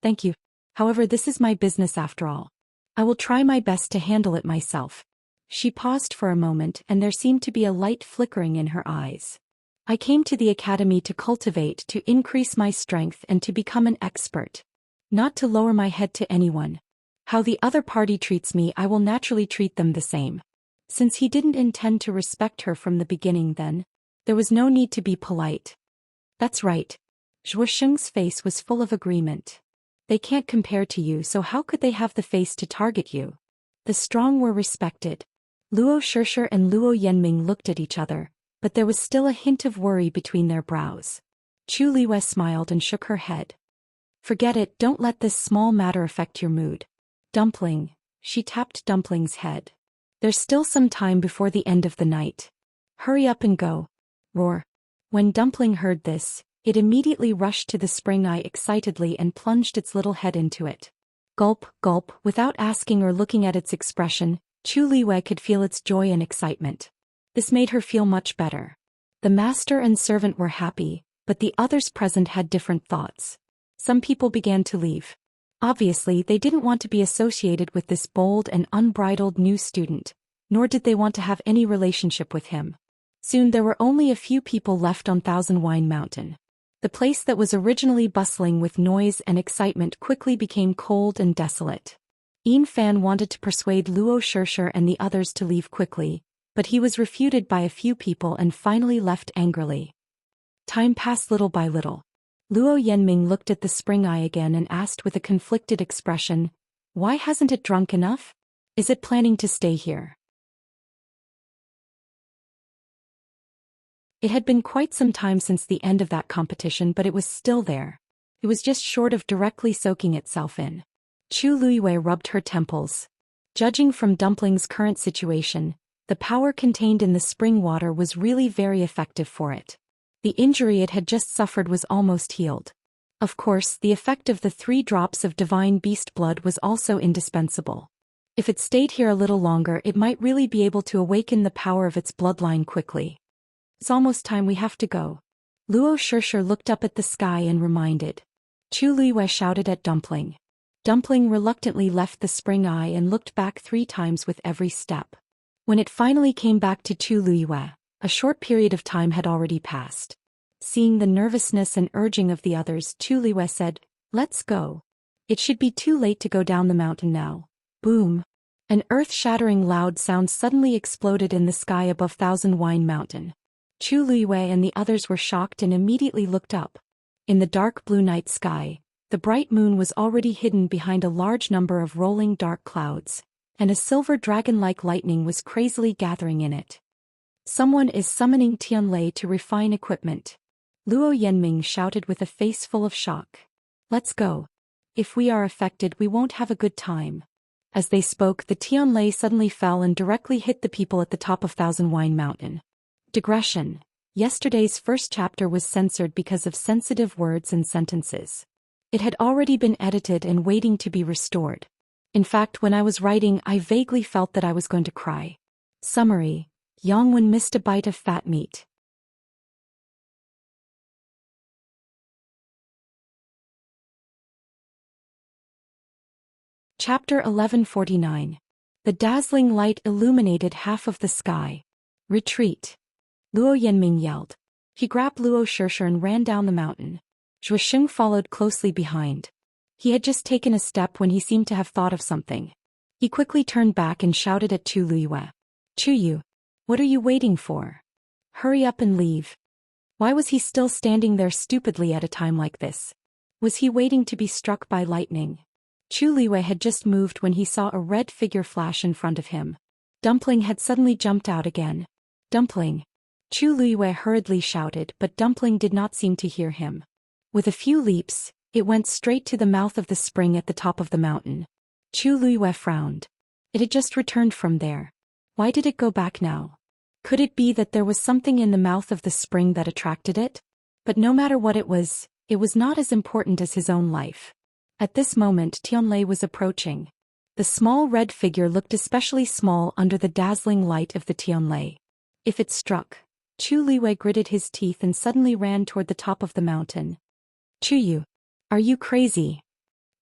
"Thank you. However, this is my business after all. I will try my best to handle it myself." She paused for a moment and there seemed to be a light flickering in her eyes. "I came to the academy to cultivate, to increase my strength and to become an expert. Not to lower my head to anyone. How the other party treats me, I will naturally treat them the same." Since he didn't intend to respect her from the beginning, then there was no need to be polite. "That's right." Zhou Xian's face was full of agreement. "They can't compare to you, so how could they have the face to target you?" The strong were respected. Luo Shishir and Luo Yanming looked at each other, but there was still a hint of worry between their brows. Chu Liyue smiled and shook her head. "Forget it, don't let this small matter affect your mood. Dumpling." She tapped Dumpling's head. "There's still some time before the end of the night. Hurry up and go." Roar. When Dumpling heard this, it immediately rushed to the spring eye excitedly and plunged its little head into it. Gulp, gulp, without asking or looking at its expression, Chu Liwei could feel its joy and excitement. This made her feel much better. The master and servant were happy, but the others present had different thoughts. Some people began to leave. Obviously, they didn't want to be associated with this bold and unbridled new student, nor did they want to have any relationship with him. Soon there were only a few people left on Thousand Wine Mountain. The place that was originally bustling with noise and excitement quickly became cold and desolate. Yin Fan wanted to persuade Luo Shishir and the others to leave quickly, but he was refuted by a few people and finally left angrily. Time passed little by little. Luo Yanming looked at the spring eye again and asked with a conflicted expression, "Why hasn't it drunk enough? Is it planning to stay here?" It had been quite some time since the end of that competition, but it was still there. It was just short of directly soaking itself in. Chu Liwei rubbed her temples. Judging from Dumpling's current situation, the power contained in the spring water was really very effective for it. The injury it had just suffered was almost healed. Of course, the effect of the 3 drops of divine beast blood was also indispensable. If it stayed here a little longer, it might really be able to awaken the power of its bloodline quickly. It's almost time we have to go. Luo Shishir looked up at the sky and reminded. Chu Liwei shouted at Dumpling. Dumpling reluctantly left the spring eye and looked back 3 times with every step. When it finally came back to Chu Liwei, a short period of time had already passed. Seeing the nervousness and urging of the others, Chu Liwei said, "Let's go. It should be too late to go down the mountain now." Boom! An earth-shattering loud sound suddenly exploded in the sky above Thousand Wine Mountain. Chu Liwei and the others were shocked and immediately looked up. In the dark blue night sky, the bright moon was already hidden behind a large number of rolling dark clouds, and a silver dragon-like lightning was crazily gathering in it. Someone is summoning Tianlei to refine equipment. Luo Yanming shouted with a face full of shock. "Let's go. If we are affected, we won't have a good time." As they spoke, the Tianlei suddenly fell and directly hit the people at the top of Thousand Wine Mountain. Digression. Yesterday's first chapter was censored because of sensitive words and sentences. It had already been edited and waiting to be restored. In fact, when I was writing, I vaguely felt that I was going to cry. Summary: Yongwen missed a bite of fat meat. Chapter 1149. The dazzling light illuminated half of the sky. Retreat. Luo Yanming yelled. He grabbed Luo Shishir and ran down the mountain. Zhou Xian followed closely behind. He had just taken a step when he seemed to have thought of something. He quickly turned back and shouted at Chu Liwei. "Chu Yu, what are you waiting for? Hurry up and leave." Why was he still standing there stupidly at a time like this? Was he waiting to be struck by lightning? Chu Liwei had just moved when he saw a red figure flash in front of him. Dumpling had suddenly jumped out again. "Dumpling!" Chu Liwei hurriedly shouted, but Dumpling did not seem to hear him. With a few leaps, it went straight to the mouth of the spring at the top of the mountain. Chu Liwei frowned. It had just returned from there. Why did it go back now? Could it be that there was something in the mouth of the spring that attracted it? But no matter what it was not as important as his own life. At this moment, Tianlei was approaching. The small red figure looked especially small under the dazzling light of the Tianlei. If it struck, Chu Liwei gritted his teeth and suddenly ran toward the top of the mountain. "Chu Yu, are you crazy?"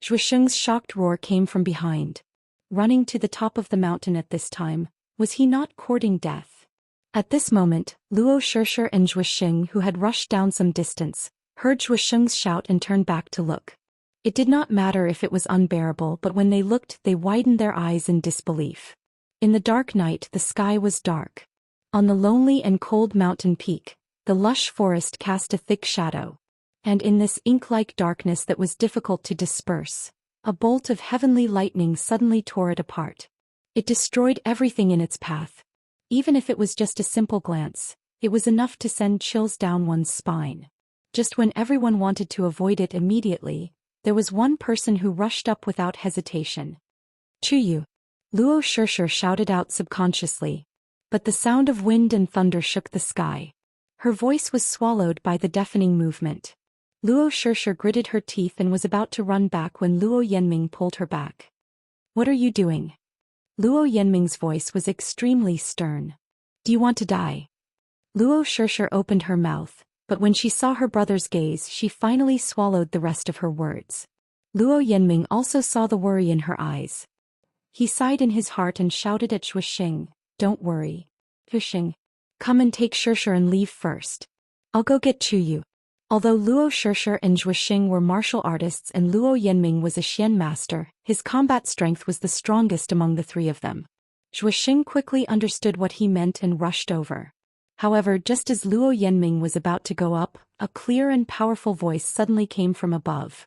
Zhou Xian's shocked roar came from behind. Running to the top of the mountain at this time, was he not courting death? At this moment, Luo Shishir and Zhou Xian, who had rushed down some distance, heard Zhou Xian's shout and turned back to look. It did not matter if it was unbearable, but when they looked, they widened their eyes in disbelief. In the dark night, the sky was dark. On the lonely and cold mountain peak, the lush forest cast a thick shadow. And in this ink-like darkness that was difficult to disperse, a bolt of heavenly lightning suddenly tore it apart. It destroyed everything in its path. Even if it was just a simple glance, it was enough to send chills down one's spine. Just when everyone wanted to avoid it immediately, there was one person who rushed up without hesitation. "Chu Yu!" Luo Shishir shouted out subconsciously. But the sound of wind and thunder shook the sky. Her voice was swallowed by the deafening movement. Luo Shishir gritted her teeth and was about to run back when Luo Yanming pulled her back. What are you doing? Luo Yanming's voice was extremely stern. Do you want to die? Luo Shishir opened her mouth, but when she saw her brother's gaze she finally swallowed the rest of her words. Luo Yanming also saw the worry in her eyes. He sighed in his heart and shouted at Zhou Xian, don't worry. Zhou Xian, come and take Shishir and leave first. I'll go get Chuyu. Although Luo Shishir and Zhou Xian were martial artists and Luo Yanming was a Xian master, his combat strength was the strongest among the three of them. Zhou Xian quickly understood what he meant and rushed over. However, just as Luo Yanming was about to go up, a clear and powerful voice suddenly came from above.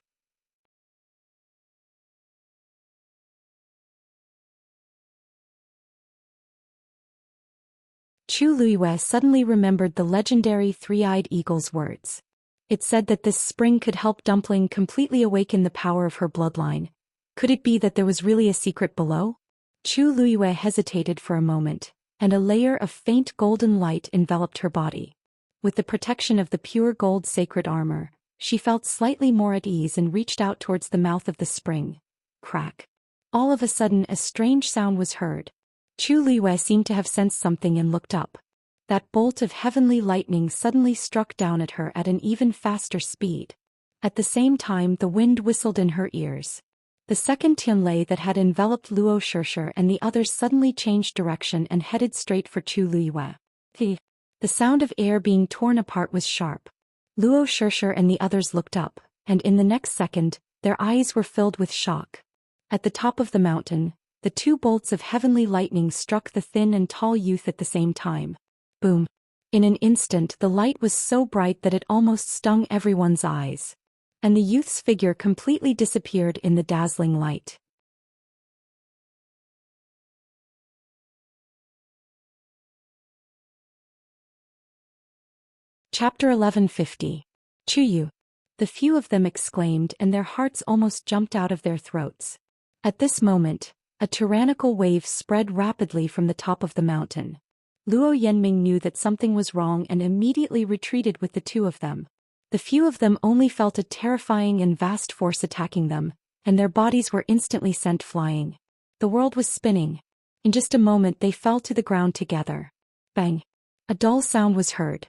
Chu Luiyue suddenly remembered the legendary three-eyed eagle's words. It said that this spring could help Dumpling completely awaken the power of her bloodline. Could it be that there was really a secret below? Chu Luiyue hesitated for a moment, and a layer of faint golden light enveloped her body. With the protection of the pure gold sacred armor, she felt slightly more at ease and reached out towards the mouth of the spring. Crack. All of a sudden a strange sound was heard. Chu Luiyue seemed to have sensed something and looked up. That bolt of heavenly lightning suddenly struck down at her at an even faster speed. At the same time the wind whistled in her ears. The second Tianlei that had enveloped Luo Shishir and the others suddenly changed direction and headed straight for Chu Luiyue. The sound of air being torn apart was sharp. Luo Shishir and the others looked up, and in the next second, their eyes were filled with shock. At the top of the mountain, the two bolts of heavenly lightning struck the thin and tall youth at the same time. Boom. In an instant the light was so bright that it almost stung everyone's eyes. And the youth's figure completely disappeared in the dazzling light. Chapter 1150. Chuyu. The few of them exclaimed and their hearts almost jumped out of their throats. At this moment, a tyrannical wave spread rapidly from the top of the mountain. Luo Yanming knew that something was wrong and immediately retreated with the two of them. The few of them only felt a terrifying and vast force attacking them, and their bodies were instantly sent flying. The world was spinning. In just a moment they fell to the ground together. Bang! A dull sound was heard.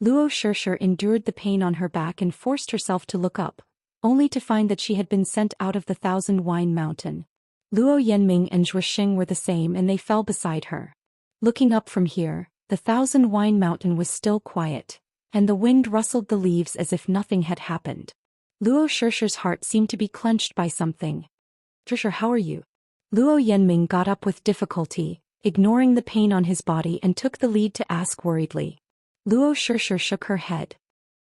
Luo Shishir endured the pain on her back and forced herself to look up, only to find that she had been sent out of the Thousand Wine Mountain. Luo Yanming and Zhou Xian were the same and they fell beside her. Looking up from here, the Thousand Wine Mountain was still quiet, and the wind rustled the leaves as if nothing had happened. Luo Shishir's heart seemed to be clenched by something. Shishir, how are you? Luo Yanming got up with difficulty, ignoring the pain on his body and took the lead to ask worriedly. Luo Shishir shook her head.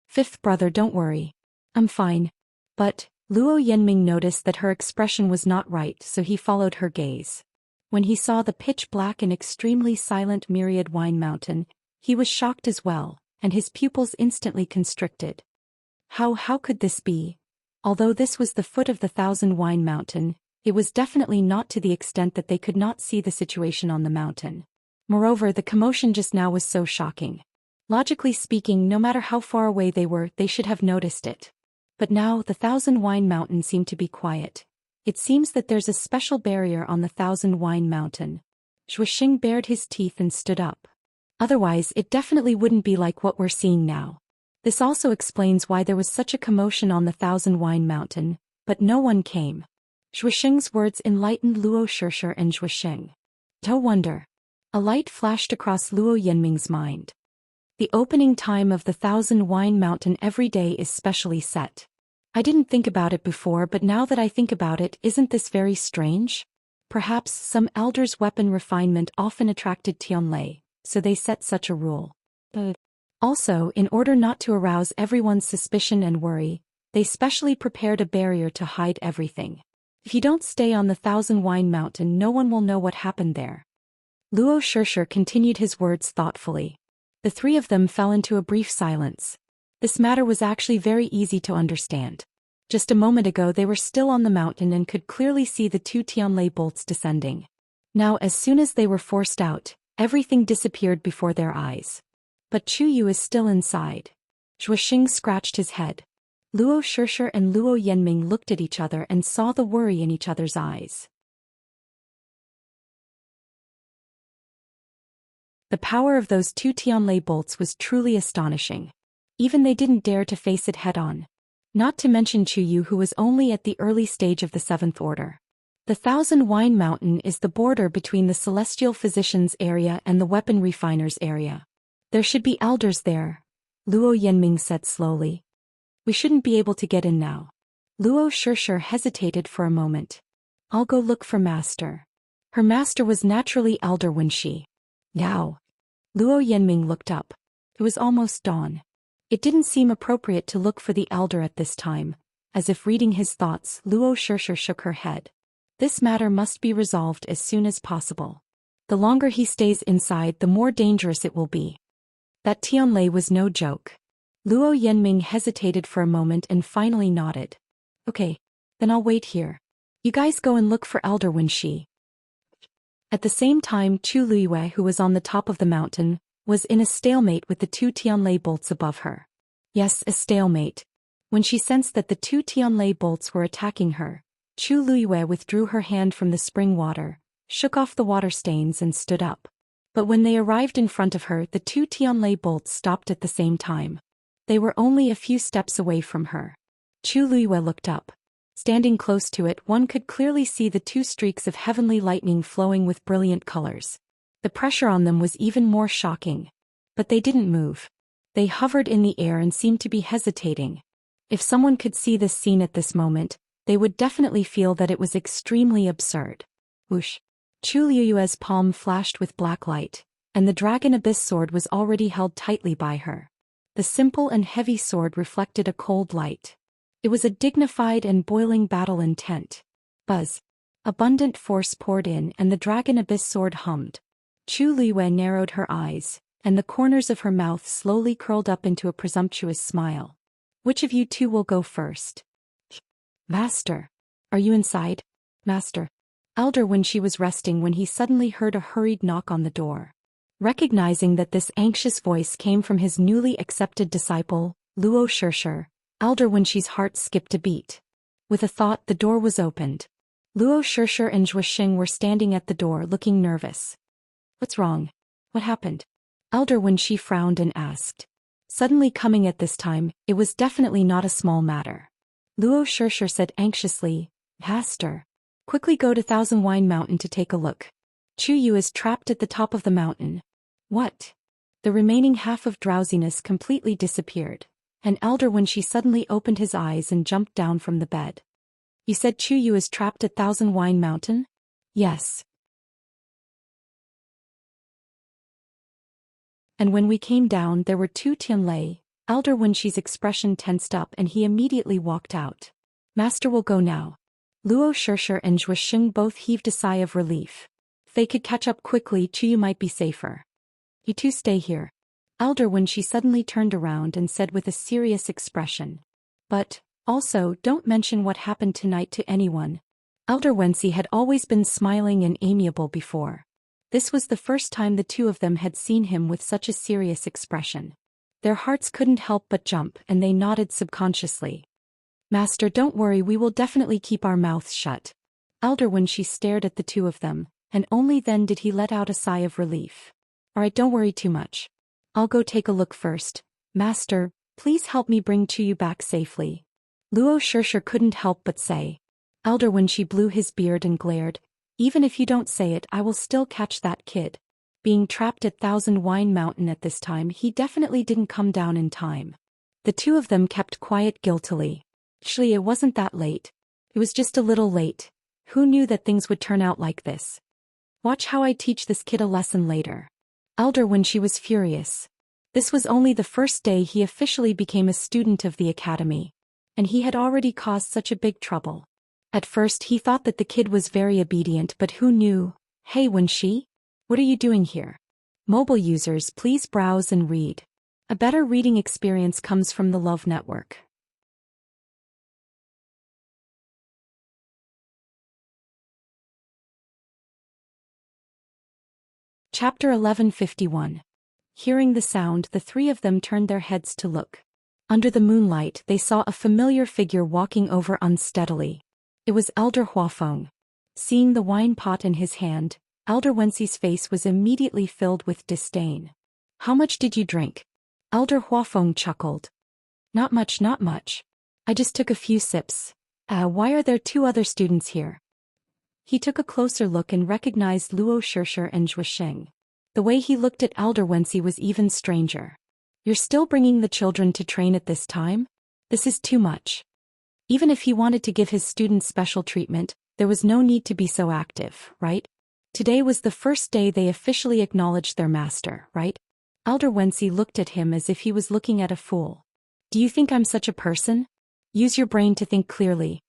Fifth brother, don't worry. I'm fine. But, Luo Yanming noticed that her expression was not right, so he followed her gaze. When he saw the pitch-black and extremely silent Myriad Wine Mountain, he was shocked as well, and his pupils instantly constricted. How could this be? Although this was the foot of the Thousand Wine Mountain, it was definitely not to the extent that they could not see the situation on the mountain. Moreover, the commotion just now was so shocking. Logically speaking, no matter how far away they were, they should have noticed it. But now, the Thousand Wine Mountain seemed to be quiet. It seems that there's a special barrier on the Thousand Wine Mountain. Zhou Xian bared his teeth and stood up. Otherwise, it definitely wouldn't be like what we're seeing now. This also explains why there was such a commotion on the Thousand Wine Mountain, but no one came. Zhou Xian's words enlightened Luo Shishir and Zhou Xian. No wonder. A light flashed across Luo Yanming's mind. The opening time of the Thousand Wine Mountain every day is specially set. I didn't think about it before, but now that I think about it, isn't this very strange? Perhaps some elder's weapon refinement often attracted Tianlei, so they set such a rule. Also, in order not to arouse everyone's suspicion and worry, they specially prepared a barrier to hide everything. If you don't stay on the Thousand Wine Mountain, no one will know what happened there. Luo Shishir continued his words thoughtfully. The three of them fell into a brief silence. This matter was actually very easy to understand. Just a moment ago they were still on the mountain and could clearly see the two Tianlei bolts descending. Now as soon as they were forced out, everything disappeared before their eyes. But Chuyu is still inside. Zhou Xian scratched his head. Luo Shishi and Luo Yanming looked at each other and saw the worry in each other's eyes. The power of those two Tianlei bolts was truly astonishing. Even they didn't dare to face it head-on. Not to mention Chu Yu, who was only at the early stage of the Seventh Order. The Thousand Wine Mountain is the border between the Celestial Physicians area and the Weapon Refiners area. There should be elders there, Luo Yanming said slowly. We shouldn't be able to get in now. Luo Shishi hesitated for a moment. I'll go look for Master. Her master was naturally elder when she. Now. Luo Yanming looked up. It was almost dawn. It didn't seem appropriate to look for the elder at this time. As if reading his thoughts, Luo Shishi shook her head. This matter must be resolved as soon as possible. The longer he stays inside, the more dangerous it will be. That Tianlei was no joke. Luo Yanming hesitated for a moment and finally nodded. Okay, then I'll wait here. You guys go and look for Elder when she. At the same time, Chu Luiyue, who was on the top of the mountain, was in a stalemate with the two Tianlei bolts above her. Yes, a stalemate. When she sensed that the two Tianlei bolts were attacking her, Chu Luiyue withdrew her hand from the spring water, shook off the water stains and stood up. But when they arrived in front of her, the two Tianlei bolts stopped at the same time. They were only a few steps away from her. Chu Luiyue looked up. Standing close to it, one could clearly see the two streaks of heavenly lightning flowing with brilliant colors. The pressure on them was even more shocking. But they didn't move. They hovered in the air and seemed to be hesitating. If someone could see this scene at this moment, they would definitely feel that it was extremely absurd. Whoosh! Chu Luiyue's palm flashed with black light, and the dragon abyss sword was already held tightly by her. The simple and heavy sword reflected a cold light. It was a dignified and boiling battle intent. Buzz. Abundant force poured in and the dragon abyss sword hummed. Chu Luiyue narrowed her eyes, and the corners of her mouth slowly curled up into a presumptuous smile. Which of you two will go first? Master. Are you inside? Master. Elder when she was resting when he suddenly heard a hurried knock on the door. Recognizing that this anxious voice came from his newly accepted disciple, Luo Shishi, Elder when she's heart skipped a beat. With a thought, the door was opened. Luo Shishi and Zhou Xian were standing at the door looking nervous. What's wrong? What happened? Elder when she frowned and asked. Suddenly coming at this time, it was definitely not a small matter. Luo Shishi said anxiously, Master. Quickly go to Thousand Wine Mountain to take a look. Chu Yu is trapped at the top of the mountain. What? The remaining half of drowsiness completely disappeared. And Elder when she suddenly opened his eyes and jumped down from the bed. You said Chu Yu is trapped at Thousand Wine Mountain? Yes. And when we came down there were two Tianlei. Elder when she's expression tensed up and he immediately walked out. Master will go now. Luo Shishi and Zhou Xian both heaved a sigh of relief. If they could catch up quickly, Chu Yu might be safer. You two stay here. Elder when she suddenly turned around and said with a serious expression. But, also, don't mention what happened tonight to anyone. Elder Wensi had always been smiling and amiable before. This was the first time the two of them had seen him with such a serious expression. Their hearts couldn't help but jump and they nodded subconsciously. Master, don't worry, we will definitely keep our mouths shut. Elder when she stared at the two of them, and only then did he let out a sigh of relief. Alright, don't worry too much. I'll go take a look first. Master, please help me bring Chu Yu back safely. Luo Shishi couldn't help but say. Elder when she blew his beard and glared. Even if you don't say it, I will still catch that kid. Being trapped at Thousand Wine Mountain at this time, he definitely didn't come down in time. The two of them kept quiet guiltily. Actually, it wasn't that late. It was just a little late. Who knew that things would turn out like this? Watch how I teach this kid a lesson later. Elder when she was furious. This was only the first day he officially became a student of the academy. And he had already caused such a big trouble. At first he thought that the kid was very obedient, but who knew? Hey Wenxi? What are you doing here? Mobile users, please browse and read. A better reading experience comes from the Love Network. Chapter 1151. Hearing the sound, the three of them turned their heads to look. Under the moonlight, they saw a familiar figure walking over unsteadily. It was Elder Huafeng. Seeing the wine pot in his hand, Elder Wenxi's face was immediately filled with disdain. "How much did you drink?" Elder Huafeng chuckled. Not much, not much. I just took a few sips. Why are there two other students here?" He took a closer look and recognized Luo Shishir and Zhou Xian. The way he looked at Elder Wenxi was even stranger. "You're still bringing the children to train at this time? This is too much." Even if he wanted to give his students special treatment, there was no need to be so active, right? Today was the first day they officially acknowledged their master, right? Elder Wenxi looked at him as if he was looking at a fool. "Do you think I'm such a person? Use your brain to think clearly."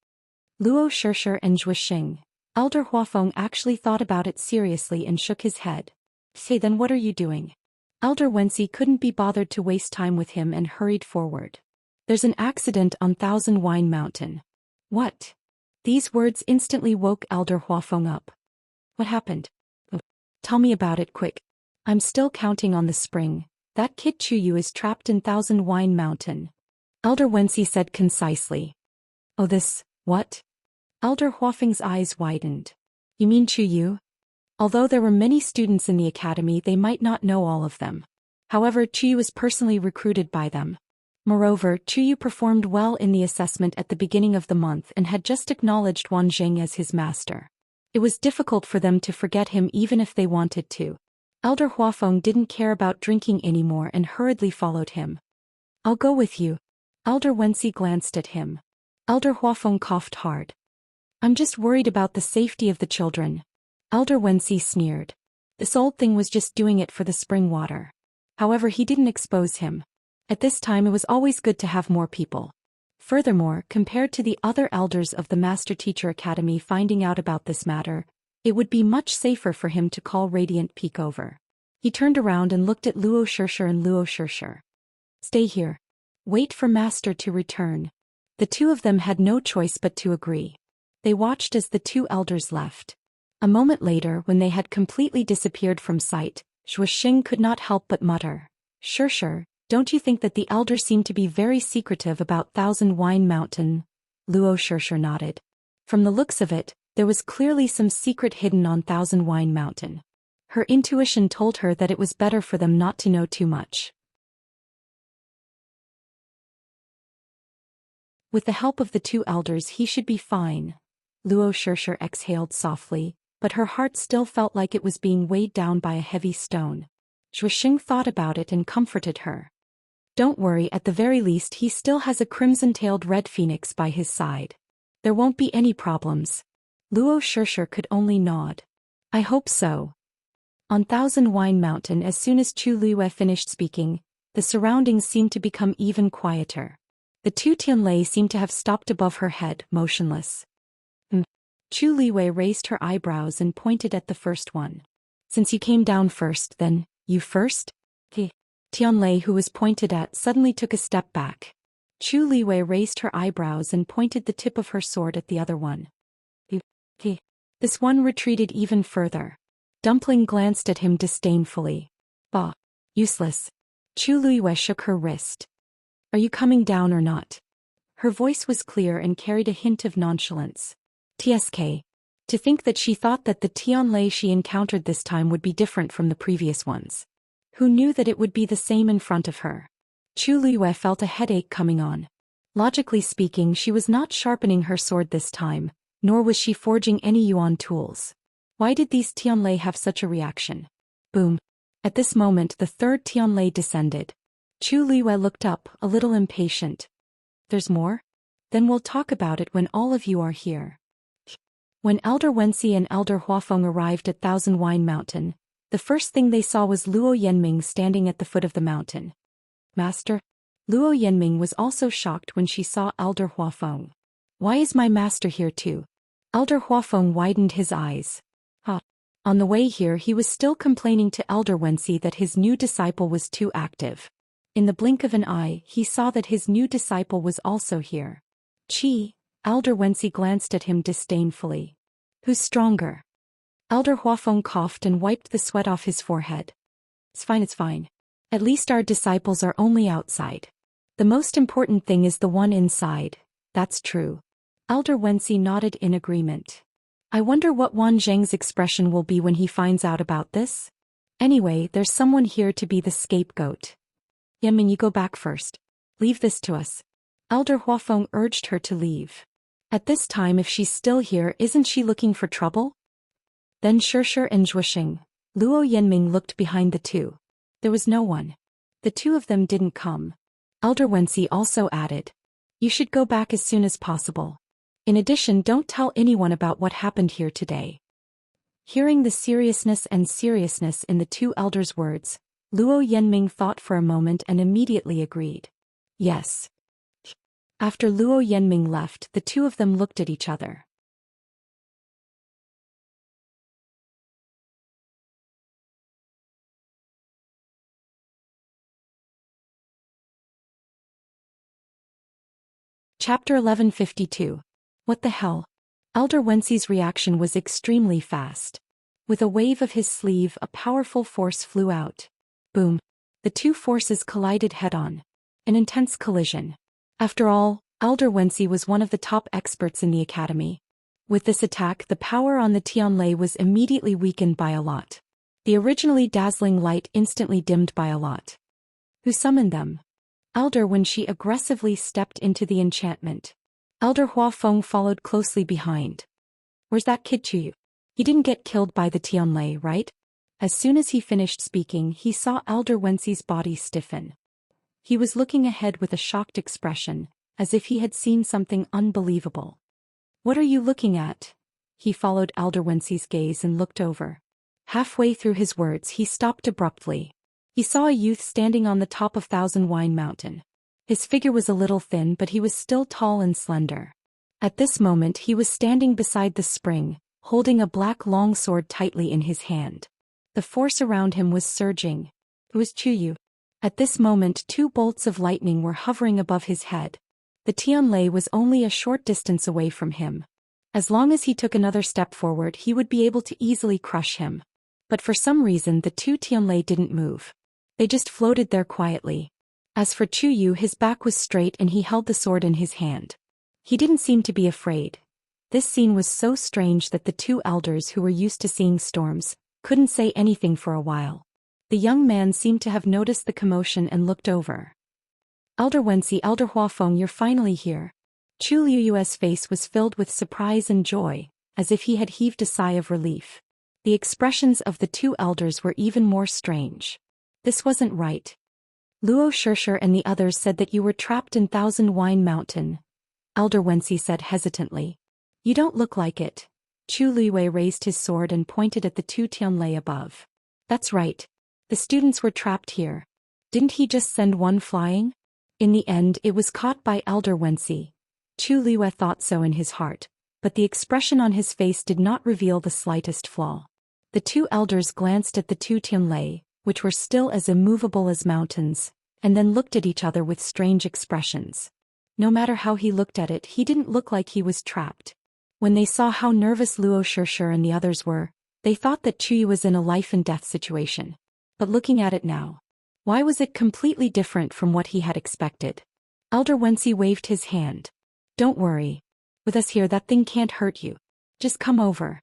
Luo Shishir and Zhou Xian. Elder Huafeng actually thought about it seriously and shook his head. "Say, then what are you doing?" Elder Wenxi couldn't be bothered to waste time with him and hurried forward. "There's an accident on Thousand Wine Mountain." "What?" These words instantly woke Elder Huafeng up. "What happened?" "Oh, tell me about it quick. I'm still counting on the spring. That kid Chuyu is trapped in Thousand Wine Mountain." Elder Wenxi said concisely. "Oh, this, what?" Elder Huafeng's eyes widened. "You mean Chuyu?" Although there were many students in the academy, they might not know all of them. However, Chuyu was personally recruited by them. Moreover, Chuyu performed well in the assessment at the beginning of the month and had just acknowledged Wan Zheng as his master. It was difficult for them to forget him even if they wanted to. Elder Huafeng didn't care about drinking anymore and hurriedly followed him. "I'll go with you." Elder Wenxi glanced at him. Elder Huafeng coughed hard. "I'm just worried about the safety of the children." Elder Wenxi sneered. This old thing was just doing it for the spring water. However, he didn't expose him. At this time it was always good to have more people. Furthermore, compared to the other elders of the Master Teacher Academy finding out about this matter, it would be much safer for him to call Radiant Peak over. He turned around and looked at Luo Shishir and Luo Shishir. "Stay here. Wait for Master to return." The two of them had no choice but to agree. They watched as the two elders left. A moment later, when they had completely disappeared from sight, Zhou Xian could not help but mutter, "Shishir, don't you think that the elders seem to be very secretive about Thousand Wine Mountain?" Luo Shishir nodded. From the looks of it, there was clearly some secret hidden on Thousand Wine Mountain. Her intuition told her that it was better for them not to know too much. With the help of the two elders, he should be fine. Luo Shishir exhaled softly, but her heart still felt like it was being weighed down by a heavy stone. Zhou Xian thought about it and comforted her. "Don't worry, at the very least he still has a crimson-tailed red phoenix by his side. There won't be any problems." Luo Shishir could only nod. "I hope so." On Thousand Wine Mountain, as soon as Chu Liyue finished speaking, the surroundings seemed to become even quieter. The two Tianlei seemed to have stopped above her head, motionless. Chu Liyue raised her eyebrows and pointed at the first one. "Since you came down first, then, you first?" Tianlei, who was pointed at, suddenly took a step back. Chu Liyue raised her eyebrows and pointed the tip of her sword at the other one. This one retreated even further. Dumpling glanced at him disdainfully. "Bah. Useless." Chu Liyue shook her wrist. "Are you coming down or not?" Her voice was clear and carried a hint of nonchalance. TSK. To think that she thought that the Tianlei she encountered this time would be different from the previous ones. Who knew that it would be the same in front of her? Chu Liyue felt a headache coming on. Logically speaking, she was not sharpening her sword this time, nor was she forging any yuan tools. Why did these Tianlei have such a reaction? Boom. At this moment the third Tianlei descended. Chu Liyue looked up, a little impatient. "There's more? Then we'll talk about it when all of you are here." When Elder Wenxi and Elder Huafeng arrived at Thousand Wine Mountain, the first thing they saw was Luo Yanming standing at the foot of the mountain. "Master?" Luo Yanming was also shocked when she saw Elder Huafeng. "Why is my master here too?" Elder Huafeng widened his eyes. On the way here he was still complaining to Elder Wenxi that his new disciple was too active. In the blink of an eye, he saw that his new disciple was also here. "Chi." Elder Wenxi glanced at him disdainfully. "Who's stronger?" Elder Huafeng coughed and wiped the sweat off his forehead. It's fine. At least our disciples are only outside. The most important thing is the one inside. That's true. Elder Wensi nodded in agreement. I wonder what Wan Zheng's expression will be when he finds out about this? Anyway, there's someone here to be the scapegoat. Yanming, you go back first. Leave this to us. Elder Huafeng urged her to leave. At this time, if she's still here, isn't she looking for trouble? Then Shishir and Zhuoxing, Luo Yanming looked behind the two. There was no one. The two of them didn't come. Elder Wensi also added, you should go back as soon as possible. In addition, don't tell anyone about what happened here today. Hearing the seriousness in the two elders' words, Luo Yanming thought for a moment and immediately agreed. Yes. After Luo Yanming left, the two of them looked at each other. Chapter 1152. What the hell? Elder Wensi's reaction was extremely fast. With a wave of his sleeve, a powerful force flew out. Boom. The two forces collided head-on. An intense collision. After all, Elder Wensi was one of the top experts in the academy. With this attack, the power on the Tianlei was immediately weakened by a lot. The originally dazzling light instantly dimmed by a lot. Who summoned them? Elder Wensi aggressively stepped into the enchantment. Elder Huafeng followed closely behind. Where's that kid Chuyu? He didn't get killed by the Tianlei, right? As soon as he finished speaking, he saw Elder Wensi's body stiffen. He was looking ahead with a shocked expression, as if he had seen something unbelievable. What are you looking at? He followed Elder Wensi's gaze and looked over. Halfway through his words, he stopped abruptly. He saw a youth standing on the top of Thousand Wine Mountain. His figure was a little thin, but he was still tall and slender. At this moment, he was standing beside the spring, holding a black long sword tightly in his hand. The force around him was surging. It was Chuyu. At this moment, two bolts of lightning were hovering above his head. The Tianlei was only a short distance away from him. As long as he took another step forward, he would be able to easily crush him. But for some reason, the two Tianlei didn't move. They just floated there quietly. As for Chuyu, his back was straight and he held the sword in his hand. He didn't seem to be afraid. This scene was so strange that the two elders who were used to seeing storms couldn't say anything for a while. The young man seemed to have noticed the commotion and looked over. Elder Wensi, Elder Huafeng, you're finally here. Chu Liuyue's face was filled with surprise and joy, as if he had heaved a sigh of relief. The expressions of the two elders were even more strange. This wasn't right. Luo Shishir and the others said that you were trapped in Thousand Wine Mountain. Elder Wensi said hesitantly. You don't look like it. Chu Liyue raised his sword and pointed at the two Tianlei above. That's right. The students were trapped here. Didn't he just send one flying? In the end, it was caught by Elder Wensi. Chu Liyue thought so in his heart, but the expression on his face did not reveal the slightest flaw. The two elders glanced at the two Tianlei, which were still as immovable as mountains, and then looked at each other with strange expressions. No matter how he looked at it, he didn't look like he was trapped. When they saw how nervous Luo Shishir and the others were, they thought that Chuyu was in a life-and-death situation. But looking at it now, why was it completely different from what he had expected? Elder Wensi waved his hand. Don't worry. With us here, that thing can't hurt you. Just come over.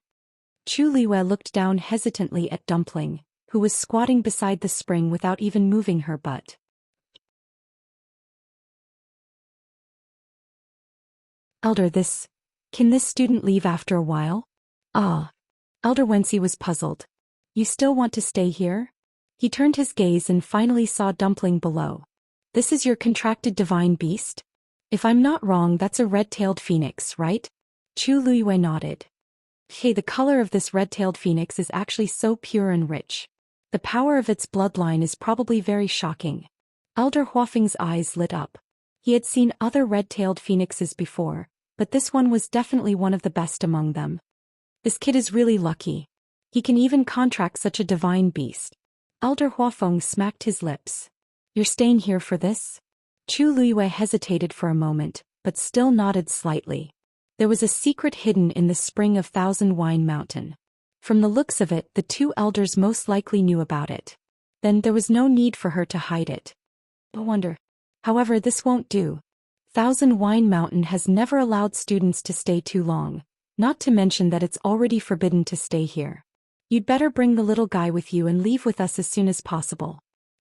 Chu Liyue looked down hesitantly at Dumpling, who was squatting beside the spring without even moving her butt. Elder, can this student leave after a while? Ah. Elder Wensi was puzzled. You still want to stay here? He turned his gaze and finally saw Dumpling below. This is your contracted divine beast? If I'm not wrong, that's a red-tailed phoenix, right? Chu Liyue nodded. Hey, the color of this red-tailed phoenix is actually so pure and rich. The power of its bloodline is probably very shocking. Elder Huafeng's eyes lit up. He had seen other red-tailed phoenixes before, but this one was definitely one of the best among them. This kid is really lucky. He can even contract such a divine beast. Elder Huafeng smacked his lips. You're staying here for this? Chu Liyue hesitated for a moment, but still nodded slightly. There was a secret hidden in the spring of Thousand Wine Mountain. From the looks of it, the two elders most likely knew about it. Then there was no need for her to hide it. I wonder, However, this won't do. Thousand Wine Mountain has never allowed students to stay too long, not to mention that it's already forbidden to stay here. You'd better bring the little guy with you and leave with us as soon as possible.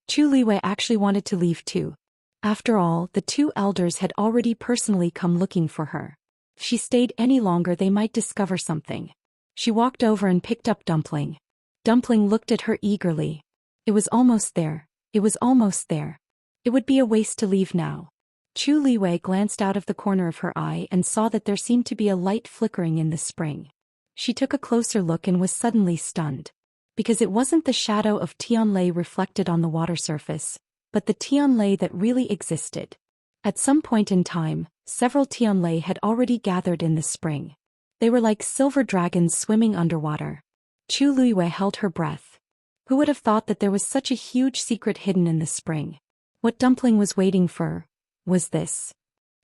Chu Liwei actually wanted to leave too. After all, the two elders had already personally come looking for her. If she stayed any longer, they might discover something. She walked over and picked up Dumpling. Dumpling looked at her eagerly. It was almost there. It was almost there. It would be a waste to leave now. Chu Liwei glanced out of the corner of her eye and saw that there seemed to be a light flickering in the spring. She took a closer look and was suddenly stunned. Because it wasn't the shadow of Tianlei reflected on the water surface, but the Tianlei that really existed. At some point in time, several Tianlei had already gathered in the spring. They were like silver dragons swimming underwater. Chu Liwei held her breath. Who would have thought that there was such a huge secret hidden in the spring? What Dumpling was waiting for was this.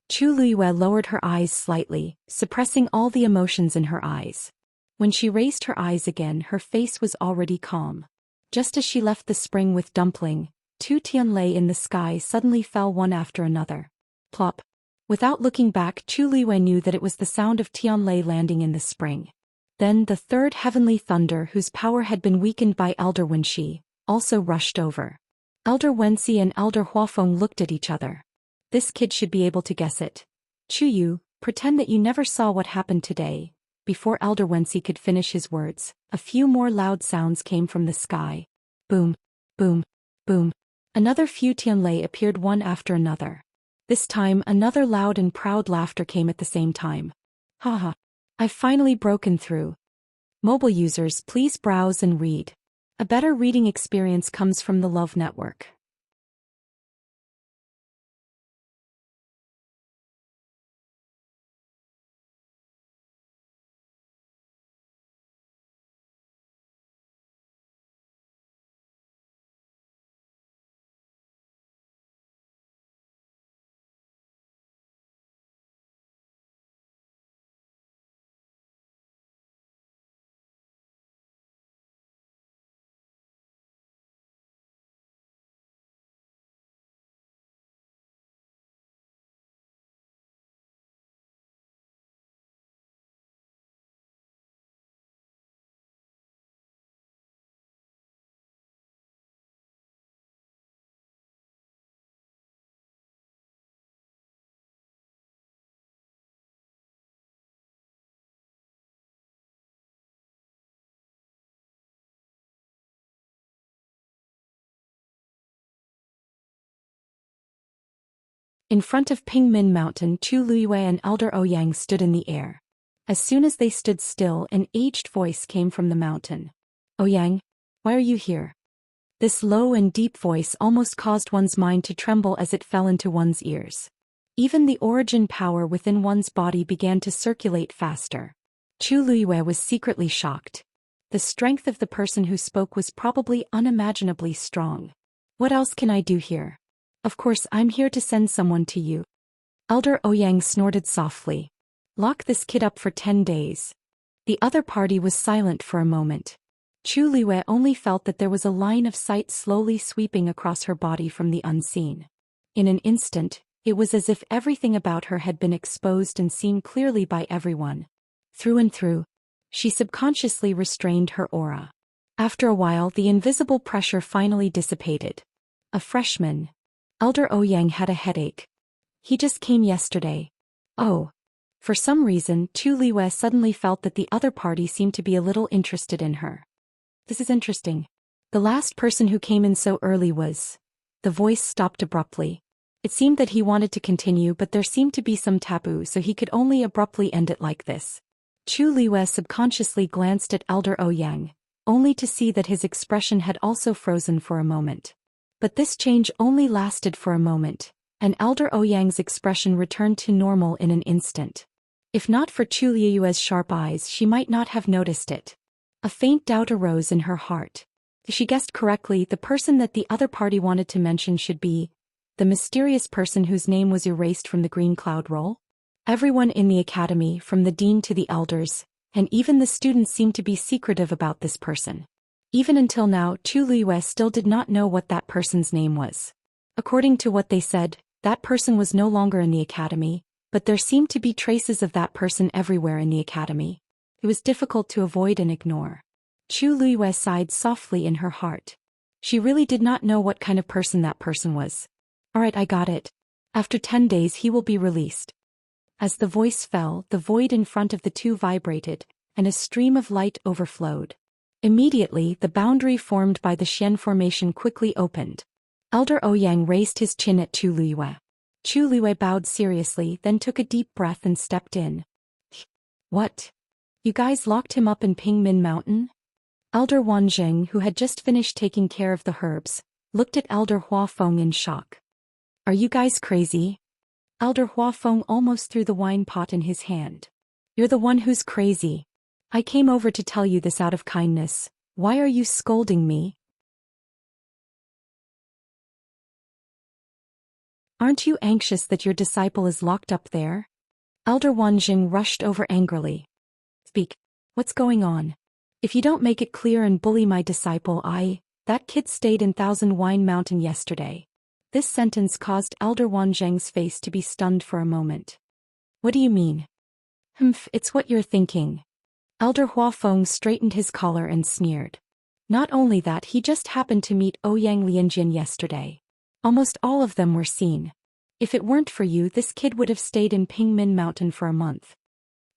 Chu Liwei lowered her eyes slightly, suppressing all the emotions in her eyes. When she raised her eyes again, her face was already calm. Just as she left the spring with Dumpling, two Tianlei in the sky suddenly fell one after another. Plop. Without looking back, Chu Liwei knew that it was the sound of Tianlei landing in the spring. Then the third heavenly thunder, whose power had been weakened by Elder Wenxi, also rushed over. Elder Wenxi and Elder Huafeng looked at each other. This kid should be able to guess it. Chu Yu, pretend that you never saw what happened today. Before Elder Wenxi could finish his words, a few more loud sounds came from the sky. Boom, boom, boom. Another few Tianlei appeared one after another. This time, another loud and proud laughter came at the same time. Haha. I've finally broken through. Mobile users, please browse and read. A better reading experience comes from the Love Network. In front of Pingmin Mountain, Chu Liwei and Elder Ouyang stood in the air. As soon as they stood still, an aged voice came from the mountain. Ouyang, why are you here? This low and deep voice almost caused one's mind to tremble as it fell into one's ears. Even the origin power within one's body began to circulate faster. Chu Liwei was secretly shocked. The strength of the person who spoke was probably unimaginably strong. What else can I do here? Of course, I'm here to send someone to you. Elder Ouyang snorted softly. Lock this kid up for 10 days. The other party was silent for a moment. Chu Liwei only felt that there was a line of sight slowly sweeping across her body from the unseen. In an instant, it was as if everything about her had been exposed and seen clearly by everyone. Through and through, she subconsciously restrained her aura. After a while, the invisible pressure finally dissipated. A freshman. Elder Ouyang had a headache. He just came yesterday. Oh. For some reason, Chu Liwei suddenly felt that the other party seemed to be a little interested in her. This is interesting. The last person who came in so early was... The voice stopped abruptly. It seemed that he wanted to continue, but there seemed to be some taboo, so he could only abruptly end it like this. Chu Liwei subconsciously glanced at Elder Ouyang, only to see that his expression had also frozen for a moment. But this change only lasted for a moment, and Elder Ouyang's expression returned to normal in an instant. If not for Chu Liwei's sharp eyes, she might not have noticed it. A faint doubt arose in her heart. If she guessed correctly, the person that the other party wanted to mention should be the mysterious person whose name was erased from the green cloud roll. Everyone in the academy, from the dean to the elders, and even the students, seemed to be secretive about this person. Even until now, Chu Liwei still did not know what that person's name was. According to what they said, That person was no longer in the academy, but there seemed to be traces of that person everywhere in the academy. It was difficult to avoid and ignore. Chu Luiyue sighed softly in her heart. She really did not know what kind of person that person was. Alright, I got it. After 10 days he will be released. As the voice fell, the void in front of the two vibrated, and a stream of light overflowed. Immediately, the boundary formed by the Xian formation quickly opened. Elder Ouyang raised his chin at Chu Luiyue. Chu Luiyue bowed seriously, then took a deep breath and stepped in. What? You guys locked him up in Pingmin Mountain? Elder Wanzheng, who had just finished taking care of the herbs, looked at Elder Huafeng in shock. Are you guys crazy? Elder Huafeng almost threw the wine pot in his hand. You're the one who's crazy. I came over to tell you this out of kindness. Why are you scolding me? Aren't you anxious that your disciple is locked up there? Elder Wanjing rushed over angrily. Speak. What's going on? If you don't make it clear and bully my disciple, that kid stayed in Thousand Wine Mountain yesterday. This sentence caused Elder Wanzheng's face to be stunned for a moment. What do you mean? It's what you're thinking. Elder Huafeng straightened his collar and sneered. Not only that, he just happened to meet Ouyang Lianjin yesterday. Almost all of them were seen. If it weren't for you, this kid would have stayed in Pingmin Mountain for a month.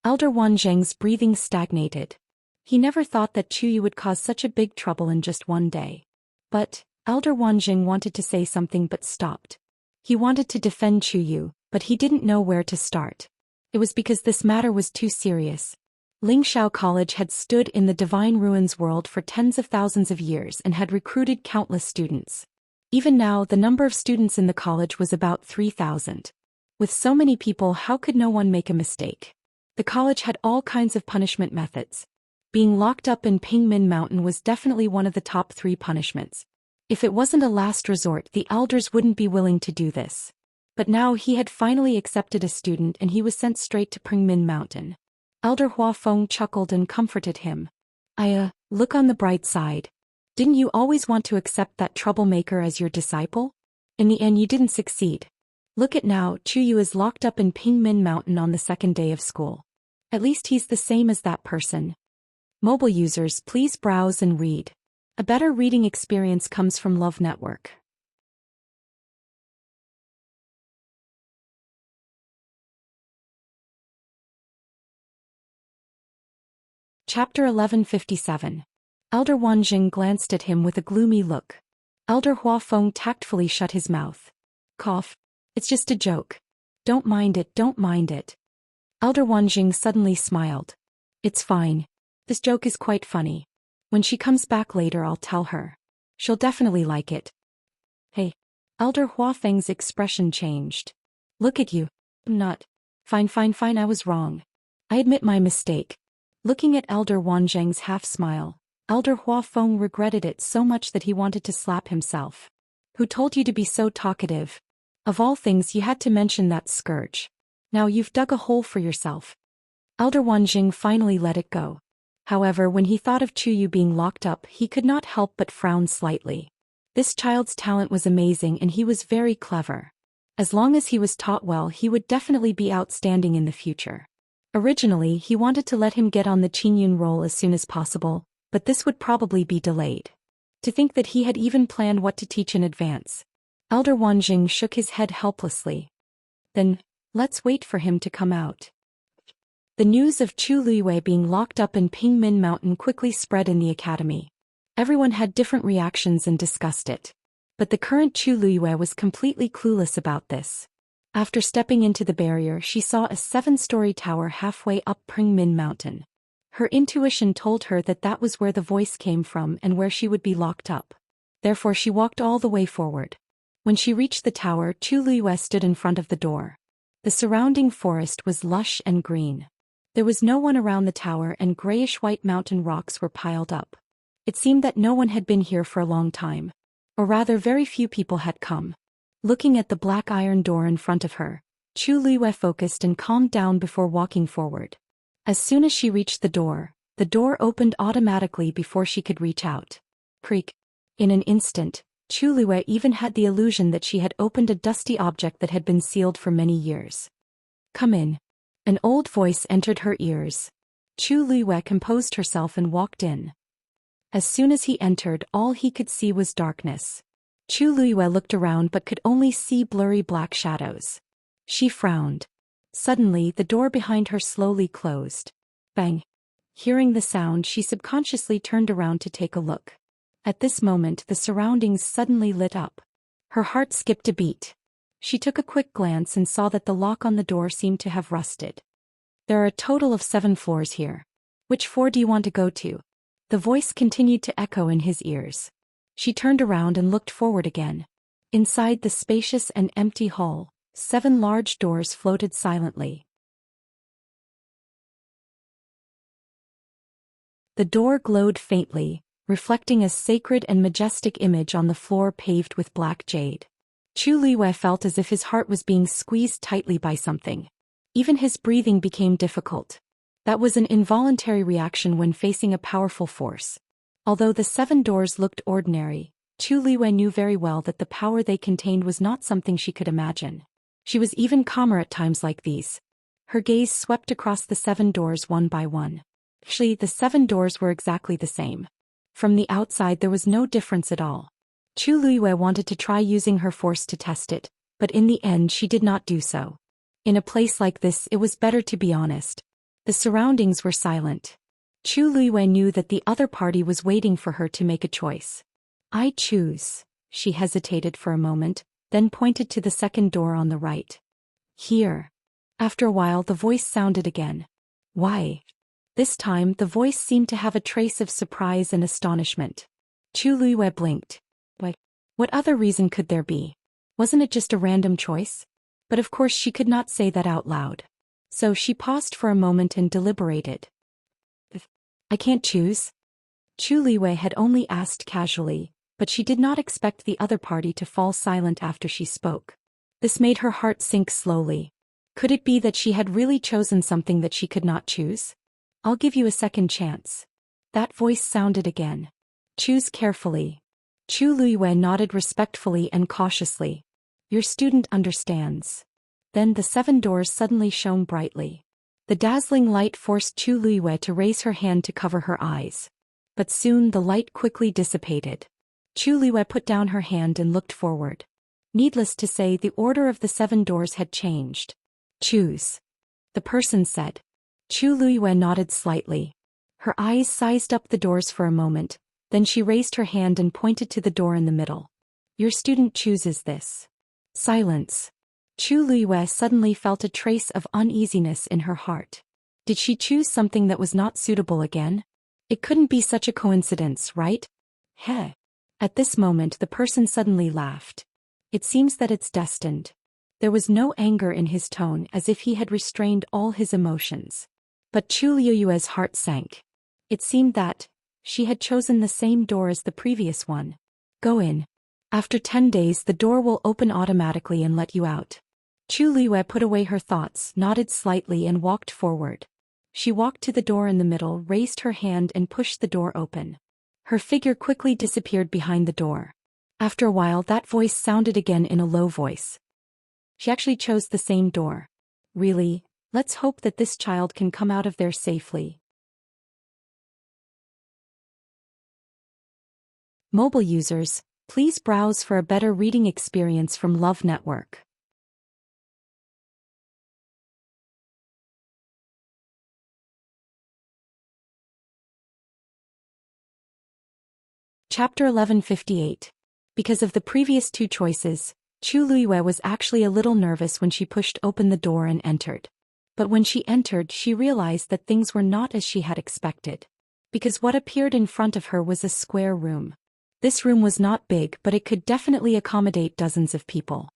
Elder Wanzheng's breathing stagnated. He never thought that Chuyu would cause such a big trouble in just one day. But Elder Wanzheng wanted to say something but stopped. He wanted to defend Chuyu, but he didn't know where to start. It was because this matter was too serious. Lingxiao College had stood in the Divine Ruins world for tens of thousands of years and had recruited countless students. Even now, the number of students in the college was about 3,000. With so many people, how could no one make a mistake? The college had all kinds of punishment methods. Being locked up in Pingmin Mountain was definitely one of the top 3 punishments. If it wasn't a last resort, the elders wouldn't be willing to do this. But now he had finally accepted a student and he was sent straight to Pingmin Mountain. Elder Huafeng chuckled and comforted him. Look on the bright side. Didn't you always want to accept that troublemaker as your disciple? In the end, you didn't succeed. Look at now, Chuyu is locked up in Pingmin Mountain on the 2nd day of school. At least he's the same as that person. Mobile users, please browse and read. A better reading experience comes from Love Network. Chapter 1157. Elder Wanjing glanced at him with a gloomy look. Elder Huafeng tactfully shut his mouth. Cough. It's just a joke. Don't mind it, don't mind it. Elder Wanjing suddenly smiled. It's fine. This joke is quite funny. When she comes back later, I'll tell her. She'll definitely like it. Hey. Elder Huafeng's expression changed. Look at you. Not. Fine, I was wrong. I admit my mistake. Looking at Elder Wanzheng's half-smile, Elder Huafeng regretted it so much that he wanted to slap himself. Who told you to be so talkative? Of all things, you had to mention that scourge. Now you've dug a hole for yourself. Elder Wanzheng finally let it go. However, when he thought of Chuyu being locked up, he could not help but frown slightly. This child's talent was amazing and he was very clever. As long as he was taught well, he would definitely be outstanding in the future. Originally, he wanted to let him get on the Qingyun role as soon as possible, but this would probably be delayed. To think that he had even planned what to teach in advance. Elder Wanjing shook his head helplessly. Then, let's wait for him to come out. The news of Chu Luiyue being locked up in Pingmin Mountain quickly spread in the academy. Everyone had different reactions and discussed it. But the current Chu Luiyue was completely clueless about this. After stepping into the barrier, she saw a 7-story tower halfway up Pingmin Mountain. Her intuition told her that that was where the voice came from and where she would be locked up. Therefore she walked all the way forward. When she reached the tower, Chu Luiyue stood in front of the door. The surrounding forest was lush and green. There was no one around the tower and grayish-white mountain rocks were piled up. It seemed that no one had been here for a long time. Or rather, very few people had come. Looking at the black iron door in front of her, Chu Luiyue focused and calmed down before walking forward. As soon as she reached the door opened automatically before she could reach out. Creak. In an instant, Chu Liyue even had the illusion that she had opened a dusty object that had been sealed for many years. "Come in." An old voice entered her ears. Chu Liyue composed herself and walked in. As soon as he entered, all he could see was darkness. Chu Liyue looked around but could only see blurry black shadows. She frowned. Suddenly, the door behind her slowly closed. Bang! Hearing the sound, she subconsciously turned around to take a look. At this moment, the surroundings suddenly lit up. Her heart skipped a beat. She took a quick glance and saw that the lock on the door seemed to have rusted. "There are a total of 7 floors here. Which floor do you want to go to?" The voice continued to echo in his ears. She turned around and looked forward again. Inside the spacious and empty hall, 7 large doors floated silently. The door glowed faintly, reflecting a sacred and majestic image on the floor paved with black jade. Chu Liyue felt as if his heart was being squeezed tightly by something. Even his breathing became difficult. That was an involuntary reaction when facing a powerful force. Although the 7 doors looked ordinary, Chu Liyue knew very well that the power they contained was not something she could imagine. She was even calmer at times like these. Her gaze swept across the 7 doors one by one. Actually, the 7 doors were exactly the same. From the outside there was no difference at all. Chu Liyue wanted to try using her force to test it, but in the end she did not do so. In a place like this, it was better to be honest. The surroundings were silent. Chu Liyue knew that the other party was waiting for her to make a choice. "I choose." She hesitated for a moment, then pointed to the second door on the right. "Here." After a while the voice sounded again. "Why?" This time the voice seemed to have a trace of surprise and astonishment. Chu Liyue blinked. What other reason could there be? Wasn't it just a random choice? But of course she could not say that out loud. So she paused for a moment and deliberated. "I can't choose?" Chu Liyue had only asked casually, but she did not expect the other party to fall silent after she spoke. This made her heart sink slowly. Could it be that she had really chosen something that she could not choose? "I'll give you a second chance." That voice sounded again. "Choose carefully." Chu Liyue nodded respectfully and cautiously. "Your student understands." Then the 7 doors suddenly shone brightly. The dazzling light forced Chu Liyue to raise her hand to cover her eyes. But soon the light quickly dissipated. Chu Liyue put down her hand and looked forward. Needless to say, the order of the 7 doors had changed. "Choose," the person said. Chu Liyue nodded slightly. Her eyes sized up the doors for a moment, then she raised her hand and pointed to the door in the middle. "Your student chooses this." Silence. Chu Liyue suddenly felt a trace of uneasiness in her heart. Did she choose something that was not suitable again? It couldn't be such a coincidence, right? Heh. At this moment the person suddenly laughed. "It seems that it's destined." There was no anger in his tone, as if he had restrained all his emotions. But Chu Liyue's heart sank. It seemed that she had chosen the same door as the previous one. "Go in. After 10 days the door will open automatically and let you out." Chu Liyue put away her thoughts, nodded slightly and walked forward. She walked to the door in the middle, raised her hand and pushed the door open. Her figure quickly disappeared behind the door. After a while that voice sounded again in a low voice. She actually chose the same door. "Really? Let's hope that this child can come out of there safely." Mobile users, please browse for a better reading experience from Love Network. Chapter 1158. Because of the previous 2 choices, Chu Liyue was actually a little nervous when she pushed open the door and entered. But when she entered, she realized that things were not as she had expected. Because what appeared in front of her was a square room. This room was not big, but it could definitely accommodate dozens of people.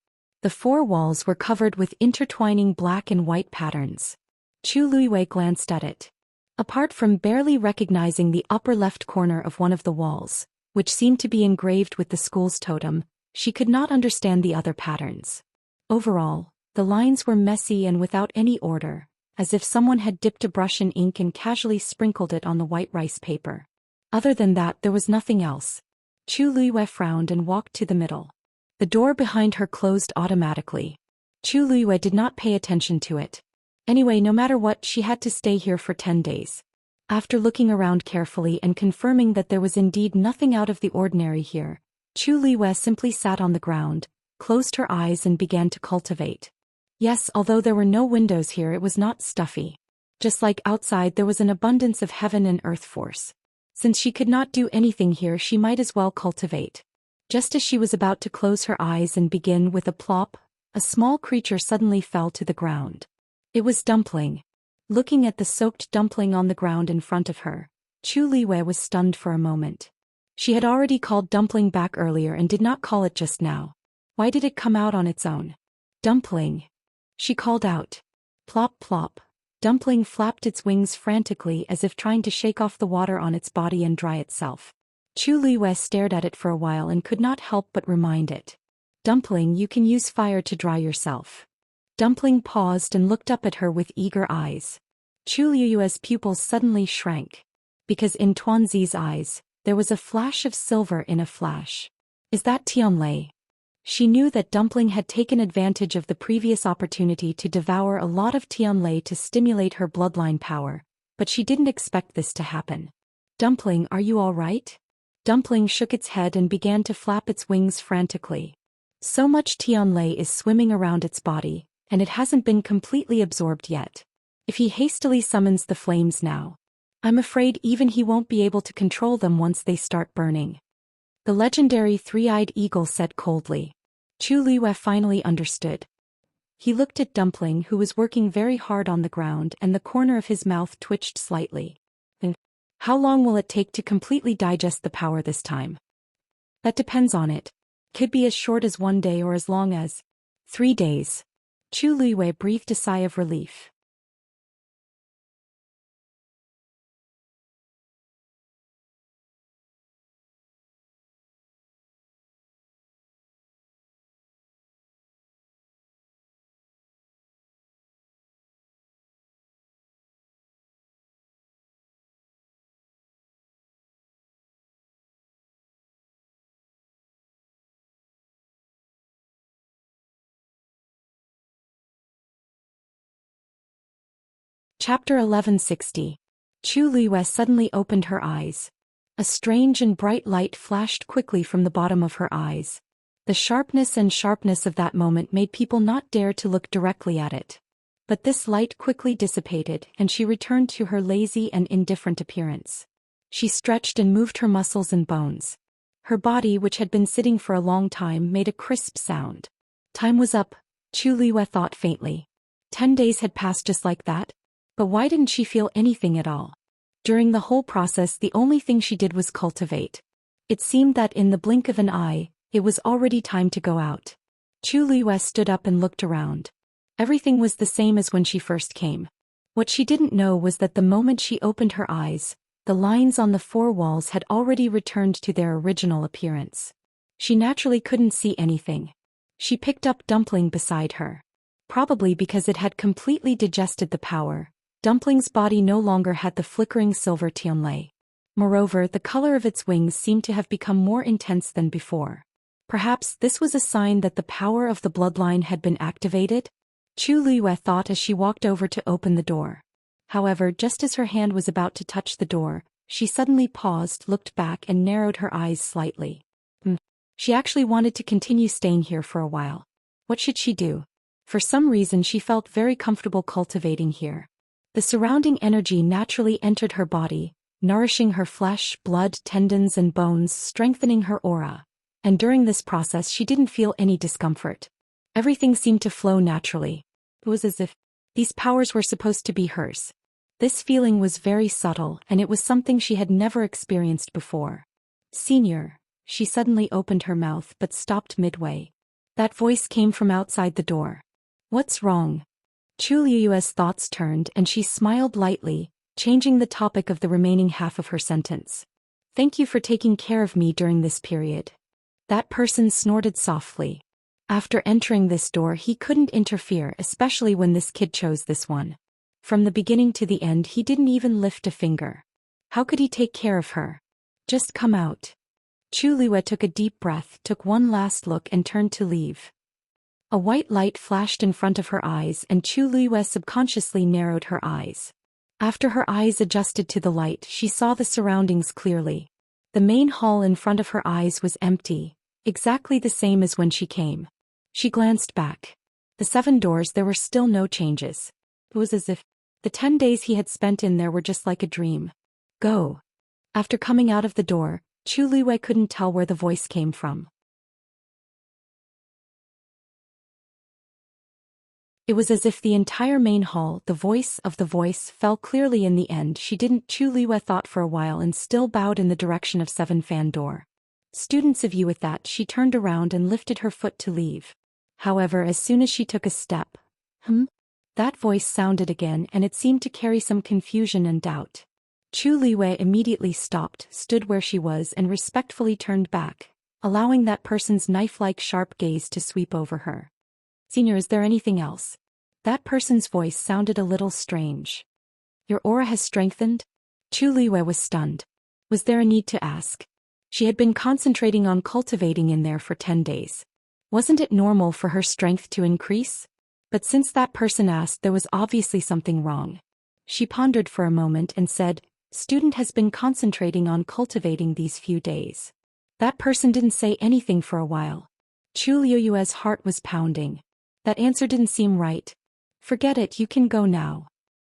The 4 walls were covered with intertwining black and white patterns. Chu Liyue glanced at it. Apart from barely recognizing the upper left corner of one of the walls, which seemed to be engraved with the school's totem, she could not understand the other patterns. Overall, the lines were messy and without any order, as if someone had dipped a brush in ink and casually sprinkled it on the white rice paper. Other than that, there was nothing else. Chu Luiyue frowned and walked to the middle. The door behind her closed automatically. Chu Luiyue did not pay attention to it. Anyway, no matter what, she had to stay here for 10 days. After looking around carefully and confirming that there was indeed nothing out of the ordinary here, Chu Luiyue simply sat on the ground, closed her eyes and began to cultivate. Yes, although there were no windows here, it was not stuffy. Just like outside, there was an abundance of heaven and earth force. Since she could not do anything here, she might as well cultivate. Just as she was about to close her eyes and begin, with a plop, a small creature suddenly fell to the ground. It was Dumpling. Looking at the soaked dumpling on the ground in front of her, Chu Luiyue was stunned for a moment. She had already called Dumpling back earlier and did not call it just now. Why did it come out on its own? Dumpling. She called out. Plop plop. Dumpling flapped its wings frantically as if trying to shake off the water on its body and dry itself. Chu Luiyue stared at it for a while and could not help but remind it. Dumpling, you can use fire to dry yourself. Dumpling paused and looked up at her with eager eyes. Chu Luiyue's pupils suddenly shrank. Because in Tuanzi's eyes, there was a flash of silver in a flash. Is that Tianlei? She knew that Dumpling had taken advantage of the previous opportunity to devour a lot of Tianlei to stimulate her bloodline power, but she didn't expect this to happen. Dumpling, are you all right? Dumpling shook its head and began to flap its wings frantically. So much Tianlei is swimming around its body, and it hasn't been completely absorbed yet. If he hastily summons the flames now, I'm afraid even he won't be able to control them once they start burning. The legendary three-eyed eagle said coldly. Chu Luiyue finally understood. He looked at Dumpling, who was working very hard on the ground, and the corner of his mouth twitched slightly. How long will it take to completely digest the power this time? That depends on it. Could be as short as 1 day or as long as 3 days. Chu Luiyue breathed a sigh of relief. Chapter 1160. Chu Luiyue suddenly opened her eyes. A strange and bright light flashed quickly from the bottom of her eyes. The sharpness of that moment made people not dare to look directly at it. But this light quickly dissipated, and she returned to her lazy and indifferent appearance. She stretched and moved her muscles and bones. Her body, which had been sitting for a long time, made a crisp sound. Time was up, Chu Luiyue thought faintly. 10 days had passed just like that? But why didn't she feel anything at all? During the whole process, the only thing she did was cultivate. It seemed that in the blink of an eye, it was already time to go out. Chu Luiyue stood up and looked around. Everything was the same as when she first came. What she didn't know was that the moment she opened her eyes, the lines on the 4 walls had already returned to their original appearance. She naturally couldn't see anything. She picked up Dumpling beside her. Probably because it had completely digested the power, Dumpling's body no longer had the flickering silver Tianlei. Moreover, the color of its wings seemed to have become more intense than before. Perhaps this was a sign that the power of the bloodline had been activated? Chu Luiyue thought as she walked over to open the door. However, just as her hand was about to touch the door, she suddenly paused, looked back and narrowed her eyes slightly. She actually wanted to continue staying here for a while. What should she do? For some reason she felt very comfortable cultivating here. The surrounding energy naturally entered her body, nourishing her flesh, blood, tendons and bones, strengthening her aura. And during this process she didn't feel any discomfort. Everything seemed to flow naturally. It was as if these powers were supposed to be hers. This feeling was very subtle, and it was something she had never experienced before. Senior. She suddenly opened her mouth but stopped midway. That voice came from outside the door. What's wrong? Chu Luiyue's thoughts turned and she smiled lightly, changing the topic of the remaining half of her sentence. Thank you for taking care of me during this period. That person snorted softly. After entering this door he couldn't interfere, especially when this kid chose this one. From the beginning to the end he didn't even lift a finger. How could he take care of her? Just come out. Chu Liwei took a deep breath, took one last look and turned to leave. A white light flashed in front of her eyes and Chu Liwei subconsciously narrowed her eyes. After her eyes adjusted to the light, she saw the surroundings clearly. The main hall in front of her eyes was empty, exactly the same as when she came. She glanced back. The 7 doors, there were still no changes. It was as if the 10 days he had spent in there were just like a dream. Go. After coming out of the door, Chu Liwei couldn't tell where the voice came from. It was as if the entire main hall, the voice of the voice, fell clearly in the end. Chu Liwei thought for a while and still bowed in the direction of 7 fan door. Students of you with that, she turned around and lifted her foot to leave. However, as soon as she took a step, that voice sounded again and it seemed to carry some confusion and doubt. Chu Liwei immediately stopped, stood where she was and respectfully turned back, allowing that person's knife-like sharp gaze to sweep over her. Senior, is there anything else? That person's voice sounded a little strange. Your aura has strengthened? Chu Liwei was stunned. Was there a need to ask? She had been concentrating on cultivating in there for 10 days. Wasn't it normal for her strength to increase? But since that person asked, there was obviously something wrong. She pondered for a moment and said, "Student has been concentrating on cultivating these few days." That person didn't say anything for a while. Chu Liu's heart was pounding. That answer didn't seem right. Forget it, you can go now.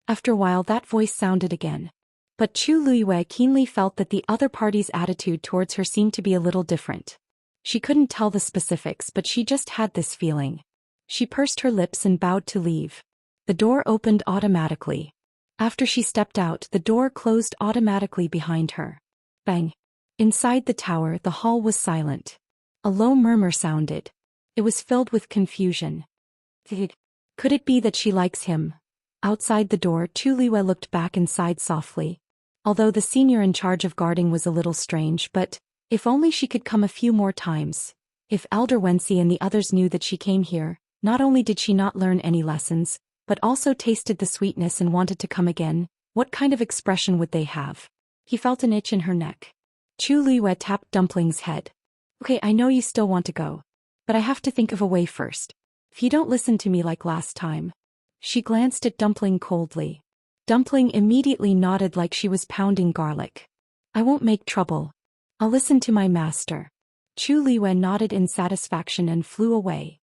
After a while that voice sounded again. But Chu Liwei keenly felt that the other party's attitude towards her seemed to be a little different. She couldn't tell the specifics, but she just had this feeling. She pursed her lips and bowed to leave. The door opened automatically. After she stepped out, the door closed automatically behind her. Bang! Inside the tower, the hall was silent. A low murmur sounded. It was filled with confusion. Could it be that she likes him? Outside the door, Chu Liwei looked back and sighed softly. Although the senior in charge of guarding was a little strange, but if only she could come a few more times. If Elder Wenxi and the others knew that she came here, not only did she not learn any lessons, but also tasted the sweetness and wanted to come again, what kind of expression would they have? He felt an itch in her neck. Chu Liwei tapped Dumpling's head. Okay, I know you still want to go. But I have to think of a way first. If you don't listen to me like last time. She glanced at Dumpling coldly. Dumpling immediately nodded like she was pounding garlic. I won't make trouble. I'll listen to my master. Chu Liwei nodded in satisfaction and flew away.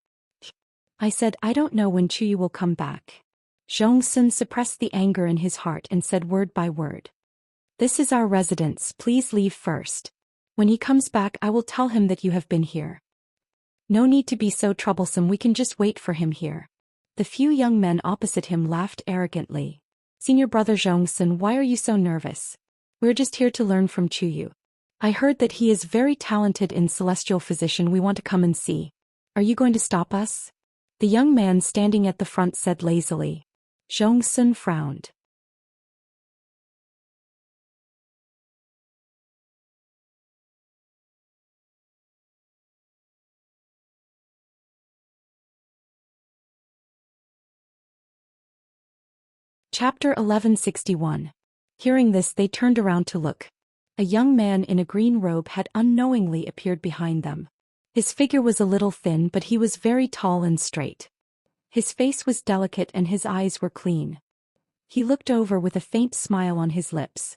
I said I don't know when Chu Yu will come back. Zhou Xian suppressed the anger in his heart and said word by word. This is our residence, please leave first. When he comes back I will tell him that you have been here. No need to be so troublesome, we can just wait for him here. The few young men opposite him laughed arrogantly. Senior brother Zhou Xian, why are you so nervous? We're just here to learn from Chu Yu. I heard that he is very talented in celestial physician, we want to come and see. Are you going to stop us? The young man standing at the front said lazily. Zhou Xian frowned. Chapter 1161. Hearing this, they turned around to look. A young man in a green robe had unknowingly appeared behind them. His figure was a little thin, but he was very tall and straight. His face was delicate and his eyes were clean. He looked over with a faint smile on his lips.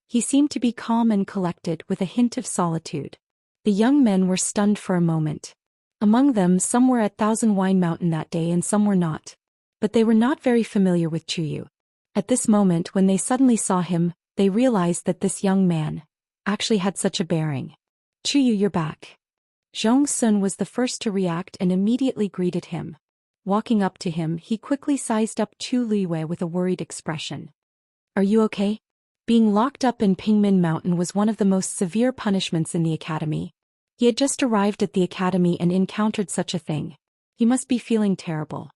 He seemed to be calm and collected with a hint of solitude. The young men were stunned for a moment. Among them, some were at Thousand Wine Mountain that day and some were not. But they were not very familiar with Chu Yu. At this moment, when they suddenly saw him, they realized that this young man actually had such a bearing. Chu Yu, you're back. Zhou Xian was the first to react and immediately greeted him. Walking up to him, he quickly sized up Chu Liwei with a worried expression. Are you okay? Being locked up in Pingmin Mountain was one of the most severe punishments in the academy. He had just arrived at the academy and encountered such a thing. He must be feeling terrible.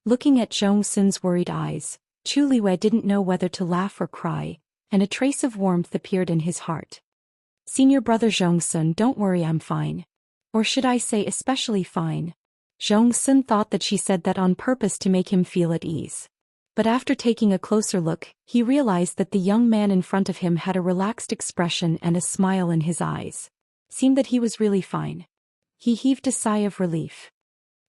Looking at Zhou Xian's worried eyes, Chu Liwei didn't know whether to laugh or cry, and a trace of warmth appeared in his heart. Senior brother Zhou Xian, don't worry, I'm fine. Or should I say especially fine? Zhou Xian thought that she said that on purpose to make him feel at ease. But after taking a closer look, he realized that the young man in front of him had a relaxed expression and a smile in his eyes. seemed that he was really fine. He heaved a sigh of relief.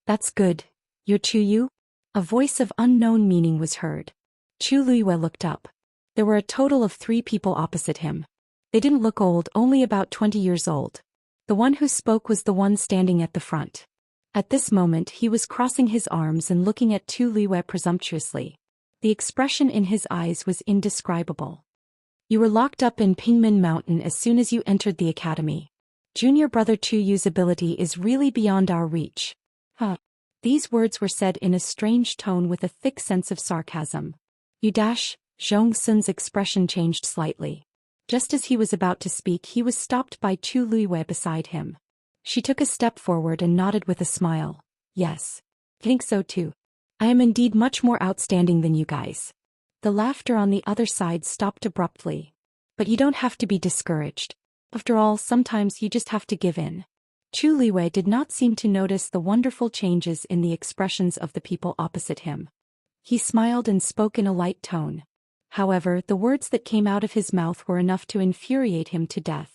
That's good. You're Chuyu? A voice of unknown meaning was heard. Chu Luiyue looked up. There were a total of 3 people opposite him. They didn't look old, only about 20 years old. The one who spoke was the one standing at the front. At this moment he was crossing his arms and looking at Chu Luiyue presumptuously. The expression in his eyes was indescribable. You were locked up in Pingmen Mountain as soon as you entered the academy. Junior brother Chuyu's ability is really beyond our reach. Huh. These words were said in a strange tone with a thick sense of sarcasm. Zhou Xian's expression changed slightly. Just as he was about to speak, he was stopped by Chu Luiyue beside him. She took a step forward and nodded with a smile. Yes. Think so too. I am indeed much more outstanding than you guys. The laughter on the other side stopped abruptly. But you don't have to be discouraged. After all, sometimes you just have to give in. Chu Luiyue did not seem to notice the wonderful changes in the expressions of the people opposite him. He smiled and spoke in a light tone. However, the words that came out of his mouth were enough to infuriate him to death.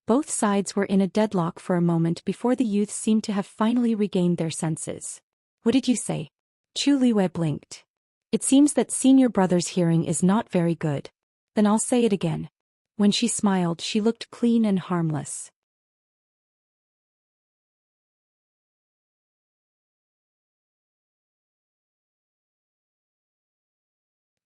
Both sides were in a deadlock for a moment before the youths seemed to have finally regained their senses. What did you say? Chu Luiyue blinked. It seems that senior brother's hearing is not very good. Then I'll say it again. When she smiled, she looked clean and harmless.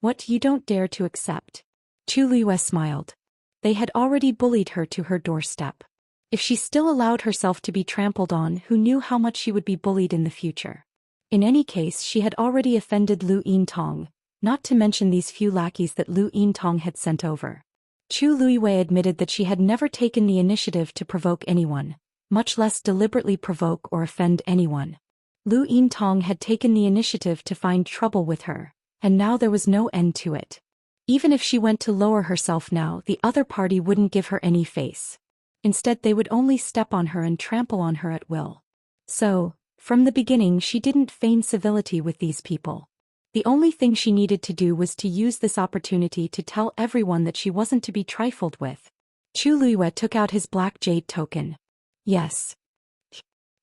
What you don't dare to accept? Chu Luiyue smiled. They had already bullied her to her doorstep. If she still allowed herself to be trampled on, who knew how much she would be bullied in the future? In any case, she had already offended Lu Yintong, not to mention these few lackeys that Lu Yintong had sent over. Chu Luiyue admitted that she had never taken the initiative to provoke anyone, much less deliberately provoke or offend anyone. Lu Yintong had taken the initiative to find trouble with her, and now there was no end to it. Even if she went to lower herself now, the other party wouldn't give her any face. Instead, they would only step on her and trample on her at will. So, from the beginning, she didn't feign civility with these people. The only thing she needed to do was to use this opportunity to tell everyone that she wasn't to be trifled with. Chu Luiyue took out his black jade token. Yes.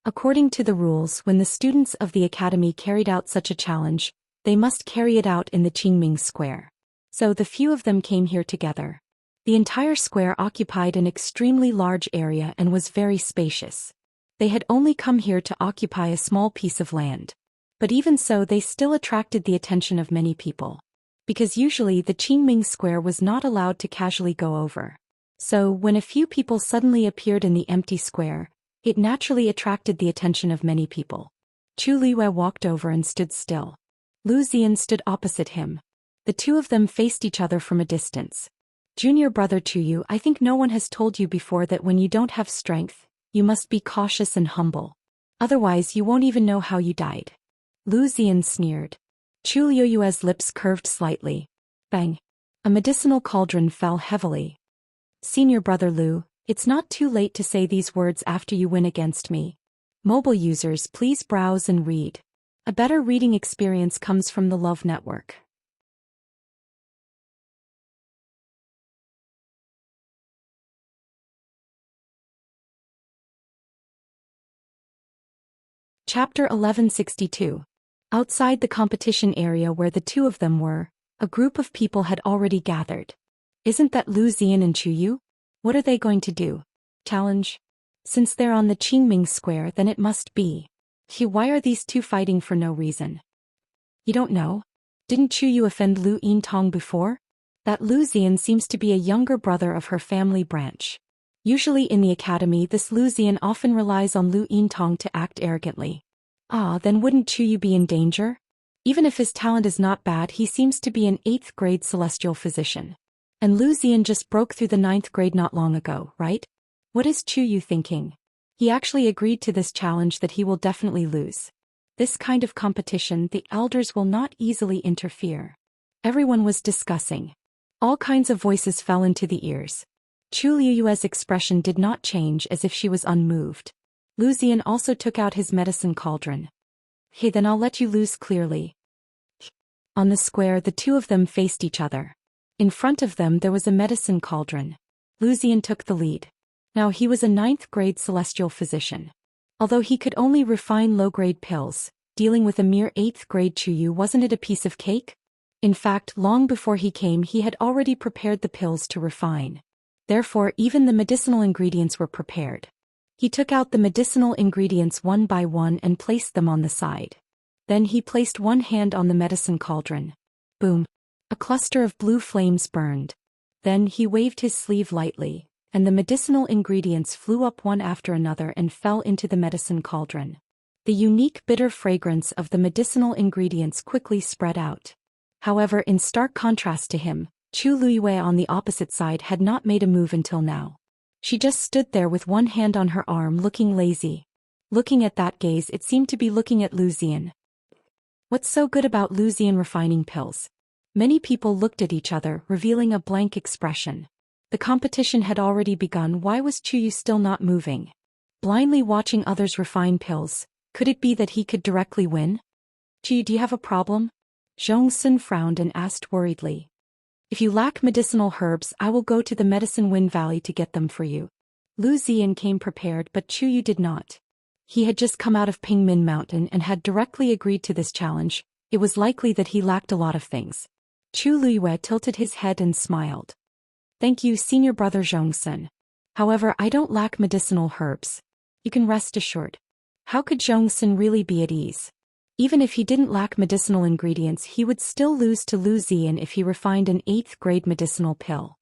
According to the rules, when the students of the academy carried out such a challenge, they must carry it out in the Qingming Square. So the few of them came here together. The entire square occupied an extremely large area and was very spacious. They had only come here to occupy a small piece of land. But even so, they still attracted the attention of many people. Because usually the Qingming Square was not allowed to casually go over. So, when a few people suddenly appeared in the empty square, it naturally attracted the attention of many people. Chu Luiyue walked over and stood still. Lu Xian stood opposite him. The two of them faced each other from a distance. Junior brother Chuyu, I think no one has told you before that when you don't have strength, you must be cautious and humble. Otherwise you won't even know how you died. Lu Xian sneered. Chu Liyue's lips curved slightly. Bang! A medicinal cauldron fell heavily. Senior brother Lu, it's not too late to say these words after you win against me. Mobile users, please browse and read. A better reading experience comes from the Love Network. Chapter 1162. Outside the competition area where the two of them were, a group of people had already gathered. Isn't that Lu Xian and Chuyu? What are they going to do? Challenge? Since they're on the Qingming Square, then it must be. Why are these two fighting for no reason? You don't know? Didn't Chuyu offend Lu Yintong before? That Lu Xian seems to be a younger brother of her family branch. Usually in the academy, this Lu Xian often relies on Lu Yintong to act arrogantly. Then wouldn't Chuyu be in danger? Even if his talent is not bad, he seems to be an 8th grade celestial physician. And Lu Xian just broke through the 9th grade not long ago, right? What is Chuyu thinking? He actually agreed to this challenge that he will definitely lose. This kind of competition, the elders will not easily interfere. Everyone was discussing. All kinds of voices fell into the ears. Chu Liyue's expression did not change, as if she was unmoved. Lu Xian also took out his medicine cauldron. Hey, then I'll let you lose clearly. On the square, the two of them faced each other. In front of them there was a medicine cauldron. Lu Xian took the lead. Now he was a ninth-grade celestial physician. Although he could only refine low-grade pills, dealing with a mere 8th-grade Chuyu wasn't it a piece of cake? In fact, long before he came he had already prepared the pills to refine. Therefore even the medicinal ingredients were prepared. He took out the medicinal ingredients one by one and placed them on the side. Then he placed one hand on the medicine cauldron. Boom! A cluster of blue flames burned. Then he waved his sleeve lightly, and the medicinal ingredients flew up one after another and fell into the medicine cauldron. The unique bitter fragrance of the medicinal ingredients quickly spread out. However, in stark contrast to him, Chu Luiyue on the opposite side had not made a move until now. She just stood there with one hand on her arm looking lazy. Looking at that gaze it seemed to be looking at Zhou Xian. What's so good about Zhou Xian refining pills? Many people looked at each other, revealing a blank expression. The competition had already begun. Why was Chuyu still not moving? Blindly watching others refine pills, could it be that he could directly win? Chuyu, do you have a problem? Zhongsun frowned and asked worriedly. If you lack medicinal herbs, I will go to the Medicine Wind Valley to get them for you. Zhou Xian came prepared, but Chuyu did not. He had just come out of Pingmin Mountain and had directly agreed to this challenge. It was likely that he lacked a lot of things. Chu Luiyue tilted his head and smiled. Thank you, senior brother Zhongsun. However, I don't lack medicinal herbs. You can rest assured. How could Zhongsun really be at ease? Even if he didn't lack medicinal ingredients, he would still lose to Zhou Xian if he refined an 8th-grade medicinal pill.